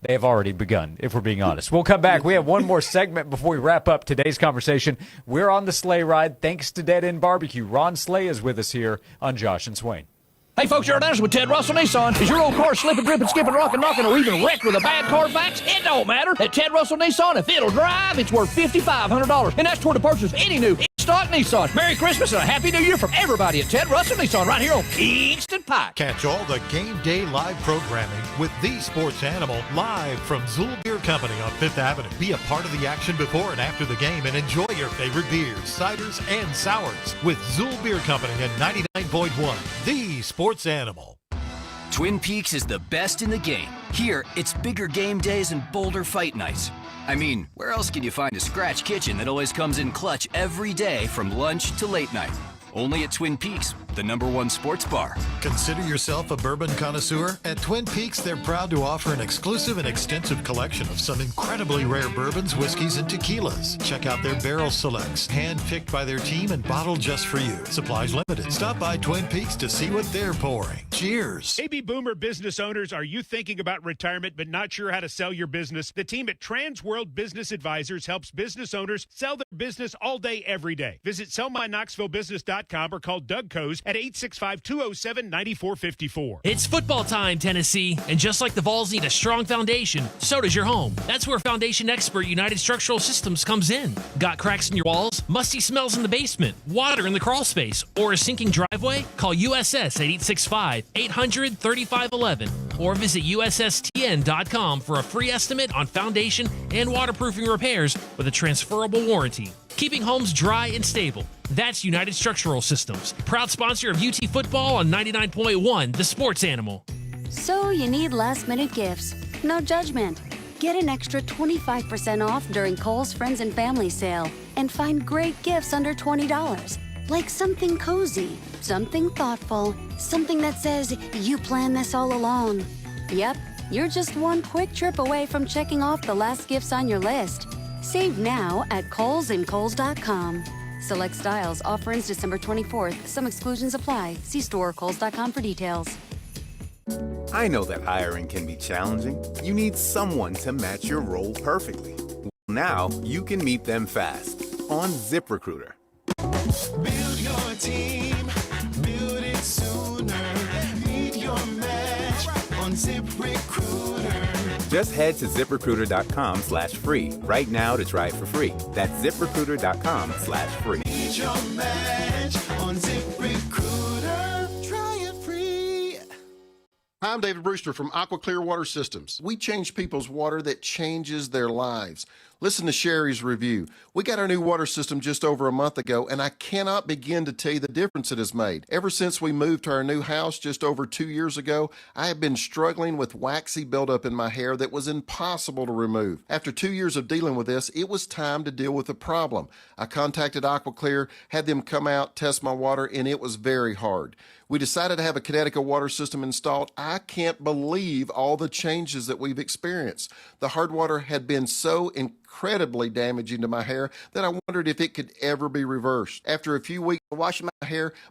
S1: they have already begun, if we're being honest. We'll come back. We have one more segment before we wrap up today's conversation. We're on the sleigh ride thanks to Dead End Barbecue. Ron Slay is with us here on Josh and Swain.
S6: Hey, folks, you're dancing with Ted Russell Nissan. Is your old car slipping, dripping, skipping, rocking, knocking, or even wrecked with a bad Carfax? It don't matter. At Ted Russell Nissan, if it'll drive, it's worth $5,500. And that's toward the purchase of any new in-stock Nissan. Merry Christmas and a Happy New Year from everybody at Ted Russell Nissan right here on Kingston Pike.
S21: Catch all the game day live programming with the Sports Animal live from Zool Beer Company on 5th Avenue. Be a part of the action before and after the game and enjoy your favorite beers, ciders, and sours with Zool Beer Company at 99.1, the Sports Animal.
S8: Twin Peaks is the best in the game. Here, it's bigger game days and bolder fight nights. I mean, where else can you find a scratch kitchen that always comes in clutch every day from lunch to late night? Only at Twin Peaks, the #1 sports bar.
S21: Consider yourself a bourbon connoisseur? At Twin Peaks, they're proud to offer an exclusive and extensive collection of some incredibly rare bourbons, whiskeys, and tequilas. Check out their barrel selects, hand-picked by their team and bottled just for you. Supplies limited. Stop by Twin Peaks to see what they're pouring. Cheers.
S13: Baby boomer business owners, are you thinking about retirement but not sure how to sell your business? The team at Transworld Business Advisors helps business owners sell their business all day, every day. Visit sellmyknoxvillebusiness.com or call Doug Coase at 865-207-9454.
S14: It's football time, Tennessee, and just like the Vols need a strong foundation, so does your home. That's where foundation expert United Structural Systems comes in. Got cracks in your walls, musty smells in the basement, water in the crawl space, or a sinking driveway? Call USS at 865-800-3511 or visit USSTN.com for a free estimate on foundation and waterproofing repairs with a transferable warranty. Keeping homes dry and stable. That's United Structural Systems, proud sponsor of UT football on 99.1, the Sports Animal.
S9: So you need last-minute gifts. No judgment. Get an extra 25% off during Kohl's Friends and Family Sale and find great gifts under $20. Like something cozy, something thoughtful, something that says you planned this all along. Yep, you're just one quick trip away from checking off the last gifts on your list. Save now at KohlsandKohls.com. Select styles. Offer ends December 24th. Some exclusions apply. See store or Kohls.com for details.
S11: I know that hiring can be challenging. You need someone to match your role perfectly. Well, now you can meet them fast on ZipRecruiter.
S12: Build your team, build it sooner. Meet your match on ZipRecruiter.
S11: Just head to ZipRecruiter.com/free right now to try it for free. That's ZipRecruiter.com/free.
S12: Meet your match on ZipRecruiter. Try it free.
S16: Hi, I'm David Brewster from Aqua Clear Water Systems. We change people's water that changes their lives. Listen to Sherry's review. We got our new water system just over a month ago, and I cannot begin to tell you the difference it has made. Ever since we moved to our new house just over 2 years ago, I have been struggling with waxy buildup in my hair that was impossible to remove. After 2 years of dealing with this, it was time to deal with the problem. I contacted AquaClear, had them come out, test my water, and it was very hard. We decided to have a Connecticut water system installed. I can't believe all the changes that we've experienced. The hard water had been so incredibly damaging to my hair that I wondered if it could ever be reversed. After a few weeks of washing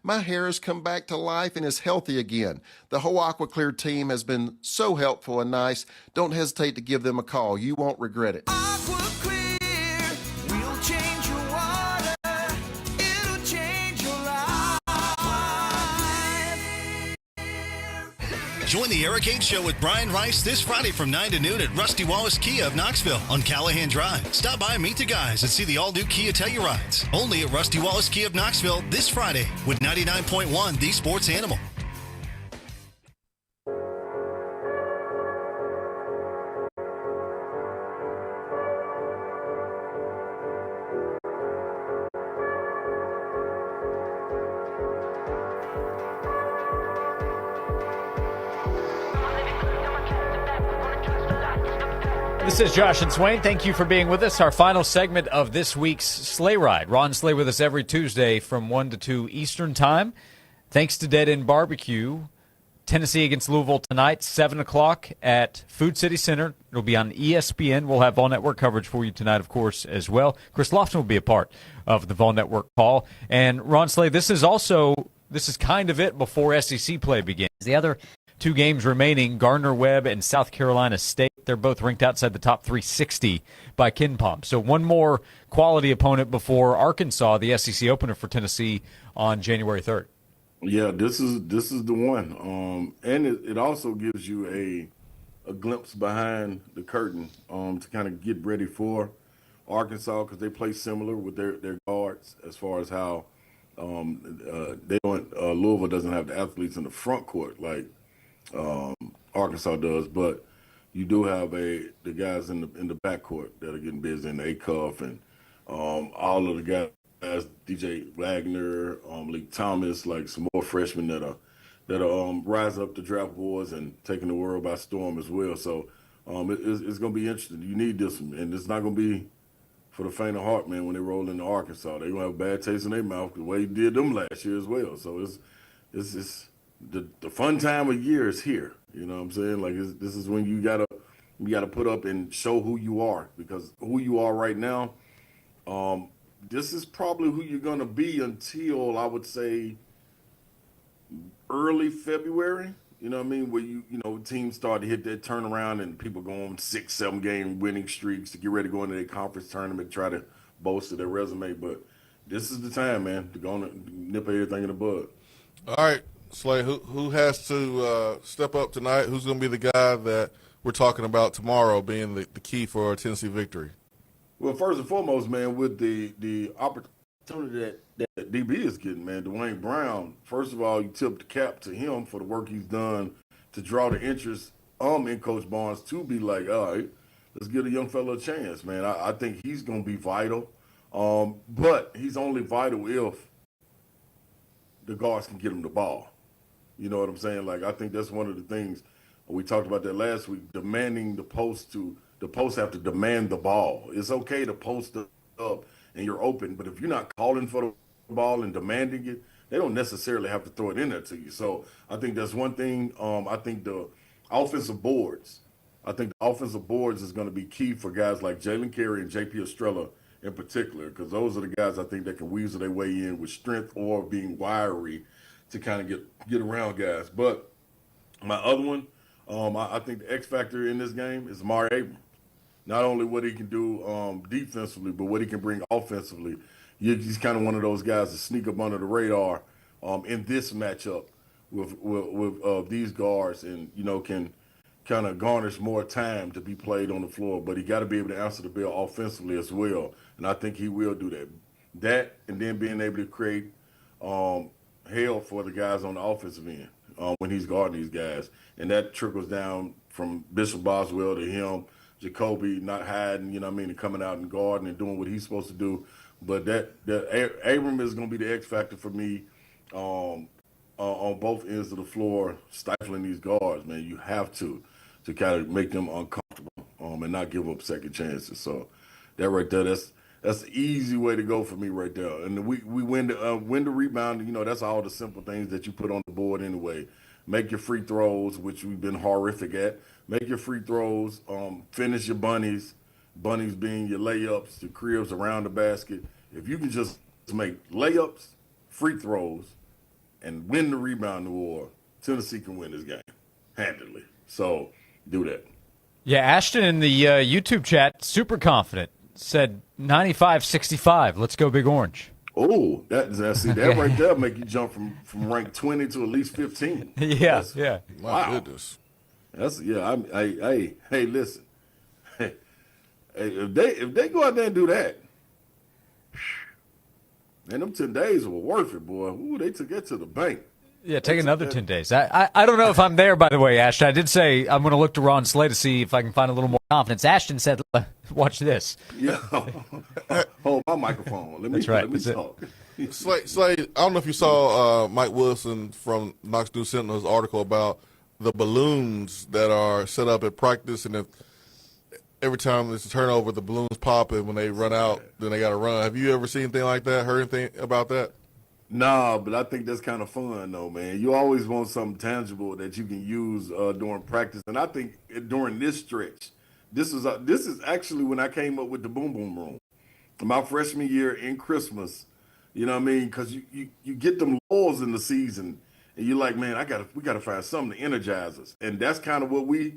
S16: my hair has come back to life and is healthy again. The whole AquaClear team has been so helpful and nice. Don't hesitate to give them a call. You won't regret it.
S12: We'll change your water. It'll change your life.
S17: Join the Hurricane Show with Brian Rice this Friday from 9 to noon at Rusty Wallace Kia of Knoxville on Callahan Drive. Stop by, meet the guys, and see the all-new Kia Tellurides. Only at Rusty Wallace Kia of Knoxville this Friday with 99.1 The Sports Animal.
S1: This is Josh and Swain. Thank you for being with us. Our final segment of this week's Sleigh Ride. Ron Sleigh with us every Tuesday from 1 to 2 Eastern Time. Thanks to Dead End Barbecue. Tennessee against Louisville tonight, 7 o'clock at Food City Center. It'll be on ESPN. We'll have Vol Network coverage for you tonight, of course, as well. Chris Lofton will be a part of the Vol Network call. And Ron Sleigh, this is kind of it before SEC play begins. The other two games remaining, Gardner-Webb and South Carolina State. They're both ranked outside the top 360 by KenPom. So one more quality opponent before Arkansas, the SEC opener for Tennessee on January 3rd.
S5: Yeah, this is the one. And it also gives you a glimpse behind the curtain to kind of get ready for Arkansas, because they play similar with their guards as far as how Louisville doesn't have the athletes in the front court like Arkansas does, but you do have the guys in the backcourt that are getting busy, in A-Cuff and all of the guys, DJ Wagner, Lee Thomas, like some more freshmen that are rising up the draft boards and taking the world by storm as well. So it's going to be interesting. You need this one, and it's not going to be for the faint of heart, man. When they roll into Arkansas, they're going to have a bad taste in their mouth the way you did them last year as well. So it's the fun time of year is here. You know what I'm saying? Like this is when you gotta put up and show who you are, because who you are right now, this is probably who you're gonna be until, I would say, early February. You know what I mean? Where teams start to hit that turnaround and people go on 6-7 game winning streaks to get ready to go into their conference tournament, try to bolster their resume. But this is the time, man, to go on and nip everything in the bud.
S2: All right, Slay, who has to step up tonight? Who's going to be the guy that we're talking about tomorrow being the key for a Tennessee victory?
S5: Well, first and foremost, man, with the opportunity that DB is getting, man, Dwayne Brown, first of all, you tip the cap to him for the work he's done to draw the interest in Coach Barnes to be like, all right, let's give a young fella a chance, man. I think he's going to be vital, but he's only vital if the guards can get him the ball. You know what I'm saying? Like, I think that's one of the things we talked about that last week, demanding the post have to demand the ball. It's okay to post up and you're open, but if you're not calling for the the ball and demanding it, they don't necessarily have to throw it in there to you. So I think that's one thing. I think the offensive boards. I think the offensive boards is going to be key for guys like Jalen Carey and J.P. Estrella in particular, because those are the guys I think that can weasel their way in with strength or being wiry to kind of get around guys. But my other one, I think the X factor in this game is Amari Abrams. Not only what he can do defensively, but what he can bring offensively. He's kind of one of those guys that sneak up under the radar in this matchup with these guards, and can kind of garnish more time to be played on the floor. But he got to be able to answer the bell offensively as well, and I think he will do that. That and then being able to create hell for the guys on the offensive end when he's guarding these guys, and that trickles down from Bishop Boswell to him. Jacoby not hiding, and coming out and guarding and doing what he's supposed to do. But that Abram is going to be the X factor for me on both ends of the floor, stifling these guards, man. You have to kind of make them uncomfortable and not give up second chances. So that right there, that's the easy way to go for me right there. And we win the rebound. That's all the simple things that you put on the board anyway. Make your free throws, which we've been horrific at. Make your free throws. Finish your bunnies. Bunnies being your layups, your cribs around the basket. If you can just make layups, free throws, and win the rebound war, Tennessee can win this game handily. So do that.
S1: Yeah, Ashton in the YouTube chat, super confident, said 95-65. Let's go Big Orange.
S5: Oh, that right there make you jump from rank 20 to at least 15.
S1: Yeah.
S2: My goodness.
S5: Hey, listen. Hey, if they go out there and do that, man, them 10 days were worth it, boy. Ooh, they took that to the bank.
S1: Yeah, take another 10 days. I don't know if I'm there, by the way, Ashton. I did say I'm going to look to Ron Slay to see if I can find a little more confidence. Ashton said, watch this.
S5: Yeah. Hold my microphone. Let me talk.
S2: Slay, I don't know if you saw Mike Wilson from Knox News Sentinel's article about the balloons that are set up at practice, and if every time there's a turnover, the balloons pop, and when they run out, then they got to run. Have you ever seen anything like that, heard anything about that?
S5: Nah, but I think that's kind of fun, though, man. You always want something tangible that you can use during practice. And I think during this stretch, this is actually when I came up with the Boom Boom Room. My freshman year in Christmas, you know what I mean? Because you get them lulls in the season, and you're like, man, we gotta find something to energize us. And that's kind of what we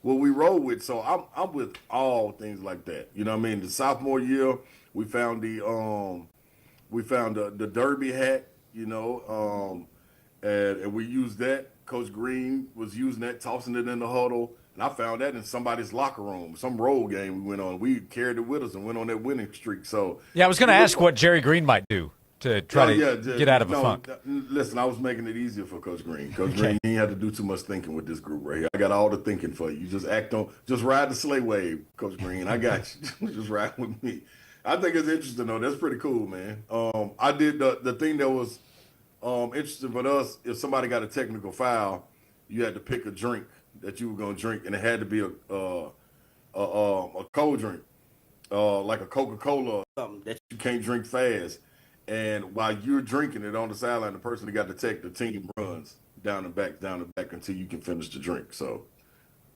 S5: roll with. So I'm with all things like that. You know what I mean? The sophomore year, we found the derby hat, and we used that. Coach Green was using that, tossing it in the huddle, and I found that in somebody's locker room. Some road game we went on. We carried it with us and went on that winning streak. So
S1: yeah, I was going to ask what Jerry Green might do to try to get out of a funk.
S5: Listen, I was making it easier for Coach Green. Coach Green, he ain't had to do too much thinking with this group right here. I got all the thinking for you. Just ride the sleigh wave, Coach Green. I got you. Just ride with me. I think it's interesting, though. That's pretty cool, man. I did the thing that was interesting for us. If somebody got a technical foul, you had to pick a drink that you were going to drink, and it had to be a cold drink, like a Coca-Cola or something that you can't drink fast. And while you're drinking it on the sideline, the person that got the team runs down and back until you can finish the drink. So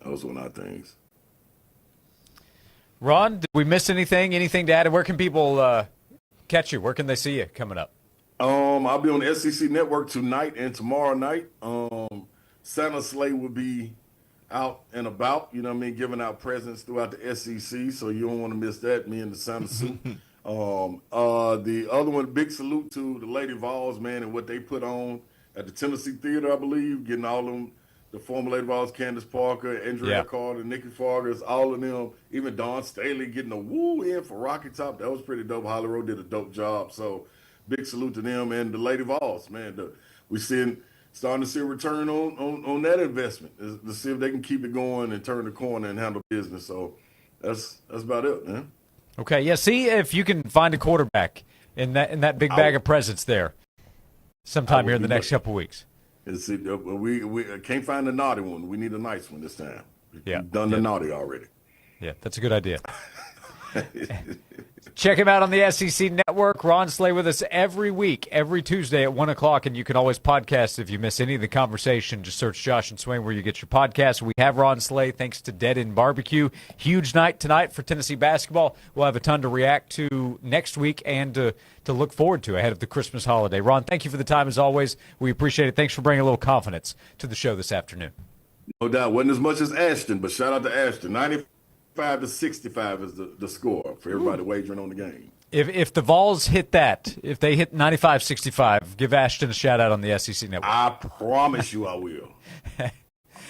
S5: those were my things.
S1: Ron, did we miss anything? Anything to add? Where can people catch you? Where can they see you coming up?
S5: I'll be on the SEC Network tonight and tomorrow night. Santa Slay will be out and about, giving out presents throughout the SEC, so you don't want to miss that, me and the Santa suit. The other one, big salute to the Lady Vols, man, and what they put on at the Tennessee Theater, I believe, getting all of them. The former Lady Vols, Candace Parker, Andrea Carter, Nikki Fargas, all of them, even Dawn Staley getting a woo in for Rocky Top. That was pretty dope. Holly Rowe did a dope job. So big salute to them and the Lady Vols, man. We're starting to see a return on that investment to see if they can keep it going and turn the corner and handle business. So that's about it, man.
S1: Okay, yeah, see if you can find a quarterback in that big bag of presents there sometime here in the next couple weeks.
S5: We can't find a naughty one. We need a nice one this time. We've done the naughty already.
S1: Yeah, that's a good idea. Check him out on the SEC Network. Ron Slay with us every week, every Tuesday at 1 o'clock, and you can always podcast if you miss any of the conversation. Just search Josh and Swain where you get your podcast. We have Ron Slay thanks to Dead End Barbecue. Huge night tonight for Tennessee basketball. We'll have a ton to react to next week and to look forward to ahead of the Christmas holiday. Ron, thank you for the time as always. We appreciate it. Thanks for bringing a little confidence to the show this afternoon.
S5: No doubt. Wasn't as much as Ashton, but shout out to Ashton. 95-65 is the score for everybody wagering on the game.
S1: If the Vols hit that, if they hit 95-65, give Ashton a shout-out on the SEC Network.
S5: I promise you I will.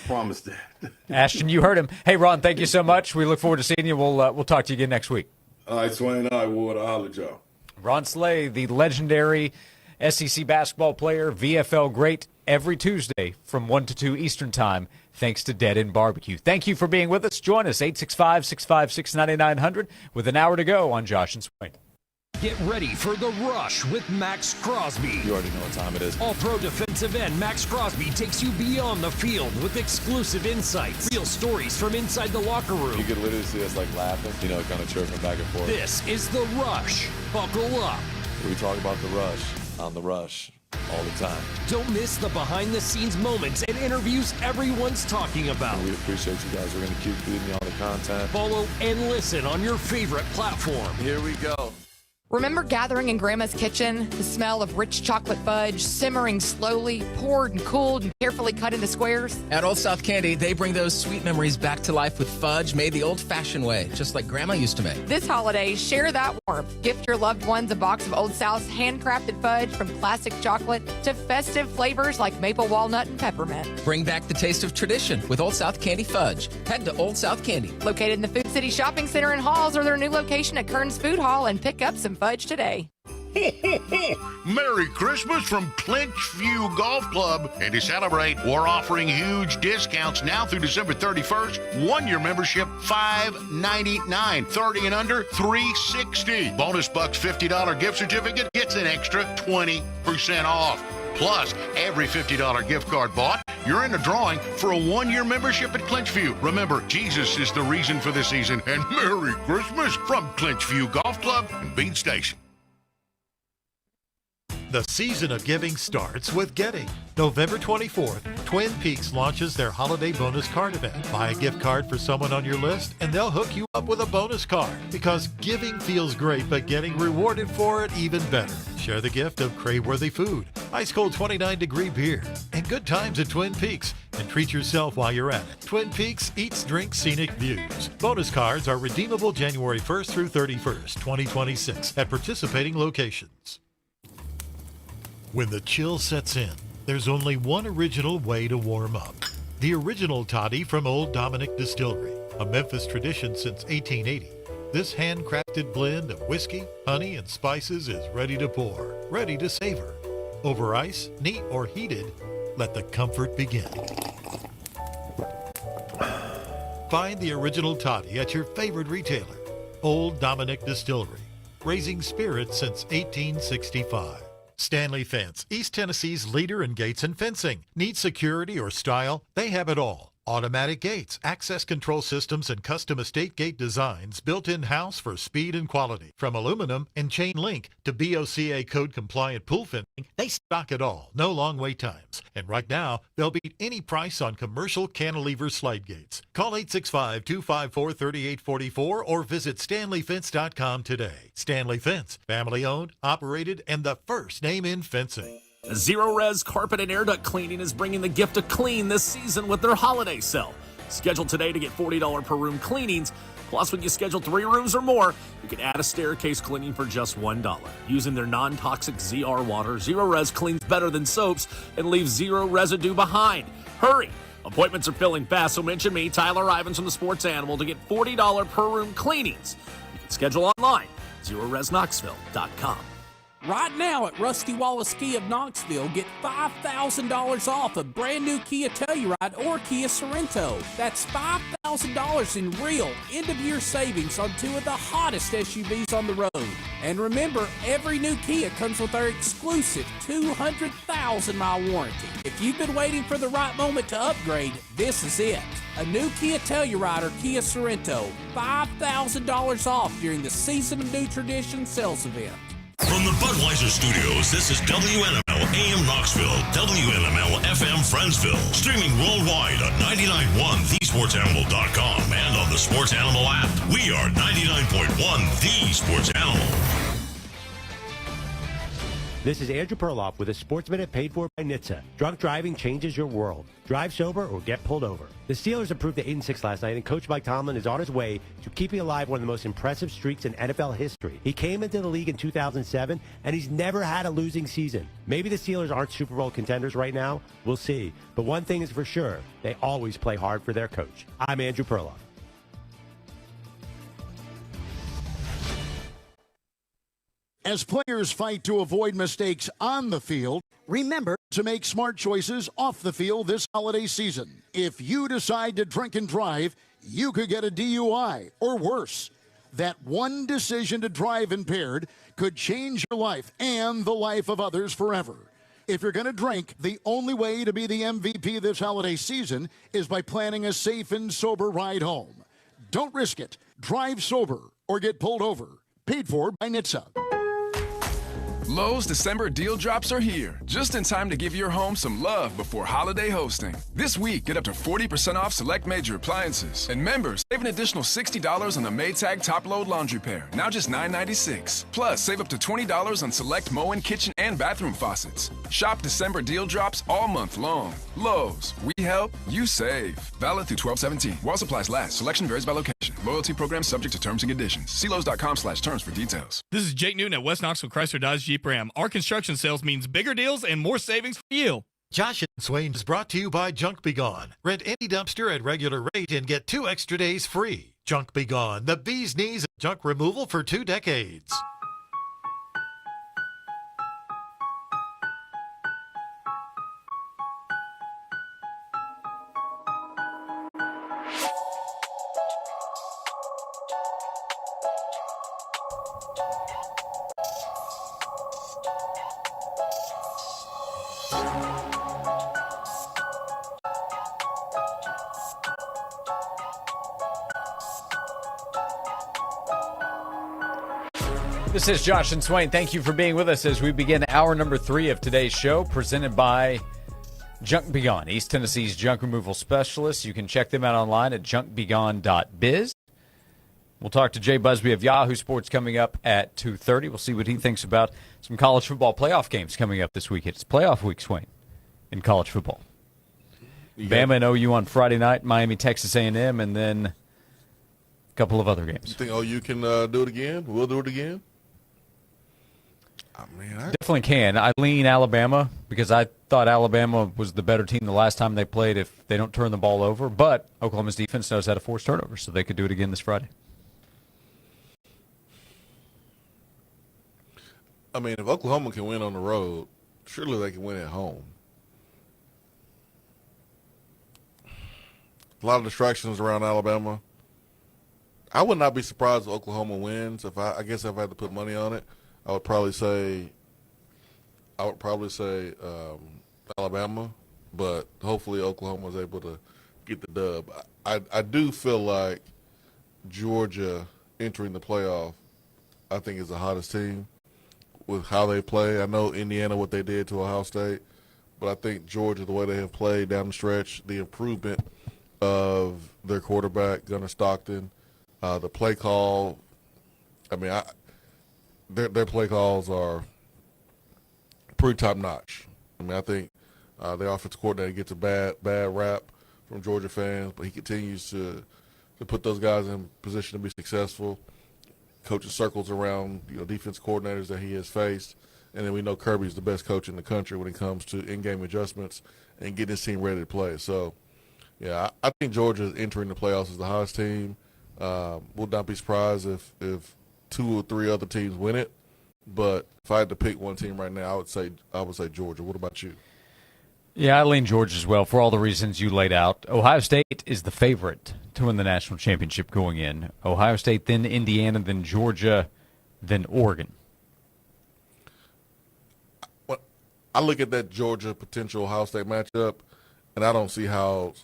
S5: Promise that.
S1: Ashton, you heard him. Hey, Ron, thank you so much. We look forward to seeing you. We'll talk to you again next week.
S5: All right, Swain, I will. I'll holler at y'all.
S1: Ron Slay, the legendary SEC basketball player, VFL great, every Tuesday from 1 to 2 Eastern Time, thanks to Dead End Barbecue. Thank you for being with us. Join us, 865-656-9900, with an hour to go on Josh and Swain.
S4: Get ready for The Rush with Max Crosby.
S7: You already know what time it is.
S4: All-pro defensive end Max Crosby takes you beyond the field with exclusive insights, real stories from inside the locker room.
S7: You could literally see us like laughing, kind of chirping back and forth.
S4: This is The Rush. Buckle up.
S7: We talk about The Rush on The Rush all the time.
S4: Don't miss the behind-the-scenes moments and interviews everyone's talking about.
S7: We appreciate you guys. We're going to keep feeding you all the content.
S4: Follow and listen on your favorite platform.
S7: Here we go.
S15: Remember gathering in Grandma's kitchen? The smell of rich chocolate fudge simmering slowly, poured and cooled and carefully cut into squares?
S18: At Old South Candy, they bring those sweet memories back to life with fudge made the old-fashioned way, just like Grandma used to make.
S15: This holiday, share that warmth. Gift your loved ones a box of Old South's handcrafted fudge, from classic chocolate to festive flavors like maple walnut and peppermint.
S18: Bring back the taste of tradition with Old South Candy Fudge. Head to Old South Candy.
S15: Located in the Food City Shopping Center in Halls or their new location at Kearns Food Hall, and pick up some fudge today.
S19: Ho, ho, ho! Merry Christmas from Clinch View Golf Club. And to celebrate, we're offering huge discounts now through December 31st. 1-year membership, $5.99. 30 and under, $3.60. Bonus bucks $50 gift certificate gets an extra 20% off. Plus, every $50 gift card bought, you're in the drawing for a 1-year membership at Clinchview. Remember, Jesus is the reason for the season. And Merry Christmas from Clinchview Golf Club and Bean Station.
S21: The season of giving starts with Getting. November 24th, Twin Peaks launches their holiday bonus card event. Buy a gift card for someone on your list, and they'll hook you up with a bonus card. Because giving feels great, but getting rewarded for it even better. Share the gift of crave-worthy food, ice-cold 29-degree beer, and good times at Twin Peaks. And treat yourself while you're at it. Twin Peaks Eats, Drinks, Scenic Views. Bonus cards are redeemable January 1st through 31st, 2026 at participating locations. When the chill sets in, there's only one original way to warm up. The original toddy from Old Dominick Distillery, a Memphis tradition since 1880. This handcrafted blend of whiskey, honey, and spices is ready to pour, ready to savor. Over ice, neat or heated, let the comfort begin. Find the original toddy at your favorite retailer. Old Dominick Distillery, raising spirits since 1865. Stanley Fence, East Tennessee's leader in gates and fencing. Need security or style? They have it all. Automatic gates, access control systems, and custom estate gate designs built in-house for speed and quality. From aluminum and chain link to BOCA code compliant pool fencing, they stock it all. No long wait times. And right now, they'll beat any price on commercial cantilever slide gates. Call 865-254-3844 or visit StanleyFence.com today. Stanley Fence, family owned, operated, and the first name in fencing.
S24: Zero Res Carpet and Air Duct Cleaning is bringing the gift of clean this season with their holiday sale. Schedule today to get $40 per room cleanings. Plus, when you schedule 3 rooms or more, you can add a staircase cleaning for just $1. Using their non-toxic ZR water, Zero Res cleans better than soaps and leaves zero residue behind. Hurry! Appointments are filling fast, so mention me, Tyler Ivins from the Sports Animal, to get $40 per room cleanings. You can schedule online, ZeroResKnoxville.com. Right now at Rusty Wallace Kia of Knoxville, get $5,000 off a brand new Kia Telluride or Kia Sorrento. That's $5,000 in real end-of-year savings on two of the hottest SUVs on the road. And remember, every new Kia comes with our exclusive 200,000-mile warranty. If you've been waiting for the right moment to upgrade, this is it. A new Kia Telluride or Kia Sorrento, $5,000 off during the Season of New Tradition sales event.
S3: From the Budweiser Studios, this is WNML AM Knoxville, WNML FM Friendsville. Streaming worldwide on 99.1 thesportsanimal.com and on the Sports Animal app. We are 99.1 The Sports Animal.
S10: This is Andrew Perloff with a Sports Minute paid for by NHTSA. Drunk driving changes your world. Drive sober or get pulled over. The Steelers improved to 8-6 last night, and Coach Mike Tomlin is on his way to keeping alive one of the most impressive streaks in NFL history. He came into the league in 2007, and he's never had a losing season. Maybe the Steelers aren't Super Bowl contenders right now. We'll see. But one thing is for sure, they always play hard for their coach. I'm Andrew Perloff.
S20: As players fight to avoid mistakes on the field, remember to make smart choices off the field this holiday season. If you decide to drink and drive, you could get a DUI or worse. That one decision to drive impaired could change your life and the life of others forever. If you're going to drink, the only way to be the MVP this holiday season is by planning a safe and sober ride home. Don't risk it. Drive sober or get pulled over. Paid for by NHTSA.
S22: Lowe's December deal drops are here, just in time to give your home some love before holiday hosting. This week, get up to 40% off select major appliances. And members, save an additional $60 on the Maytag top-load laundry pair, now just $9.96. Plus, save up to $20 on select Moen kitchen and bathroom faucets. Shop December deal drops all month long. Lowe's, we help, you save. Valid through 12/17. While supplies last, selection varies by location. Loyalty program subject to terms and conditions. See Lowe's.com/terms for details.
S23: This is Jake Newton at West Knoxville Chrysler Dodge Jeep Ram. Our construction sales means bigger deals and more savings for you.
S21: Josh and Swain is brought to you by Junk Be Gone. Rent any dumpster at regular rate and get 2 extra days free. Junk Be Gone, the bee's knees of junk removal for 2 decades.
S1: This is Josh and Swain. Thank you for being with us as we begin hour number 3 of today's show, presented by Junk Be Gone, East Tennessee's junk removal specialists. You can check them out online at junkbegone.biz. We'll talk to Jay Busby of Yahoo Sports coming up at 2:30. We'll see what he thinks about some college football playoff games coming up this week. It's playoff week, Swain, in college football. Bama and OU on Friday night, Miami, Texas A&M, and then a couple of other games.
S2: You think OU can do it again? We'll do it again?
S1: Definitely can. I lean Alabama because I thought Alabama was the better team the last time they played if they don't turn the ball over. But Oklahoma's defense knows how to force turnovers, so they could do it again this Friday.
S2: I mean, if Oklahoma can win on the road, surely they can win at home. A lot of distractions around Alabama. I would not be surprised if Oklahoma wins. I guess if I had to put money on it, I would probably say Alabama, but hopefully Oklahoma is able to get the dub. I do feel like Georgia entering the playoff, I think, is the hottest team with how they play. I know Indiana, what they did to Ohio State, but I think Georgia, the way they have played down the stretch, the improvement of their quarterback, Gunnar Stockton, the play call, I mean, their play calls are pretty top-notch. I mean, I think their offensive coordinator gets a bad rap from Georgia fans, but he continues to put those guys in position to be successful. Coaching circles around defense coordinators that he has faced, and then we know Kirby's the best coach in the country when it comes to in-game adjustments and getting his team ready to play. So, yeah, I think Georgia is entering the playoffs as the hottest team. Would not be surprised if 2 or 3 other teams win it. But if I had to pick one team right now, I would say Georgia. What about you?
S1: Yeah, I lean Georgia as well for all the reasons you laid out. Ohio State is the favorite to win the national championship going in. Ohio State, then Indiana, then Georgia, then Oregon.
S2: Well, I look at that Georgia potential Ohio State matchup, and I don't see how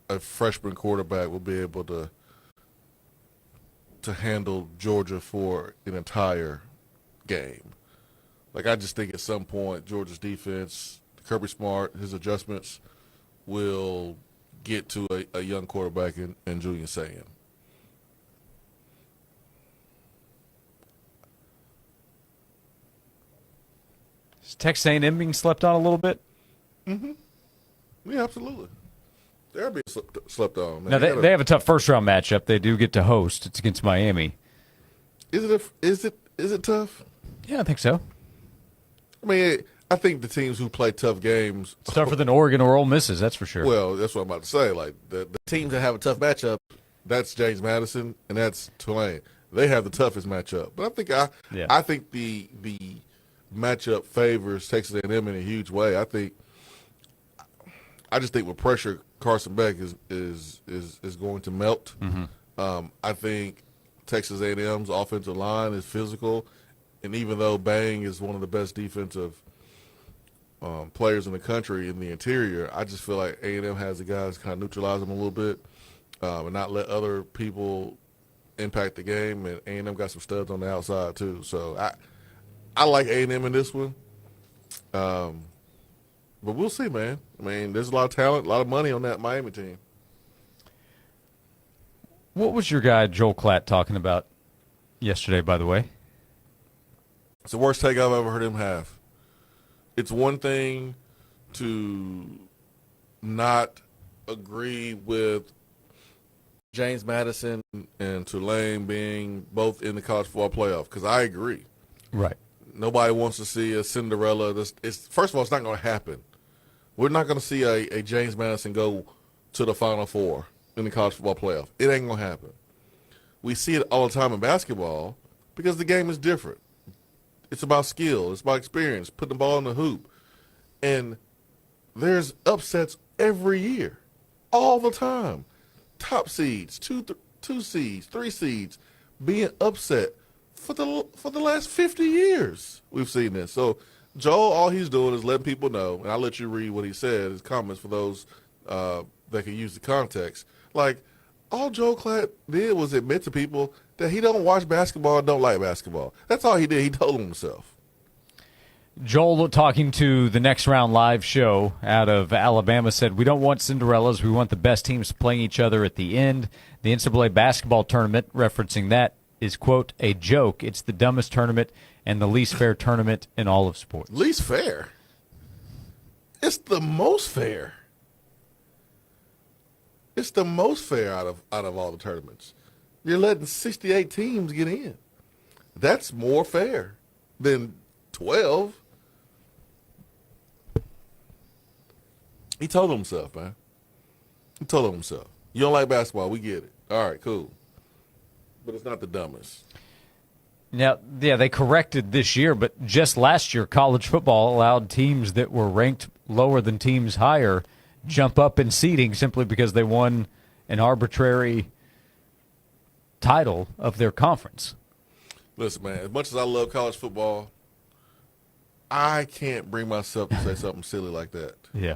S2: a freshman quarterback will be able to handle Georgia for an entire game. Like, I just think at some point Georgia's defense, Kirby Smart, his adjustments will get to a young quarterback in Julian Sayin.
S1: Is Texas A&M being slept on a little bit?
S2: Mm-hmm. Yeah, absolutely. They're being slept on. Man.
S1: Now they have a tough first-round matchup. They do get to host. It's against Miami.
S2: Is it tough?
S1: Yeah, I think so.
S2: I mean, I think the teams who play tough games,
S1: it's tougher than Oregon or Ole Miss's, that's for sure.
S2: Well, that's what I'm about to say. Like the teams that have a tough matchup, that's James Madison and that's Tulane. They have the toughest matchup. But I think the matchup favors Texas A&M in a huge way. I just think with pressure, Carson Beck is going to melt.
S1: Mm-hmm.
S2: I think Texas A&M's offensive line is physical, and even though Bang is one of the best defensive players in the country in the interior, I just feel like A&M has the guys kind of neutralize them a little bit and not let other people impact the game. And A&M got some studs on the outside too. So I like A&M in this one. But we'll see, man. I mean, there's a lot of talent, a lot of money on that Miami team.
S1: What was your guy Joel Klatt talking about yesterday, by the way?
S2: It's the worst take I've ever heard him have. It's one thing to not agree with James Madison and Tulane being both in the college football playoff, because I agree.
S1: Right.
S2: Nobody wants to see a Cinderella. First of all, it's not going to happen. We're not going to see a James Madison go to the Final Four in the college football playoff. It ain't going to happen. We see it all the time in basketball because the game is different. It's about skill. It's about experience, putting the ball in the hoop. And there's upsets every year, all the time. Top seeds, two seeds, 3 seeds being upset for the last 50 years. We've seen this. So Joel, all he's doing is letting people know, and I'll let you read what he said, his comments for those that can use the context. Like, all Joel Klatt did was admit to people that he don't watch basketball and don't like basketball. That's all he did. He told himself.
S1: Joel, talking to the Next Round Live show out of Alabama, said, "We don't want Cinderellas. We want the best teams playing each other at the end. The NCAA basketball tournament," referencing that, "is, quote, a joke. It's the dumbest tournament and the least fair tournament in all of sports."
S2: Least fair? It's the most fair. It's the most fair out of all the tournaments. You're letting 68 teams get in. That's more fair than 12. He told himself, man. He told himself. You don't like basketball, we get it. All right, cool. But it's not the dumbest.
S1: Now, yeah, they corrected this year, but just last year, college football allowed teams that were ranked lower than teams higher jump up in seeding simply because they won an arbitrary title of their conference.
S2: Listen, man, as much as I love college football, I can't bring myself to say something silly like that.
S1: Yeah.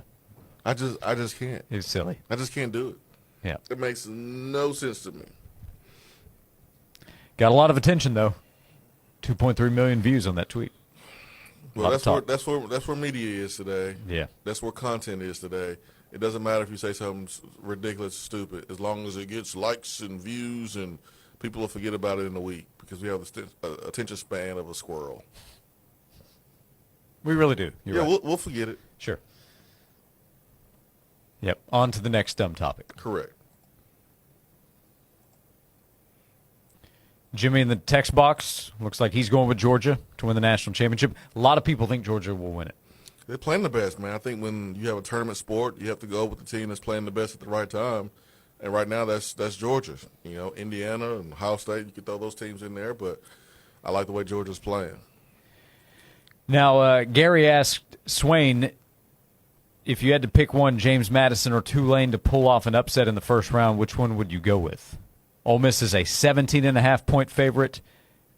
S2: I just can't.
S1: It's silly.
S2: I just can't do it.
S1: Yeah.
S2: It makes no sense to me.
S1: Got a lot of attention, though. 2.3 million views on that tweet.
S2: Well, that's where media is today.
S1: Yeah.
S2: That's where content is today. It doesn't matter if you say something ridiculous, stupid, as long as it gets likes and views, and people will forget about it in a week because we have the attention span of a squirrel.
S1: We really do. You're right.
S2: We'll forget it.
S1: Sure. Yep. On to the next dumb topic.
S2: Correct.
S1: Jimmy in the text box looks like he's going with Georgia to win the national championship. A lot of people think Georgia will win it.
S2: They're playing the best, man. I think when you have a tournament sport, you have to go with the team that's playing the best at the right time. And right now, that's Georgia. You know, Indiana and Ohio State, you could throw those teams in there, but I like the way Georgia's playing.
S1: Now, Gary asked Swain, if you had to pick one, James Madison or Tulane, to pull off an upset in the first round, which one would you go with? Ole Miss is a 17.5-point favorite.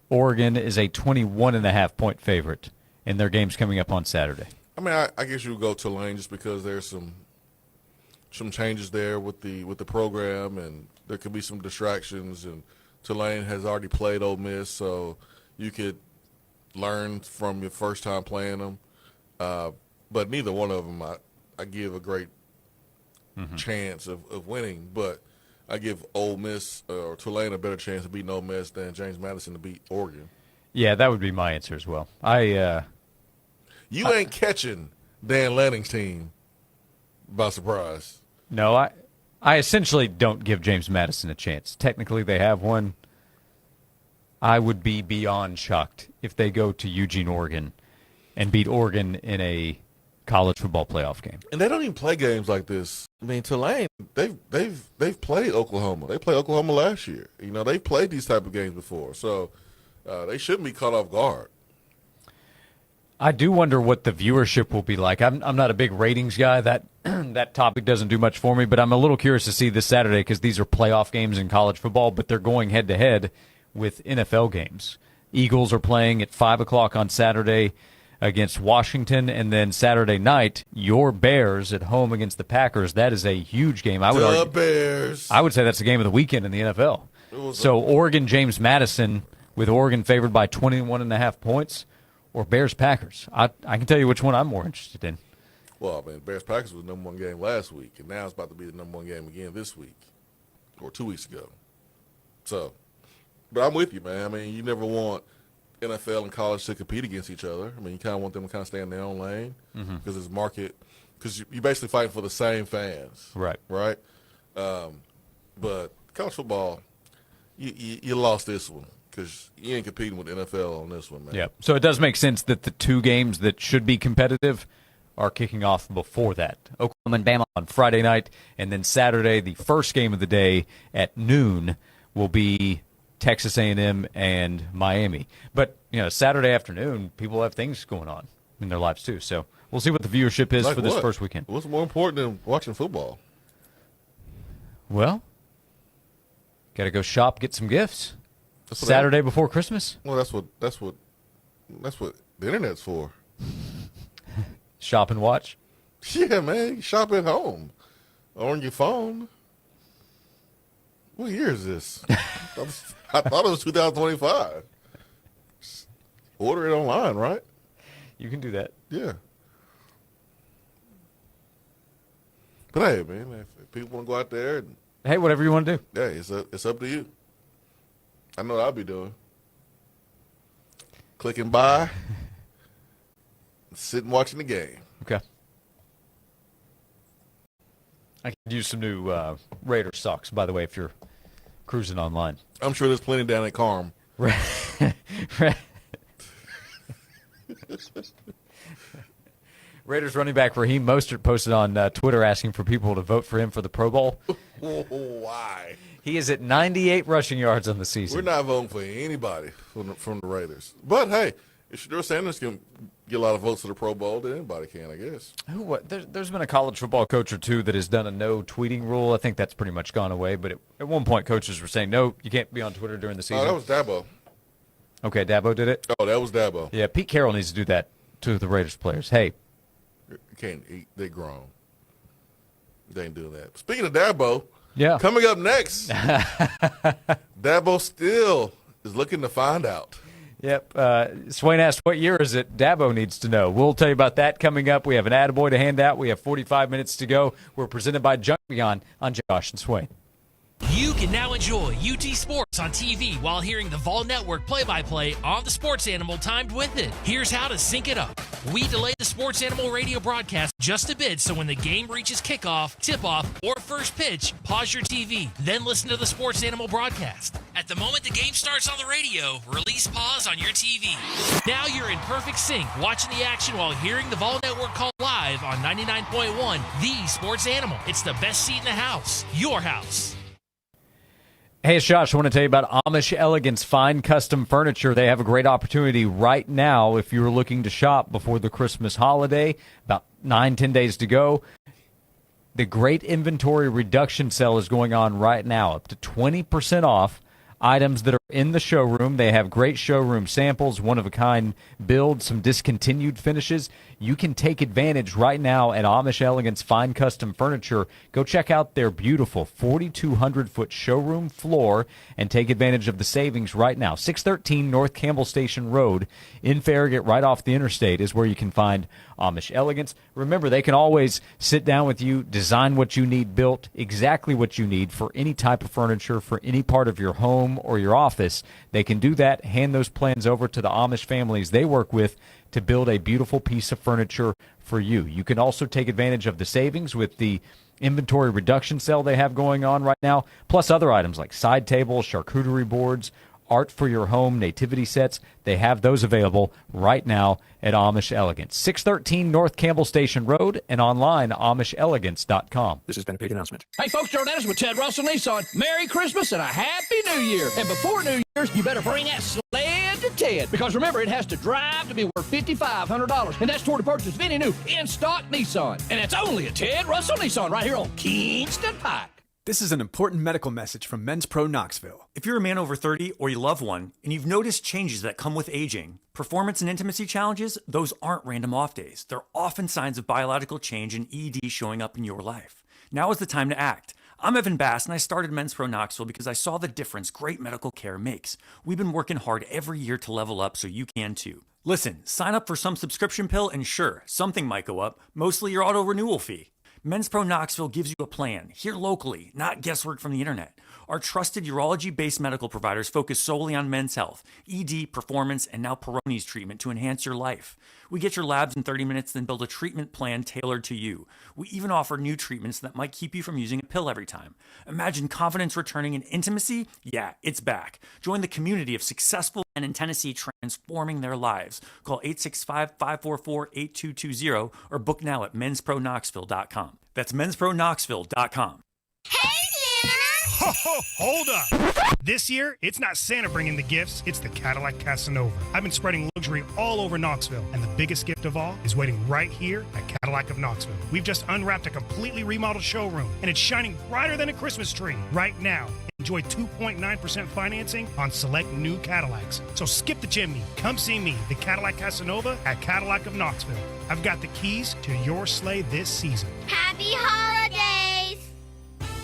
S1: Oregon is a 21.5-point favorite in their games coming up on Saturday.
S2: I mean, I guess you would go Tulane just because there's some changes there with the program, and there could be some distractions. And Tulane has already played Ole Miss, so you could learn from your first time playing them. But neither one of them I give a great chance of winning. But I give Ole Miss or Tulane a better chance of beating Ole Miss than James Madison to beat Oregon.
S1: Yeah, that would be my answer as well.
S2: You ain't catching Dan Lanning's team by surprise.
S1: No, I essentially don't give James Madison a chance. Technically, they have one. I would be beyond shocked if they go to Eugene, Oregon, and beat Oregon in a college football playoff game.
S2: And they don't even play games like this. I mean, Tulane, they've played Oklahoma. They played Oklahoma last year. You know, they played these type of games before, so they shouldn't be caught off guard.
S1: I do wonder what the viewership will be like. I'm not a big ratings guy. That that topic doesn't do much for me, but I'm a little curious to see this Saturday because these are playoff games in college football, but they're going head-to-head with NFL games. Eagles are playing at 5 o'clock on Saturday against Washington, and then Saturday night, your Bears at home against the Packers. That is a huge game.
S2: Bears.
S1: I would say that's the game of the weekend in the NFL. So Oregon, James Madison, with Oregon favored by 21.5 points, or Bears-Packers. I can tell you which one I'm more interested in.
S2: Well, I mean, Bears-Packers was the number one game last week, and now it's about to be the number one game again this week, or 2 weeks ago. So, but I'm with you, man. I mean, you never want NFL and college to compete against each other. I mean, you kind of want them to kind of stay in their own lane because it's market. Because you're basically fighting for the same fans,
S1: right?
S2: But college football, you lost this one because you ain't competing with the NFL on this one, man.
S1: Yeah. So it does make sense that the two games that should be competitive are kicking off before that. Oklahoma and Bama on Friday night, and then Saturday, the first game of the day at noon will be Texas A&M and Miami. But, you know, Saturday afternoon, people have things going on in their lives too. So we'll see what the viewership is for this first weekend.
S2: What's more important than watching football?
S1: Well, got to go shop, get some gifts. Saturday before Christmas?
S2: Well, that's what the internet's for.
S1: Shop and watch?
S2: Yeah, man. You shop at home or on your phone. What year is this? I thought it was 2025. Order it online, right?
S1: You can do that.
S2: Yeah. But hey, man, if people want to go out there,
S1: hey, whatever you want to do.
S2: Yeah, it's up to you. I know what I'll be doing. Clicking by, sitting watching the game.
S1: Okay. I could use some new Raider socks, by the way, if you're cruising online.
S2: I'm sure there's plenty down at Carm.
S1: Raiders running back Raheem Mostert posted on Twitter asking for people to vote for him for the Pro Bowl.
S2: Why?
S1: He is at 98 rushing yards on the season.
S2: We're not voting for anybody from the Raiders. But, hey, if Shedeur Sanders can get a lot of votes for the Pro Bowl, then anybody can, I guess.
S1: There's been a college football coach or two that has done a no tweeting rule. I think that's pretty much gone away. But at one point, coaches were saying, no, you can't be on Twitter during the season.
S2: Oh, that was Dabo.
S1: Okay, Dabo did it?
S2: Oh, that was Dabo.
S1: Yeah, Pete Carroll needs to do that to the Raiders players. Hey.
S2: You can't eat. They're grown. They ain't doing that. Speaking of Dabo, coming up next, Dabo still is looking to find out.
S1: Yep. Swain asked, what year is it? Dabo needs to know. We'll tell you about that coming up. We have an attaboy to hand out. We have 45 minutes to go. We're presented by Junk Beyond on Josh and Swain.
S6: You can now enjoy UT Sports on TV while hearing the Vol Network play-by-play on the Sports Animal timed with it. Here's how to sync it up. We delay the Sports Animal radio broadcast just a bit, so when the game reaches kickoff, tip-off, or first pitch, pause your TV, then listen to the Sports Animal broadcast. At the moment the game starts on the radio, release pause on your TV. Now you're in perfect sync, watching the action while hearing the Vol Network call live on 99.1, the Sports Animal. It's the best seat in the house. Your house.
S1: Hey, it's Josh. I want to tell you about Amish Elegance Fine Custom Furniture. They have a great opportunity right now if you're looking to shop before the Christmas holiday. About 9-10 days to go. The great inventory reduction sale is going on right now, up to 20% off items that are in the showroom. They have great showroom samples, one-of-a-kind builds, some discontinued finishes. You can take advantage right now at Amish Elegance Fine Custom Furniture. Go check out their beautiful 4,200-foot showroom floor and take advantage of the savings right now. 613 North Campbell Station Road in Farragut, right off the interstate, is where you can find Amish Elegance. Remember, they can always sit down with you, design what you need built, exactly what you need for any type of furniture, for any part of your home or your office. They can do that, hand those plans over to the Amish families they work with to build a beautiful piece of furniture for you. You can also take advantage of the savings with the inventory reduction sale they have going on right now, plus other items like side tables, charcuterie boards, art for your home, nativity sets. They have those available right now at Amish Elegance. 613 North Campbell Station Road and online, AmishElegance.com.
S8: This has been a paid announcement.
S9: Hey, folks, Joe Dennis with Ted Russell Nissan. Merry Christmas and a Happy New Year. And before New Year's, you better bring that sled to Ted. Because remember, it has to drive to be worth $5,500. And that's toward the purchase of any new in-stock Nissan. And it's only a Ted Russell Nissan right here on Kingston Pike.
S13: This is an important medical message from Men's Pro Knoxville. If you're a man over 30 or you love one, and you've noticed changes that come with aging, performance and intimacy challenges, those aren't random off days. They're often signs of biological change and ED showing up in your life. Now is the time to act. I'm Evan Bass, and I started Men's Pro Knoxville because I saw the difference great medical care makes. We've been working hard every year to level up so you can too. Listen, sign up for some subscription pill, and sure, something might go up, mostly your auto renewal fee. Men's Pro Knoxville gives you a plan, here locally, not guesswork from the internet. Our trusted urology-based medical providers focus solely on men's health, ED, performance, and now Peyronie's treatment to enhance your life. We get your labs in 30 minutes, then build a treatment plan tailored to you. We even offer new treatments that might keep you from using a pill every time. Imagine confidence returning in intimacy? Yeah, it's back. Join the community of successful men in Tennessee transforming their lives. Call 865-544-8220 or book now at menspronknoxville.com. That's menspronknoxville.com.
S14: Ho, ho, hold up. This year, it's not Santa bringing the gifts, it's the Cadillac Casanova. I've been spreading luxury all over Knoxville, and the biggest gift of all is waiting right here at Cadillac of Knoxville. We've just unwrapped a completely remodeled showroom, and it's shining brighter than a Christmas tree. Right now, enjoy 2.9% financing on select new Cadillacs. So skip the chimney. Come see me, the Cadillac Casanova at Cadillac of Knoxville. I've got the keys to your sleigh this season.
S25: Happy holidays!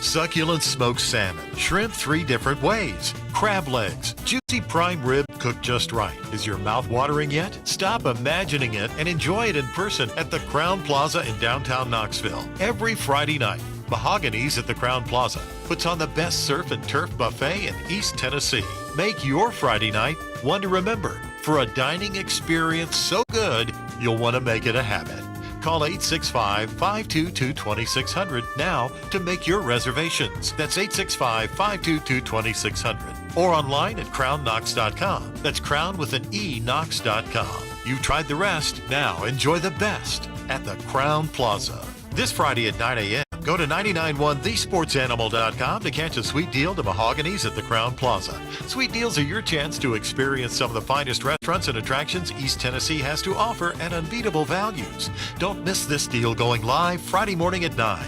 S21: Succulent smoked salmon, shrimp 3 different ways, crab legs, juicy prime rib cooked just right. Is your mouth watering yet? Stop imagining it and enjoy it in person at the Crown Plaza in downtown Knoxville. Every Friday night, Mahogany's at the Crown Plaza puts on the best surf and turf buffet in East Tennessee. Make your Friday night one to remember for a dining experience so good you'll want to make it a habit. Call 865-522-2600 now to make your reservations. That's 865-522-2600. Or online at crownknox.com. That's crown with an E, knox.com. You've tried the rest. Now enjoy the best at the Crown Plaza. This Friday at 9 a.m., go to 991thesportsanimal.com to catch a sweet deal to Mahogany's at the Crown Plaza. Sweet deals are your chance to experience some of the finest restaurants and attractions East Tennessee has to offer at unbeatable values. Don't miss this deal going live Friday morning at 9.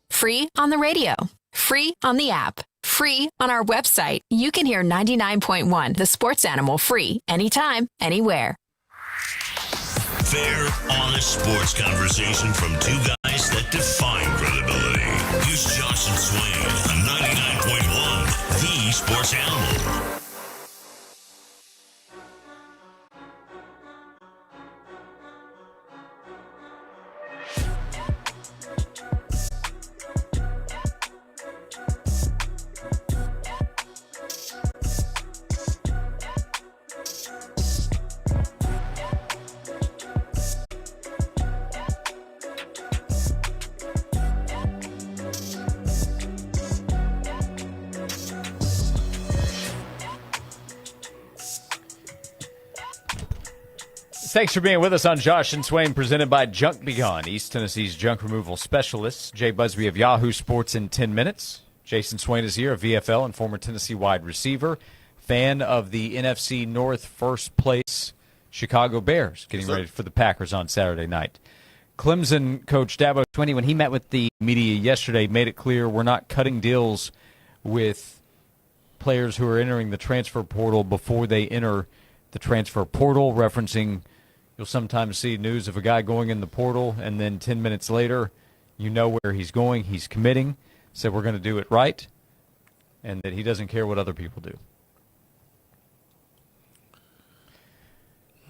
S26: Free on the radio. Free on the app. Free on our website. You can hear 99.1 The Sports Animal free anytime, anywhere.
S3: Fair, honest sports conversation from two guys that define credibility. Here's Josh and Swain on 99.1, The Sports Animal.
S1: Thanks for being with us on Josh and Swain, presented by Junk Be Gone, East Tennessee's junk removal specialists. Jay Busby of Yahoo Sports in 10 minutes. Jason Swain is here, a VFL and former Tennessee wide receiver, fan of the NFC North first place Chicago Bears, getting ready for the Packers on Saturday night. Clemson coach Dabo Swinney, when he met with the media yesterday, made it clear we're not cutting deals with players who are entering the transfer portal before they enter the transfer portal, referencing you'll sometimes see news of a guy going in the portal and then 10 minutes later you know where he's going, he's committing. Said we're going to do it right, and that he doesn't care what other people do,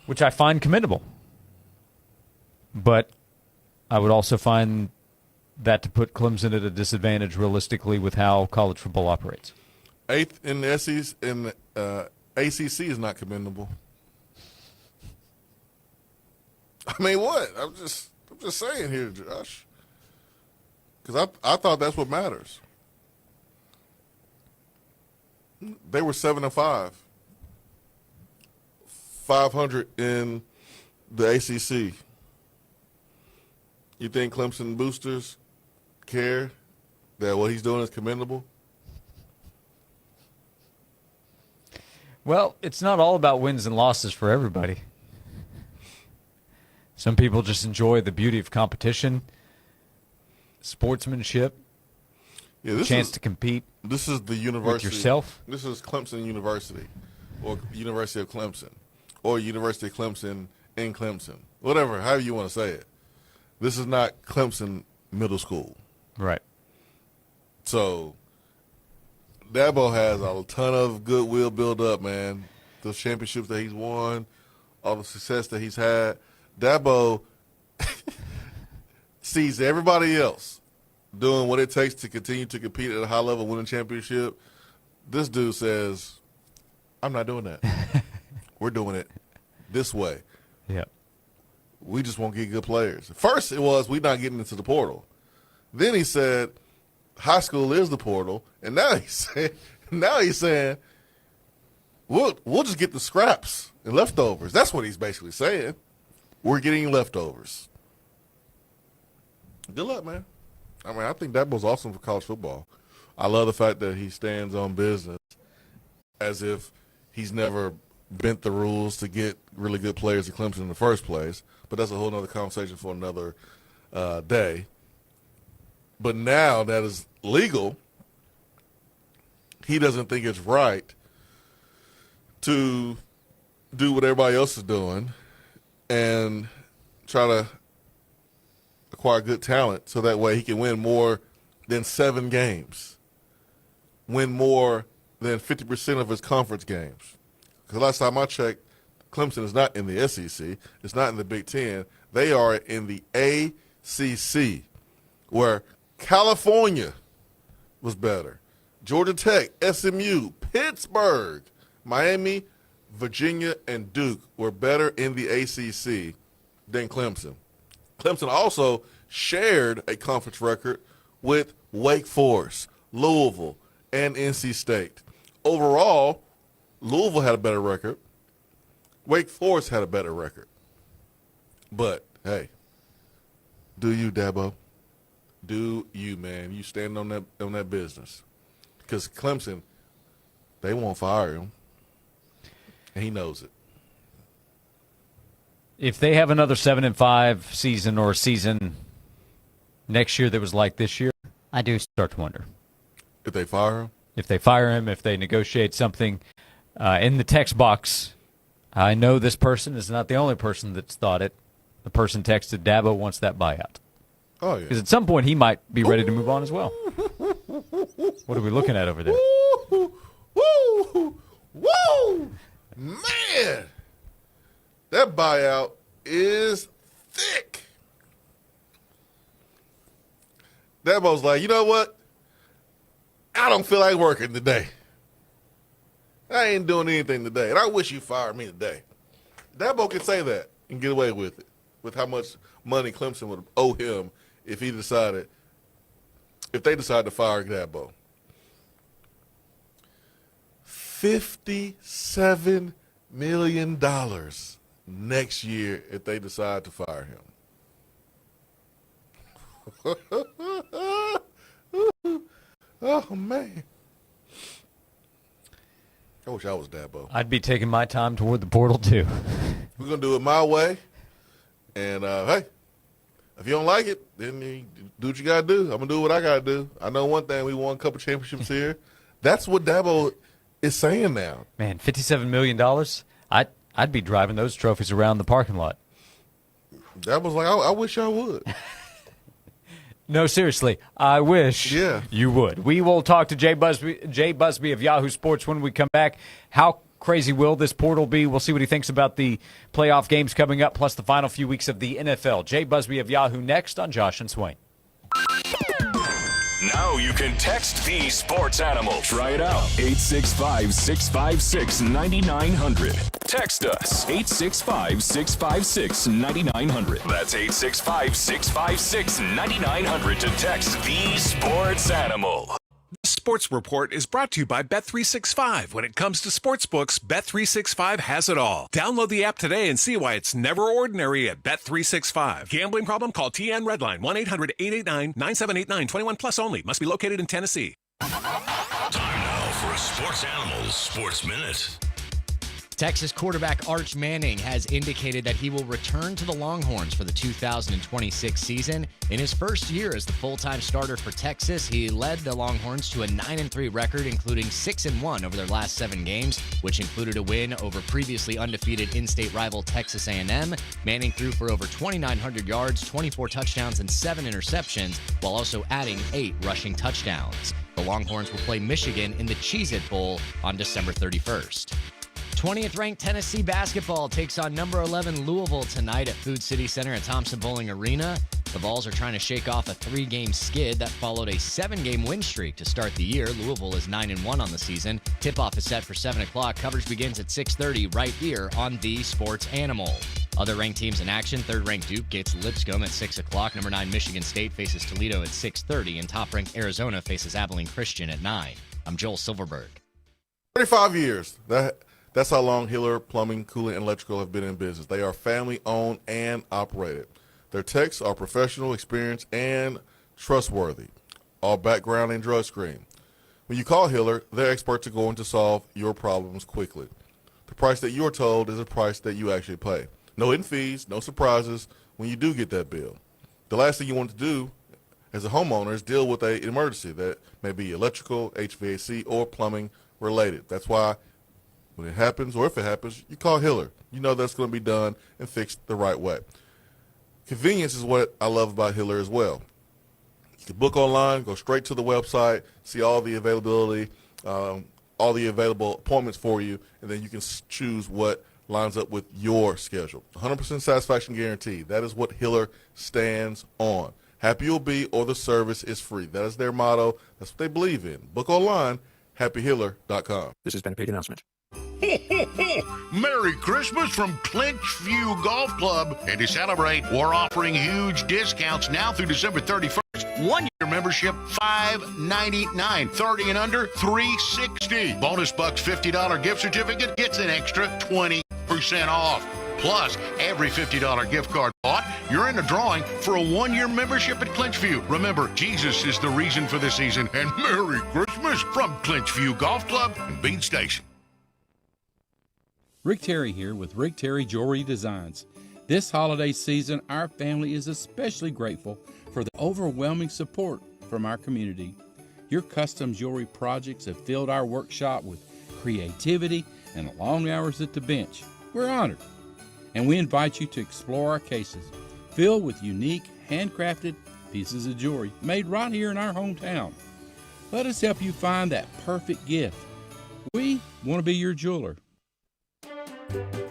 S1: which I find commendable. But I would also find that to put Clemson at a disadvantage realistically with how college football operates.
S2: 8th in the SEC, in the ACC is not commendable. I mean, what? I'm just saying here, Josh. Because I thought that's what matters. They were 7-5, 500 in the ACC. You think Clemson boosters care that what he's doing is commendable?
S1: Well, it's not all about wins and losses for everybody. Some people just enjoy the beauty of competition, sportsmanship, chance to compete.
S2: This is the university.
S1: With yourself.
S2: This is Clemson University, or University of Clemson, or University of Clemson in Clemson, whatever, however you want to say it. This is not Clemson Middle School.
S1: Right.
S2: So Dabo has a ton of goodwill built up, man. The championships that he's won, all the success that he's had. Dabo sees everybody else doing what it takes to continue to compete at a high level, win a championship. This dude says, I'm not doing that. We're doing it this way.
S1: Yeah.
S2: We just won't get good players. First it was we not getting into the portal. Then he said high school is the portal. And now he's saying we'll just get the scraps and leftovers. That's what he's basically saying. We're getting leftovers. Good luck, man. I mean, I think Dabo's awesome for college football. I love the fact that he stands on business as if he's never bent the rules to get really good players at Clemson in the first place. But that's a whole other conversation for another day. But now that is legal, he doesn't think it's right to do what everybody else is doing and try to acquire good talent so that way he can win more than 7 games, win more than 50% of his conference games. Because last time I checked, Clemson is not in the SEC. It's not in the Big Ten. They are in the ACC, where California was better. Georgia Tech, SMU, Pittsburgh, Miami, Virginia, and Duke were better in the ACC than Clemson. Clemson also shared a conference record with Wake Forest, Louisville, and NC State. Overall, Louisville had a better record. Wake Forest had a better record. But, hey, do you, Dabo? Do you, man. You stand on that business. Because Clemson, they won't fire him. And he knows it.
S1: If they have another 7-5 season or a season next year that was like this year, I do start to wonder.
S2: If they fire him?
S1: If they fire him, if they negotiate something in the text box, I know this person is not the only person that's thought it. The person texted, Dabo wants that buyout.
S2: Oh, yeah.
S1: Because at some point he might be ready to move on as well. What are we looking at over there?
S2: Woo! Man! That buyout is thick. Dabo's like, you know what? I don't feel like working today. I ain't doing anything today, and I wish you fired me today. Dabo can say that and get away with it, with how much money Clemson would owe him if they decided to fire Dabo. $57 million next year if they decide to fire him. Oh, man. I wish I was Dabo.
S1: I'd be taking my time toward the portal, too.
S2: We're going to do it my way. And, hey, if you don't like it, then you do what you got to do. I'm going to do what I got to do. I know one thing. We won a couple championships here. That's what Dabo is saying now.
S1: Man, $57 million? I'd be driving those trophies around the parking lot.
S2: Dabo's like, I wish I would.
S1: No, seriously, I wish you would. We will talk to Jay Busby of Yahoo Sports when we come back. How crazy will this portal be? We'll see what he thinks about the playoff games coming up, plus the final few weeks of the NFL. Jay Busby of Yahoo next on Josh and Swain.
S8: Now you can text the sports animal. Try it out. 865-656-9900. Text us. 865-656-9900. That's 865-656-9900 to text the sports animal.
S11: The Sports Report is brought to you by Bet365. When it comes to sportsbooks, Bet365 has it all. Download the app today and see why it's never ordinary at Bet365. Gambling problem? Call TN Redline 1-800-889-9789. 21 plus only. Must be located in Tennessee.
S3: Time now for a Sports Animals Sports Minute.
S12: Texas quarterback Arch Manning has indicated that he will return to the Longhorns for the 2026 season. In his first year as the full-time starter for Texas, he led the Longhorns to a 9-3 record, including 6-1 over their last 7 games, which included a win over previously undefeated in-state rival Texas A&M. Manning threw for over 2,900 yards, 24 touchdowns, and 7 interceptions, while also adding 8 rushing touchdowns. The Longhorns will play Michigan in the Cheez-It Bowl on December 31st. 20th-ranked Tennessee basketball takes on number 11 Louisville tonight at Food City Center at Thompson Bowling Arena. The Vols are trying to shake off a 3-game skid that followed a 7-game win streak to start the year. Louisville is 9-1 on the season. Tip-off is set for 7 o'clock. Coverage begins at 6:30 right here on The Sports Animal. Other ranked teams in action, 3rd-ranked Duke gets Lipscomb at 6 o'clock. Number 9 Michigan State faces Toledo at 6:30. And top-ranked Arizona faces Abilene Christian at 9. I'm Joel Silverberg.
S2: 35 years. That's how long Hiller Plumbing, Cooling, and Electrical have been in business. They are family-owned and operated. Their techs are professional, experienced, and trustworthy. All background and drug screen. When you call Hiller, they're experts are going to solve your problems quickly. The price that you're told is the price that you actually pay. No hidden fees, no surprises when you do get that bill. The last thing you want to do as a homeowner is deal with an emergency that may be electrical, HVAC, or plumbing related. That's why when it happens, or if it happens, you call Hiller. You know that's going to be done and fixed the right way. Convenience is what I love about Hiller as well. You can book online, go straight to the website, see all the availability, all the available appointments for you, and then you can choose what lines up with your schedule. 100% satisfaction guarantee. That is what Hiller stands on. Happy you'll be, or the service is free. That is their motto. That's what they believe in. Book online, happyhiller.com.
S16: This has been a paid announcement.
S19: Merry Christmas from Clinch View Golf Club. And to celebrate, we're offering huge discounts now through December 31st. 1-year membership, $599. 30 and under, $360. Bonus bucks $50 gift certificate gets an extra 20% off. Plus, every $50 gift card bought, you're in a drawing for a 1-year membership at Clinch View. Remember, Jesus is the reason for the season. And Merry Christmas from Clinch View Golf Club and Bean Station.
S17: Rick Terry here with Rick Terry Jewelry Designs. This holiday season, our family is especially grateful for the overwhelming support from our community. Your custom jewelry projects have filled our workshop with creativity and long hours at the bench. We're honored, and we invite you to explore our cases filled with unique, handcrafted pieces of jewelry made right here in our hometown. Let us help you find that perfect gift. We want to be your jeweler.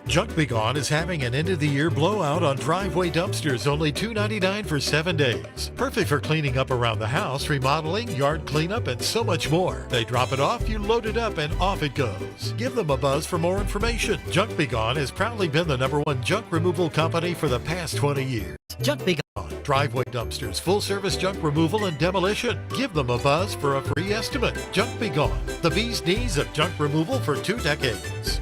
S21: Junk Be Gone is having an end-of-the-year blowout on driveway dumpsters, only $2.99 for 7 days. Perfect for cleaning up around the house, remodeling, yard cleanup, and so much more. They drop it off, you load it up, and off it goes. Give them a buzz for more information. Junk Be Gone has proudly been the #1 junk removal company for the past 20 years. Junk Be Gone. Driveway dumpsters, full-service junk removal and demolition. Give them a buzz for a free estimate. Junk Be Gone. The bee's knees of junk removal for 2 decades.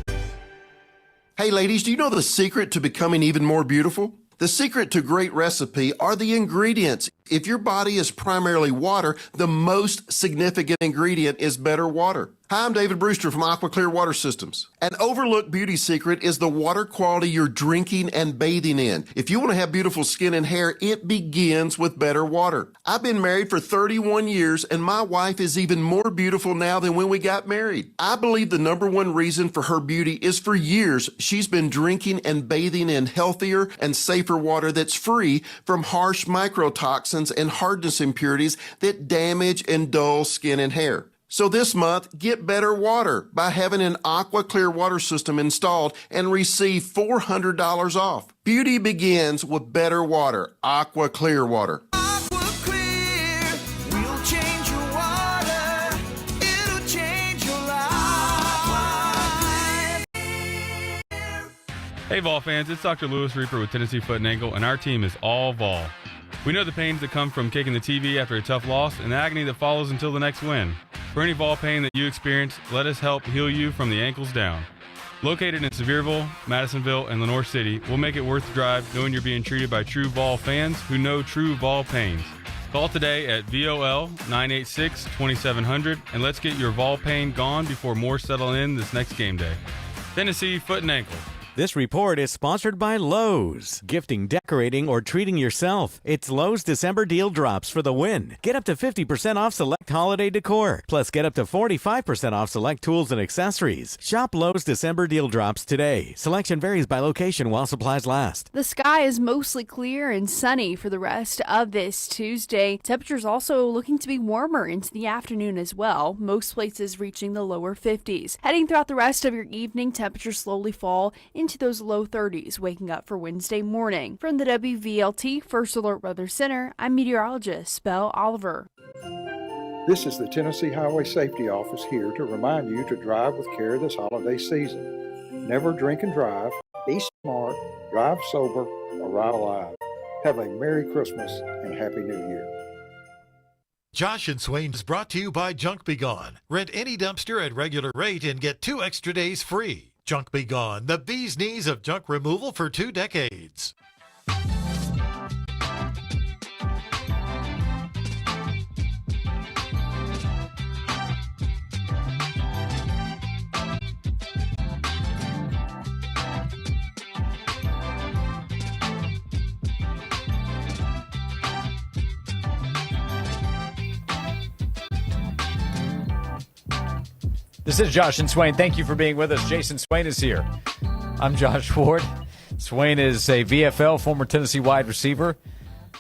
S25: Hey ladies, do you know the secret to becoming even more beautiful? The secret to great recipe are the ingredients.
S4: If your body is primarily water, the most significant ingredient is better water. Hi, I'm David Brewster from Aqua Clear Water Systems. An overlooked beauty secret is the water quality you're drinking and bathing in. If you want to have beautiful skin and hair, it begins with better water. I've been married for 31 years, and my wife is even more beautiful now than when we got married. I believe the number one reason for her beauty is for years she's been drinking and bathing in healthier and safer water that's free from harsh microtoxins and hardness impurities that damage and dull skin and hair. So this month, get better water by having an Aqua Clear water system installed and receive $400 off. Beauty begins with better water. Aqua Clear water.
S5: Hey Vol fans, it's Dr. Lewis Reaper with Tennessee Foot and Ankle, and our team is all Vol. We know the pains that come from kicking the TV after a tough loss and the agony that follows until the next win. For any Vol pain that you experience, let us help heal you from the ankles down. Located in Sevierville, Madisonville, and Lenoir City, we'll make it worth the drive knowing you're being treated by true Vol fans who know true Vol pains. Call today at VOL 986-2700 and let's get your Vol pain gone before more settle in this next game day. Tennessee Foot and Ankle.
S7: This report is sponsored by Lowe's. Gifting, decorating, or treating yourself. It's Lowe's December deal drops for the win. Get up to 50% off select holiday decor. Plus, get up to 45% off select tools and accessories. Shop Lowe's December deal drops today. Selection varies by location while supplies last.
S15: The sky is mostly clear and sunny for the rest of this Tuesday. Temperatures also looking to be warmer into the afternoon as well. Most places reaching the lower 50s. Heading throughout the rest of your evening, temperatures slowly fall into those low 30s, waking up for Wednesday morning. From the WVLT First Alert Weather Center, I'm meteorologist Belle Oliver.
S16: This is the Tennessee Highway Safety Office here to remind you to drive with care this holiday season. Never drink and drive, be smart, drive sober, or ride alive. Have a Merry Christmas and Happy New Year.
S21: Josh and Swain is brought to you by Junk Be Gone. Rent any dumpster at regular rate and get 2 extra days free. Junk Be Gone, the bee's knees of junk removal for 2 decades.
S1: This is Josh and Swain. Thank you for being with us. Jason Swain is here. I'm Josh Ward. Swain is a VFL, former Tennessee wide receiver.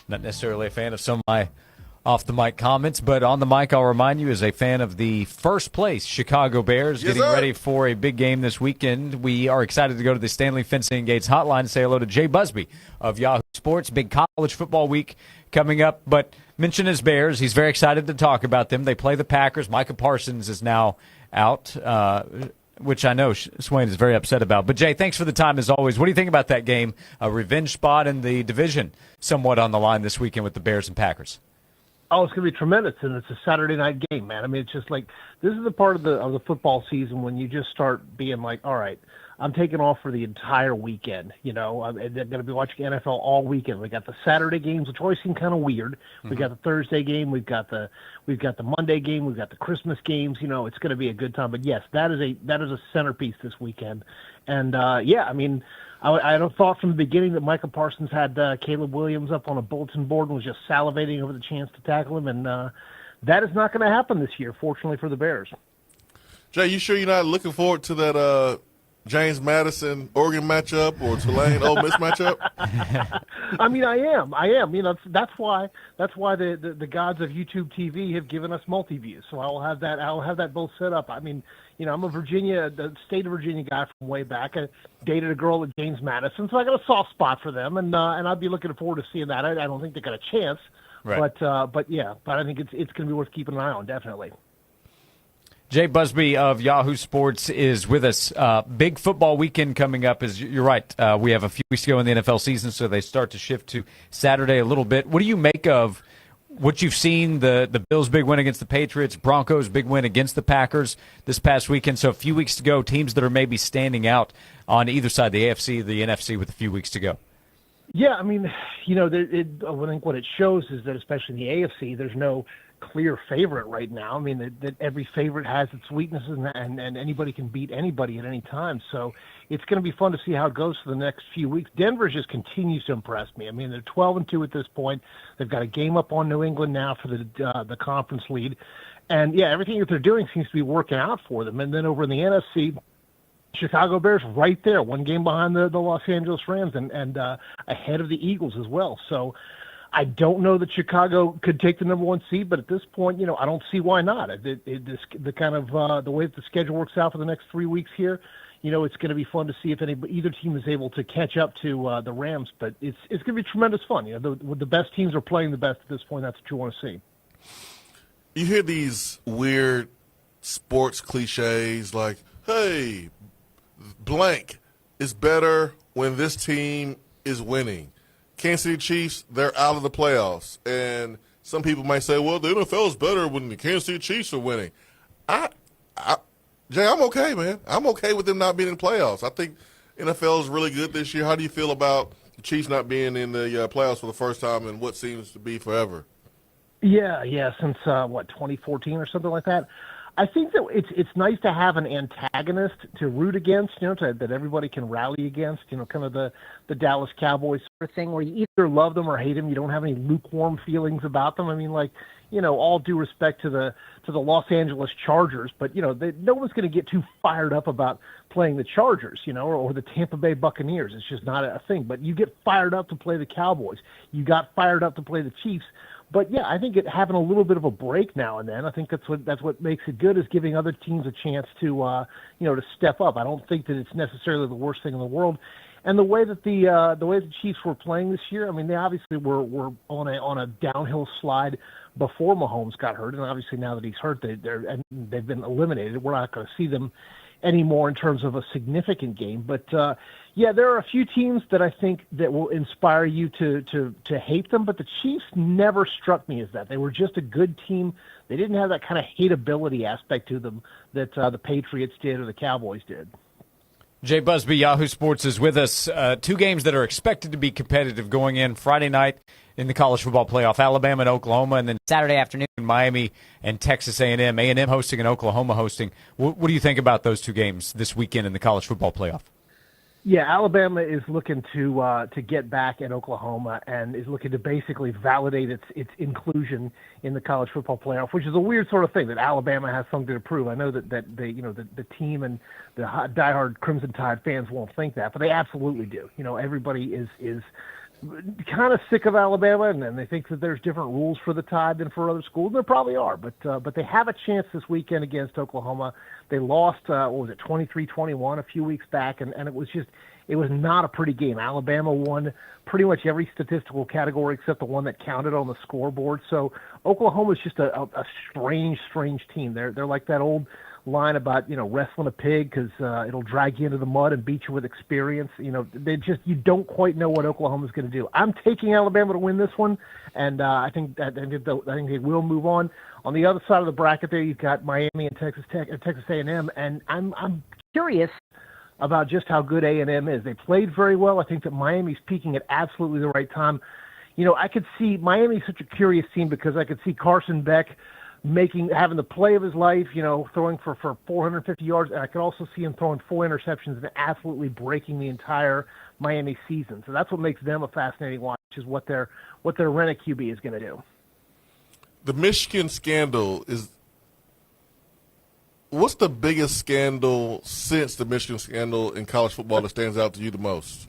S1: Not necessarily a fan of some of my off-the-mic comments, but on the mic, I'll remind you, is a fan of the first-place Chicago Bears, getting ready for a big game this weekend. We are excited to go to the Stanley Fencing and Gates hotline and say hello to Jay Busby of Yahoo Sports. Big college football week coming up, but mention his Bears. He's very excited to talk about them. They play the Packers. Micah Parsons is now out, which I know Swain is very upset about. But, Jay, thanks for the time as always. What do you think about that game? A revenge spot in the division somewhat on the line this weekend with the Bears and Packers.
S18: Oh, it's going to be tremendous, and it's a Saturday night game, man. I mean, it's just like this is the part of the football season when you just start being like, all right, I'm taking off for the entire weekend. You know, I'm going to be watching NFL all weekend. We got the Saturday games, which always seem kind of weird. We got the Thursday game, we've got the Monday game, we've got the Christmas games. You know, it's going to be a good time. But yes, that is a centerpiece this weekend. And yeah, I mean, I had thought from the beginning that Micah Parsons had Caleb Williams up on a bulletin board and was just salivating over the chance to tackle him, and that is not going to happen this year, fortunately for the Bears.
S2: Jay, you sure you're not looking forward to that James Madison Oregon matchup or Tulane Ole Miss matchup?
S18: I mean, I am. You know, that's why the gods of YouTube TV have given us multi-views. So I'll have that both set up. I mean, you know, I'm the state of Virginia guy from way back. I dated a girl at James Madison, so I got a soft spot for them, and I'd be looking forward to seeing that. I don't think they got a chance, right. but I think it's going to be worth keeping an eye on, definitely.
S1: Jay Busby of Yahoo Sports is with us. Big football weekend coming up. You're right. We have a few weeks to go in the NFL season, so they start to shift to Saturday a little bit. What do you make of what you've seen, the Bills' big win against the Patriots, Broncos' big win against the Packers this past weekend? So a few weeks to go, teams that are maybe standing out on either side, the AFC, the NFC, with a few weeks to go.
S18: Yeah, I mean, I think what it shows is that, especially in the AFC, there's no clear favorite right now. I mean, that every favorite has its weaknesses, and anybody can beat anybody at any time. So it's going to be fun to see how it goes for the next few weeks. Denver just continues to impress me. I mean, they're 12-2 at this point. They've got a game up on New England now for the conference lead, and yeah, everything that they're doing seems to be working out for them. And then over in the NFC, Chicago Bears right there, one game behind the Los Angeles Rams and ahead of the Eagles as well. So I don't know that Chicago could take the number one seed, but at this point, I don't see why not. The kind of the way that the schedule works out for the next 3 weeks here, it's going to be fun to see if either team is able to catch up to the Rams. But it's going to be tremendous fun. The best teams are playing the best at this point. That's what you want to see.
S2: You hear these weird sports cliches like, "Hey, blank is better when this team is winning." Kansas City Chiefs, they're out of the playoffs. And some people might say, well, the NFL is better when the Kansas City Chiefs are winning. Jay, I'm okay, man. I'm okay with them not being in the playoffs. I think NFL is really good this year. How do you feel about the Chiefs not being in the playoffs for the first time in what seems to be forever?
S18: Yeah, since 2014 or something like that. I think that it's nice to have an antagonist to root against, that everybody can rally against, kind of the Dallas Cowboys sort of thing, where you either love them or hate them. You don't have any lukewarm feelings about them. I mean, all due respect to the Los Angeles Chargers, but no one's going to get too fired up about playing the Chargers, or the Tampa Bay Buccaneers. It's just not a thing. But you get fired up to play the Cowboys. You got fired up to play the Chiefs. But yeah, I think having a little bit of a break now and then, I think that's what makes it good, is giving other teams a chance to to step up. I don't think that it's necessarily the worst thing in the world. And the way that the Chiefs were playing this year, I mean, they obviously were on a downhill slide before Mahomes got hurt, and obviously now that he's hurt, they've been eliminated. We're not going to see them anymore in terms of a significant game. But yeah, there are a few teams that I think that will inspire you to hate them, but the Chiefs never struck me as that. They were just a good team. They didn't have that kind of hateability aspect to them that the Patriots did or the Cowboys did.
S1: Jay Busby, Yahoo Sports, is with us. Two games that are expected to be competitive going in Friday night in the college football playoff, Alabama and Oklahoma, and then Saturday afternoon, Miami and Texas A&M. A&M hosting and Oklahoma hosting. What do you think about those two games this weekend in the college football playoff?
S18: Yeah, Alabama is looking to get back at Oklahoma and is looking to basically validate its inclusion in the college football playoff, which is a weird sort of thing that Alabama has something to prove. I know that they, the team and the diehard Crimson Tide fans won't think that, but they absolutely do. Everybody is kind of sick of Alabama, and then they think that there's different rules for the Tide than for other schools. And there probably are, but they have a chance this weekend against Oklahoma. They lost, 23-21 a few weeks back, and it was not a pretty game. Alabama won pretty much every statistical category except the one that counted on the scoreboard. So Oklahoma's just a strange team. They're like that old line about wrestling a pig because it'll drag you into the mud and beat you with experience. You don't quite know what Oklahoma's going to do. I'm taking Alabama to win this one, and I think they will move on. On the other side of the bracket, there you've got Miami and Texas A&M, and I'm curious about just how good A&M is. They played very well. I think that Miami's peaking at absolutely the right time. I could see Miami's such a curious team because I could see Carson Beck having the play of his life, throwing for 450 yards, and I could also see him throwing 4 interceptions and absolutely breaking the entire Miami season. So that's what makes them a fascinating watch, is what their rent QB is going to do.
S2: The Michigan scandal is – what's the biggest scandal since the Michigan scandal in college football that stands out to you the most?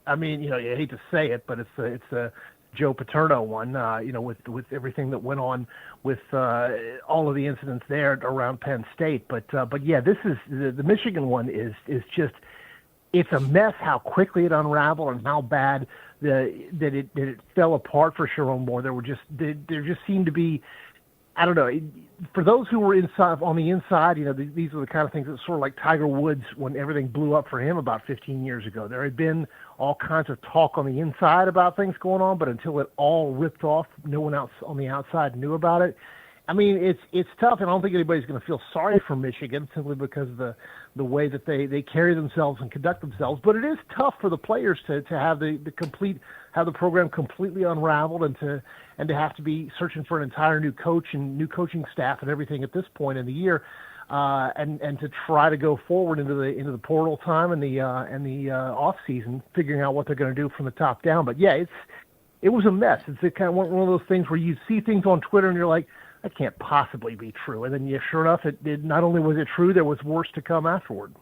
S18: I mean, you hate to say it, but it's a Joe Paterno one, with everything that went on with all of the incidents there around Penn State. But yeah, this is the Michigan one is just, it's a mess how quickly it unraveled and how bad that it fell apart for Sharon Moore. There just seemed to be, I don't know, for those who were on the inside, these are the kind of things that sort of like Tiger Woods when everything blew up for him about 15 years ago. There had been all kinds of talk on the inside about things going on, but until it all ripped off, no one else on the outside knew about it. I mean, it's tough, and I don't think anybody's going to feel sorry for Michigan simply because of the way that they carry themselves and conduct themselves. But it is tough for the players to have have the program completely unraveled and to have to be searching for an entire new coach and new coaching staff and everything at this point in the year, and to try to go forward into the portal time and the off season, figuring out what they're going to do from the top down. But yeah, it was a mess. It's kind of one of those things where you see things on Twitter and you're like, that can't possibly be true. And then, sure enough, it did. Not only was it true, there was worse to come afterward.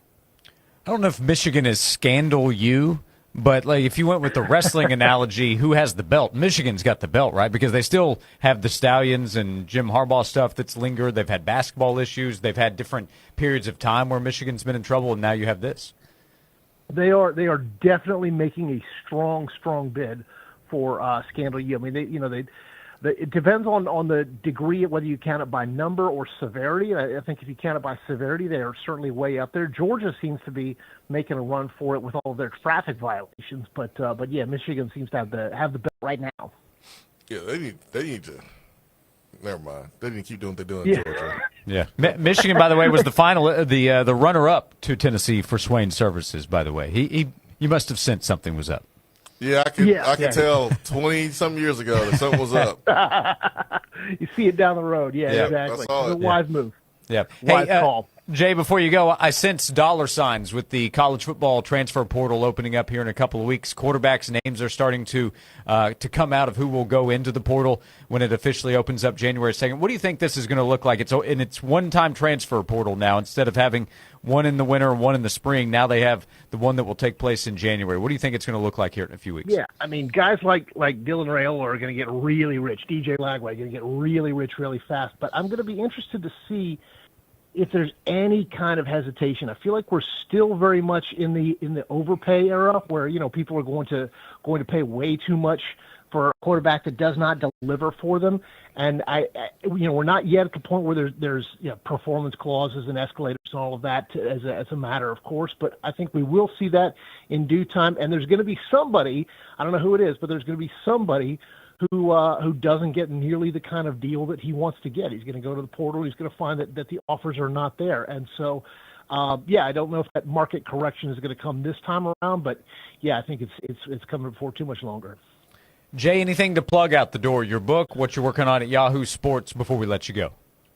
S1: I don't know if Michigan is Scandal U, but like if you went with the wrestling analogy, who has the belt? Michigan's got the belt, right? Because they still have the Stallions and Jim Harbaugh stuff that's lingered. They've had basketball issues. They've had different periods of time where Michigan's been in trouble, and now you have this.
S18: They are definitely making a strong bid for Scandal U. I mean, it depends on the degree of whether you count it by number or severity. I think if you count it by severity, they are certainly way up there. Georgia seems to be making a run for it with all of their traffic violations, but yeah, Michigan seems to have the belt right now.
S2: Yeah, they need to. Never mind. They need to keep doing what they're doing in Georgia.
S1: Yeah, Michigan, by the way, was the runner-up to Tennessee for Swain services. By the way, you must have sensed something was up.
S2: Yeah, I can tell 20-something years ago that something was up.
S18: You see it down the road. Yeah, exactly. It's a wise move.
S1: Yeah.
S18: Wise call.
S1: Jay, before you go, I sense dollar signs with the college football transfer portal opening up here in a couple of weeks. Quarterbacks' names are starting to come out of who will go into the portal when it officially opens up January 2nd. What do you think this is going to look like? It's one-time transfer portal now. Instead of having one in the winter and one in the spring, now they have the one that will take place in January. What do you think it's going to look like here in a few weeks?
S18: Yeah, I mean, guys like Dylan Raiola are going to get really rich. DJ Lagway are going to get really rich really fast. But I'm going to be interested to see if there's any kind of hesitation. I feel like we're still very much in the overpay era where, people are going to pay way too much for a quarterback that does not deliver for them. And we're not yet at the point where there's performance clauses and escalators and all of that as a matter of course, but I think we will see that in due time. And there's going to be somebody, I don't know who it is, but there's going to be somebody who doesn't get nearly the kind of deal that he wants to get. He's going to go to the portal. He's going to find that the offers are not there. And so, I don't know if that market correction is going to come this time around, but yeah, I think it's coming before too much longer.
S1: Jay, anything to plug out the door? Your book, what you're working on at Yahoo Sports before we let you go?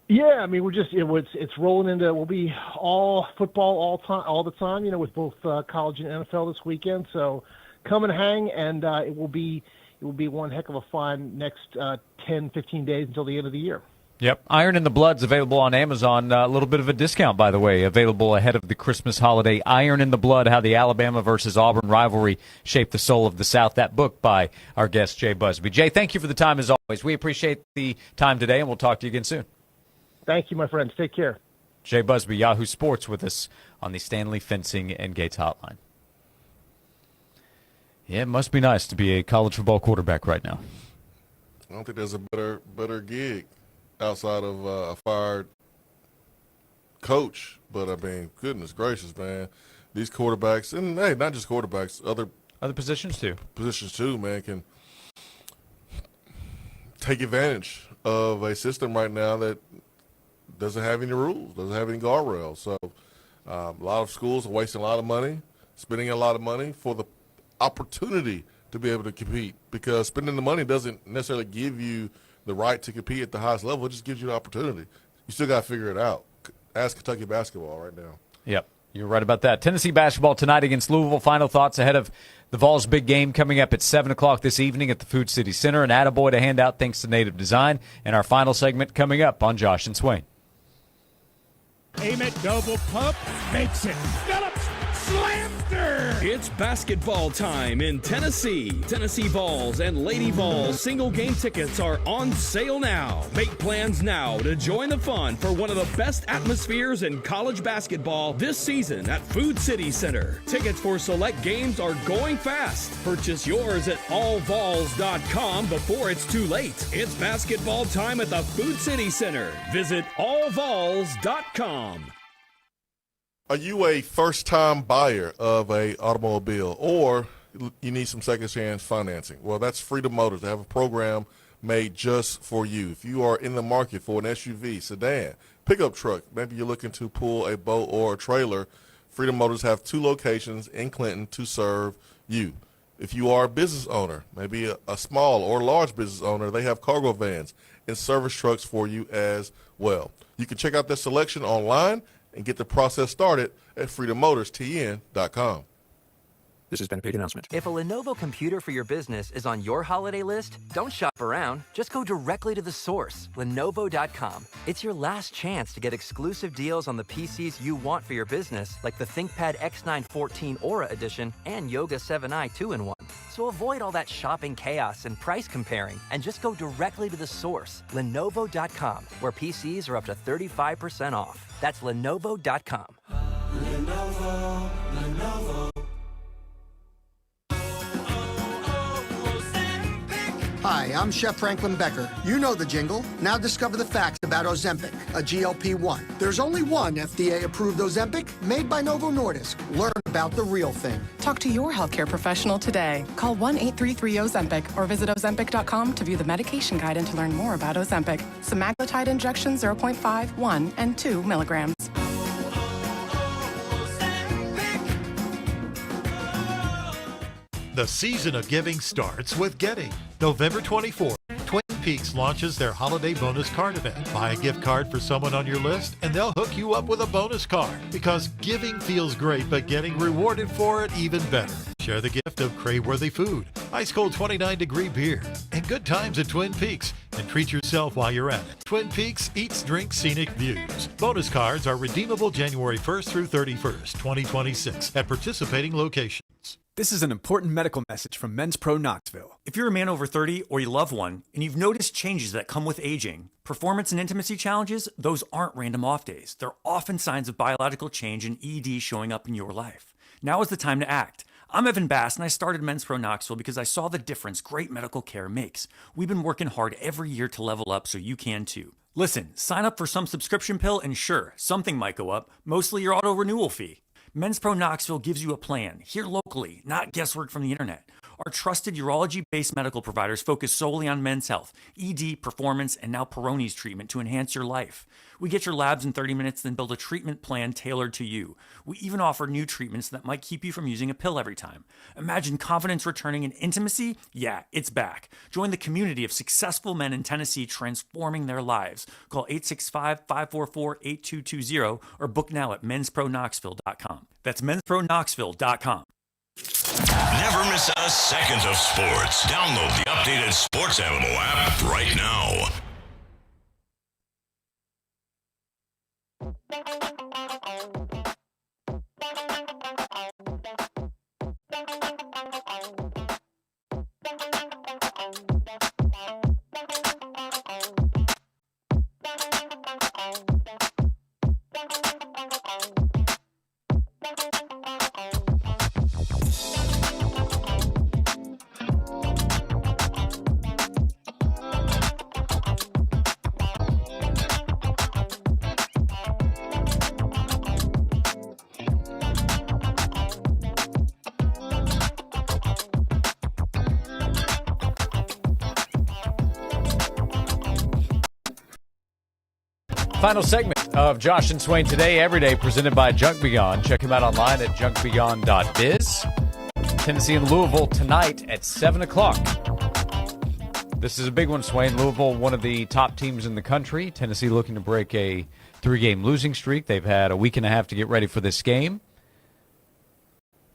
S18: Yeah, I mean, it's rolling into, we'll be all football all the time, with both college and NFL this weekend. So come and hang, and it will be one heck of a fun next 10, 15 days until the end of the year.
S1: Yep. Iron in the Blood's available on Amazon. A little bit of a discount, by the way, available ahead of the Christmas holiday. Iron in the Blood, How the Alabama versus Auburn Rivalry Shaped the Soul of the South. That book by our guest, Jay Busby. Jay, thank you for the time as always. We appreciate the time today, and we'll talk to you again soon.
S18: Thank you, my friends. Take care.
S1: Jay Busby, Yahoo Sports, with us on the Stanley Fencing and Gates Hotline. Yeah, it must be nice to be a college football quarterback right now.
S2: I don't think there's a better gig outside of a fired coach. But, I mean, goodness gracious, man. These quarterbacks, and, hey, not just quarterbacks, other
S1: positions too.
S2: Positions too, man, can take advantage of a system right now that doesn't have any rules, doesn't have any guardrails. So a lot of schools are wasting a lot of money, spending a lot of money for the opportunity to be able to compete, because spending the money doesn't necessarily give you the right to compete at the highest level. It just gives you the opportunity. You still got to figure it out. Ask Kentucky basketball right now.
S1: Yep, you're right about that. Tennessee basketball tonight against Louisville. Final thoughts ahead of the Vols' big game coming up at 7 o'clock this evening at the Food City Center. An attaboy to hand out thanks to Native Design. And our final segment coming up on Josh and Swain.
S6: Aim it, double pump, makes it. Phillips slammed.
S10: It's basketball time in Tennessee. Tennessee Vols and Lady Vols single game tickets are on sale now. Make plans now to join the fun for one of the best atmospheres in college basketball this season at Food City Center. Tickets for select games are going fast. Purchase yours at allvols.com before it's too late. It's basketball time at the Food City Center. Visit allvols.com.
S2: Are you a first-time buyer of a automobile, or you need some second-chance financing? Well, that's Freedom Motors. They have a program made just for you. If you are in the market for an SUV, sedan, pickup truck, maybe you're looking to pull a boat or a trailer, Freedom Motors have 2 locations in Clinton to serve you. If you are a business owner, maybe a small or large business owner, they have cargo vans and service trucks for you as well. You can check out their selection online and get the process started at freedommotors.tn.com.
S9: This has been a paid announcement. If a Lenovo computer for your business is on your holiday list, don't shop around. Just go directly to the source, Lenovo.com. It's your last chance to get exclusive deals on the PCs you want for your business, like the ThinkPad X9 14 Aura Edition and Yoga 7i 2-in-1. So avoid all that shopping chaos and price comparing, and just go directly to the source, Lenovo.com, where PCs are up to 35% off. That's Lenovo.com.
S13: Lenovo.
S20: Hi, I'm Chef Franklin Becker. You know the jingle. Now discover the facts about Ozempic, a GLP-1. There's only one FDA-approved Ozempic made by Novo Nordisk. Learn about the real thing.
S22: Talk to your healthcare professional today. Call 1-833-OZEMPIC or visit Ozempic.com to view the medication guide and to learn more about Ozempic. Semaglutide injection 0.5, 1, and 2 milligrams.
S21: The season of giving starts with Getty. November 24th, Twin Peaks launches their holiday bonus card event. Buy a gift card for someone on your list, and they'll hook you up with a bonus card. Because giving feels great, but getting rewarded for it even better. Share the gift of crave-worthy food, ice-cold 29-degree beer, and good times at Twin Peaks. And treat yourself while you're at it. Twin Peaks Eats, Drinks, Scenic Views. Bonus cards are redeemable January 1st through 31st, 2026 at participating locations.
S23: This is an important medical message from Men's Pro Knoxville. If you're a man over 30 or you love one, and you've noticed changes that come with aging, performance and intimacy challenges, those aren't random off days. They're often signs of biological change and ED showing up in your life. Now is the time to act. I'm Evan Bass, and I started Men's Pro Knoxville because I saw the difference great medical care makes. We've been working hard every year to level up so you can too. Listen, sign up for some subscription pill and sure, something might go up, mostly your auto renewal fee. Men's Pro Knoxville gives you a plan, here locally, not guesswork from the internet. Our trusted urology-based medical providers focus solely on men's health, ED, performance, and now Peyronie's treatment to enhance your life. We get your labs in 30 minutes, then build a treatment plan tailored to you. We even offer new treatments that might keep you from using a pill every time. Imagine confidence returning and intimacy? Yeah, it's back. Join the community of successful men in Tennessee transforming their lives. Call 865-544-8220 or book now at menspronknoxville.com. That's menspronknoxville.com.
S3: Never miss a second of sports. Download the updated Sports Animal app right now.
S1: Final segment of Josh and Swain Today, every day, presented by Junk Beyond. Check him out online at junkbeyond.biz. Tennessee and Louisville tonight at 7 o'clock. This is a big one, Swain. Louisville, one of the top teams in the country. Tennessee looking to break a 3-game losing streak. They've had a week and a half to get ready for this game.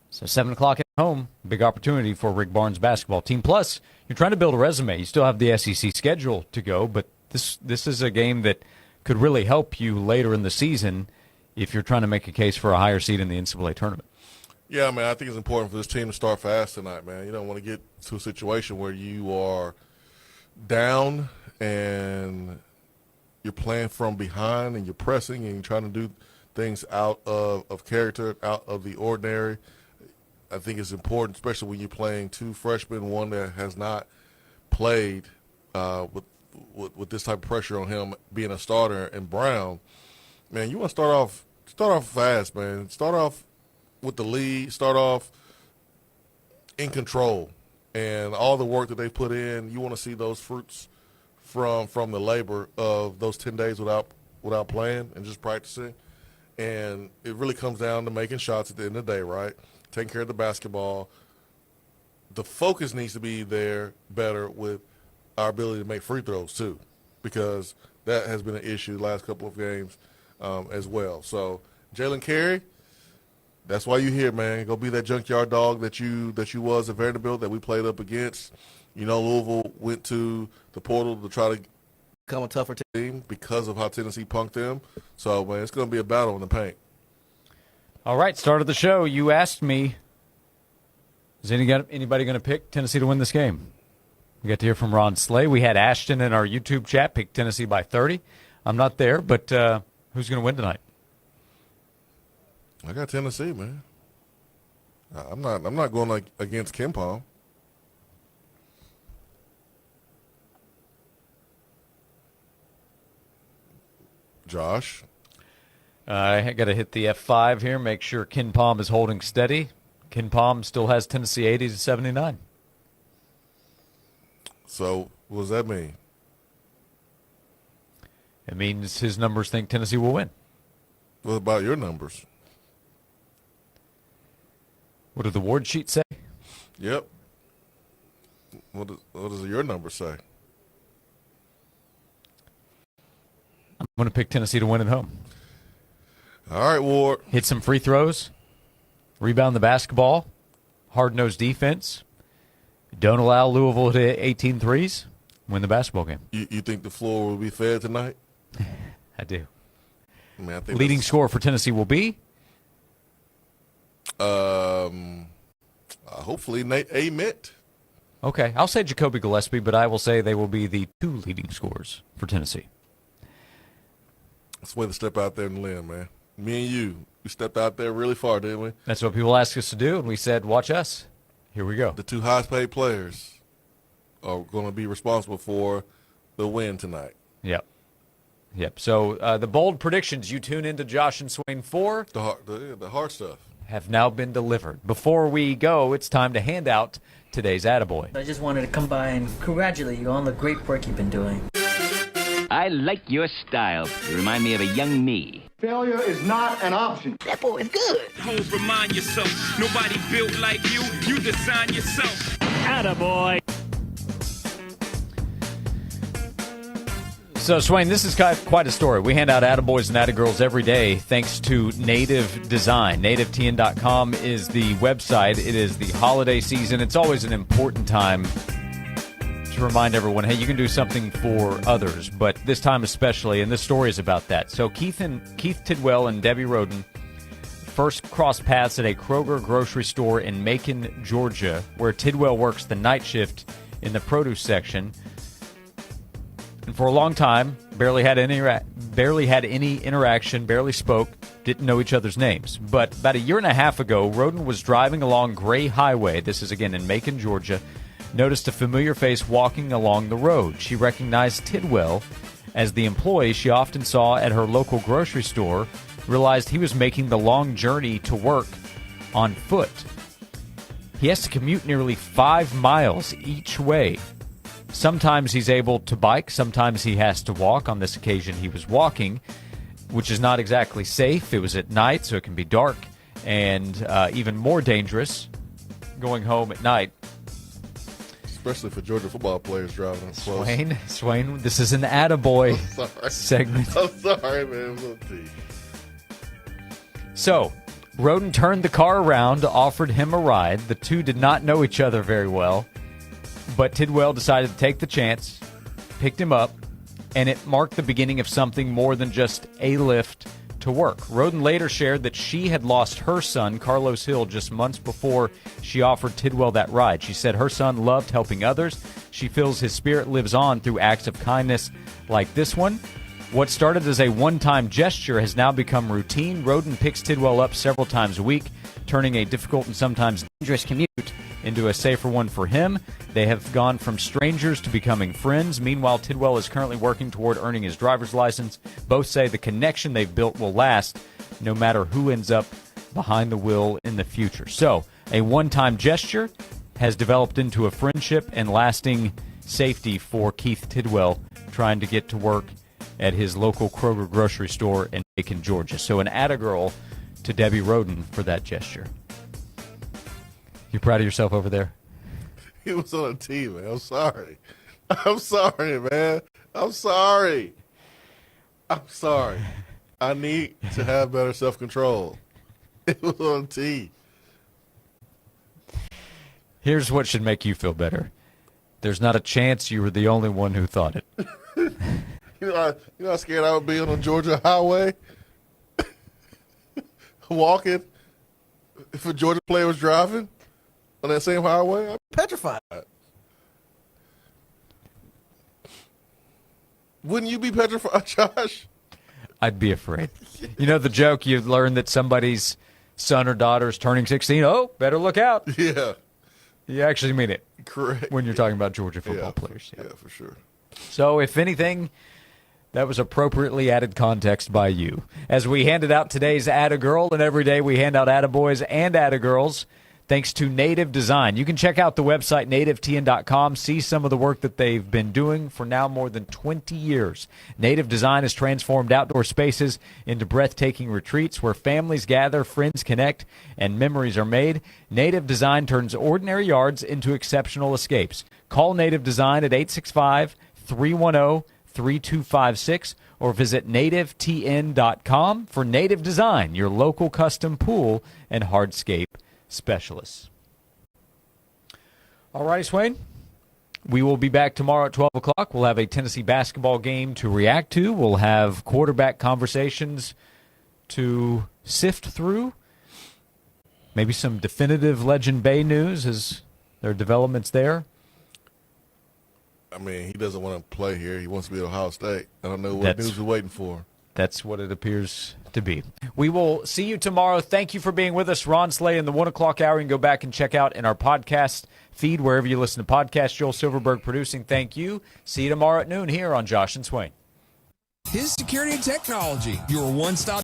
S1: So 7 o'clock at home, big opportunity for Rick Barnes' basketball team. Plus, you're trying to build a resume. You still have the SEC schedule to go, but this is a game that could really help you later in the season if you're trying to make a case for a higher seed in the NCAA tournament.
S2: Yeah, man, I think it's important for this team to start fast tonight, man. You don't want to get to a situation where you are down and you're playing from behind and you're pressing and you're trying to do things out of character, out of the ordinary. I think it's important, especially when you're playing two freshmen, one that has not played with this type of pressure on him being a starter, and Brown, man, you want to start off fast, man. Start off with the lead. Start off in control. and all the work that they put in, you want to see those fruits from the labor of those 10 days without playing and just practicing. And it really comes down to making shots at the end of the day, right? Taking care of the basketball. The focus needs to be there better with our ability to make free throws too, because that has been an issue the last couple of games as well. So Jalen Carey, that's why you're here, man. Go be that junkyard dog that you was at Vanderbilt that we played up against. You know, Louisville went to the portal to try to become a tougher team because of how Tennessee punked them. So, man, it's going to be a battle in the paint.
S1: All right, start of the show. You asked me, is anybody going to pick Tennessee to win this game? We got to hear from Ron Slay. We had Ashton in our YouTube chat pick Tennessee by 30. I'm not there, but who's going to win tonight?
S2: I got Tennessee, man. I'm not going against KenPom. Josh?
S1: I got to hit the F5 here, make sure KenPom is holding steady. KenPom still has Tennessee 80 to 79.
S2: So what does that mean?
S1: It means his numbers think Tennessee will win.
S2: What about your numbers?
S1: What did the award sheet say?
S2: Yep. What does your number say?
S1: I'm going to pick Tennessee to win at home.
S2: All right, Ward.
S1: Hit some free throws. Rebound the basketball. Hard-nosed defense. Don't allow Louisville to hit 18 threes. Win the basketball game.
S2: You think the floor will be fed tonight?
S1: I do.
S2: Man, I think
S1: leading scorer for Tennessee will be?
S2: Hopefully Nate Ament.
S1: Okay, I'll say Jacoby Gillespie, but I will say they will be the 2 leading scorers for Tennessee.
S2: That's a way to step out there and limb, man. Me and you, we stepped out there really far, didn't we?
S1: That's what people asked us to do, and we said, watch us. Here we go.
S2: The 2 highest-paid players are going to be responsible for the win tonight.
S1: Yep. So the bold predictions you tune into Josh and Swain for.
S2: The hard stuff.
S1: Have now been delivered. Before we go, it's time to hand out today's Attaboy.
S8: I just wanted to come by and congratulate you on the great work you've been doing.
S11: I like your style. You remind me of a young me.
S13: Failure is not an option.
S8: That boy is good.
S14: Homes, remind yourself, nobody built like you. You design yourself.
S6: Attaboy.
S1: So, Swain, this is quite a story. We hand out Attaboys and Attagirls every day thanks to Native Design. NativeTN.com is the website. It is the holiday season. It's always an important time to remind everyone, hey, you can do something for others, but this time especially, and this story is about that. So Keith Tidwell and Debbie Roden first crossed paths at a Kroger grocery store in Macon, Georgia, where Tidwell works the night shift in the produce section. And for a long time, barely had any interaction, barely spoke, didn't know each other's names. But about a year and a half ago, Roden was driving along Gray Highway, this is again in Macon, Georgia, noticed a familiar face walking along the road. She recognized Tidwell as the employee she often saw at her local grocery store, realized he was making the long journey to work on foot. He has to commute nearly 5 miles each way. Sometimes he's able to bike, sometimes he has to walk. On this occasion, he was walking, which is not exactly safe. It was at night, so it can be dark, and even more dangerous going home at night.
S2: Especially for Georgia football players driving close.
S1: Swain, this is an Attaboy segment.
S2: I'm sorry, man.
S1: So, Roden turned the car around, offered him a ride. The two did not know each other very well, but Tidwell decided to take the chance, picked him up, and it marked the beginning of something more than just a lift to work. Roden later shared that she had lost her son, Carlos Hill, just months before she offered Tidwell that ride. She said her son loved helping others. She feels his spirit lives on through acts of kindness like this one. What started as a one-time gesture has now become routine. Roden picks Tidwell up several times a week, turning a difficult and sometimes dangerous commute into a safer one for him. They have gone from strangers to becoming friends. Meanwhile, Tidwell is currently working toward earning his driver's license. Both say the connection they've built will last no matter who ends up behind the wheel in the future. So, a one-time gesture has developed into a friendship and lasting safety for Keith Tidwell trying to get to work at his local Kroger grocery store in Macon, Georgia. So an atta-girl to Debbie Roden for that gesture. You proud of yourself over there?
S2: He was on a team, man. I'm sorry. I'm sorry, man. I'm sorry. I'm sorry. I need to have better self-control. It was on a team.
S1: Here's what should make you feel better. There's not a chance you were the only one who thought it.
S2: You know how scared I would be on the Georgia highway? Walking. If a Georgia player was driving on that same highway, I'm petrified. Wouldn't you be petrified, Josh?
S1: I'd be afraid. You know the joke, you learn that somebody's son or daughter is turning 16. Oh, better look out.
S2: Yeah.
S1: You actually mean it.
S2: Correct.
S1: When you're talking about Georgia football players.
S2: Yeah, for sure.
S1: So, if anything, that was appropriately added context by you. As we handed out today's Atta Girl, and every day we hand out Atta Boys and Atta Girls, thanks to Native Design. You can check out the website, nativetn.com, see some of the work that they've been doing for now more than 20 years. Native Design has transformed outdoor spaces into breathtaking retreats where families gather, friends connect, and memories are made. Native Design turns ordinary yards into exceptional escapes. Call Native Design at 865-310-3256 or visit nativetn.com for Native Design, your local custom pool and hardscape specialists. All righty, Swain. We will be back tomorrow at 12 o'clock. We'll have a Tennessee basketball game to react to. We'll have quarterback conversations to sift through. Maybe some definitive Legend Bay news as there are developments there.
S2: I mean, he doesn't want to play here. He wants to be at Ohio State. I don't know what news we're waiting for.
S1: That's what it appears to be. We will see you tomorrow. Thank you for being with us. Ron Slay in the 1 o'clock hour. You can go back and check out in our podcast feed wherever you listen to podcasts. Joel Silverberg producing. Thank you. See you tomorrow at noon here on Josh and Swain.
S12: His Security and Technology, your one-stop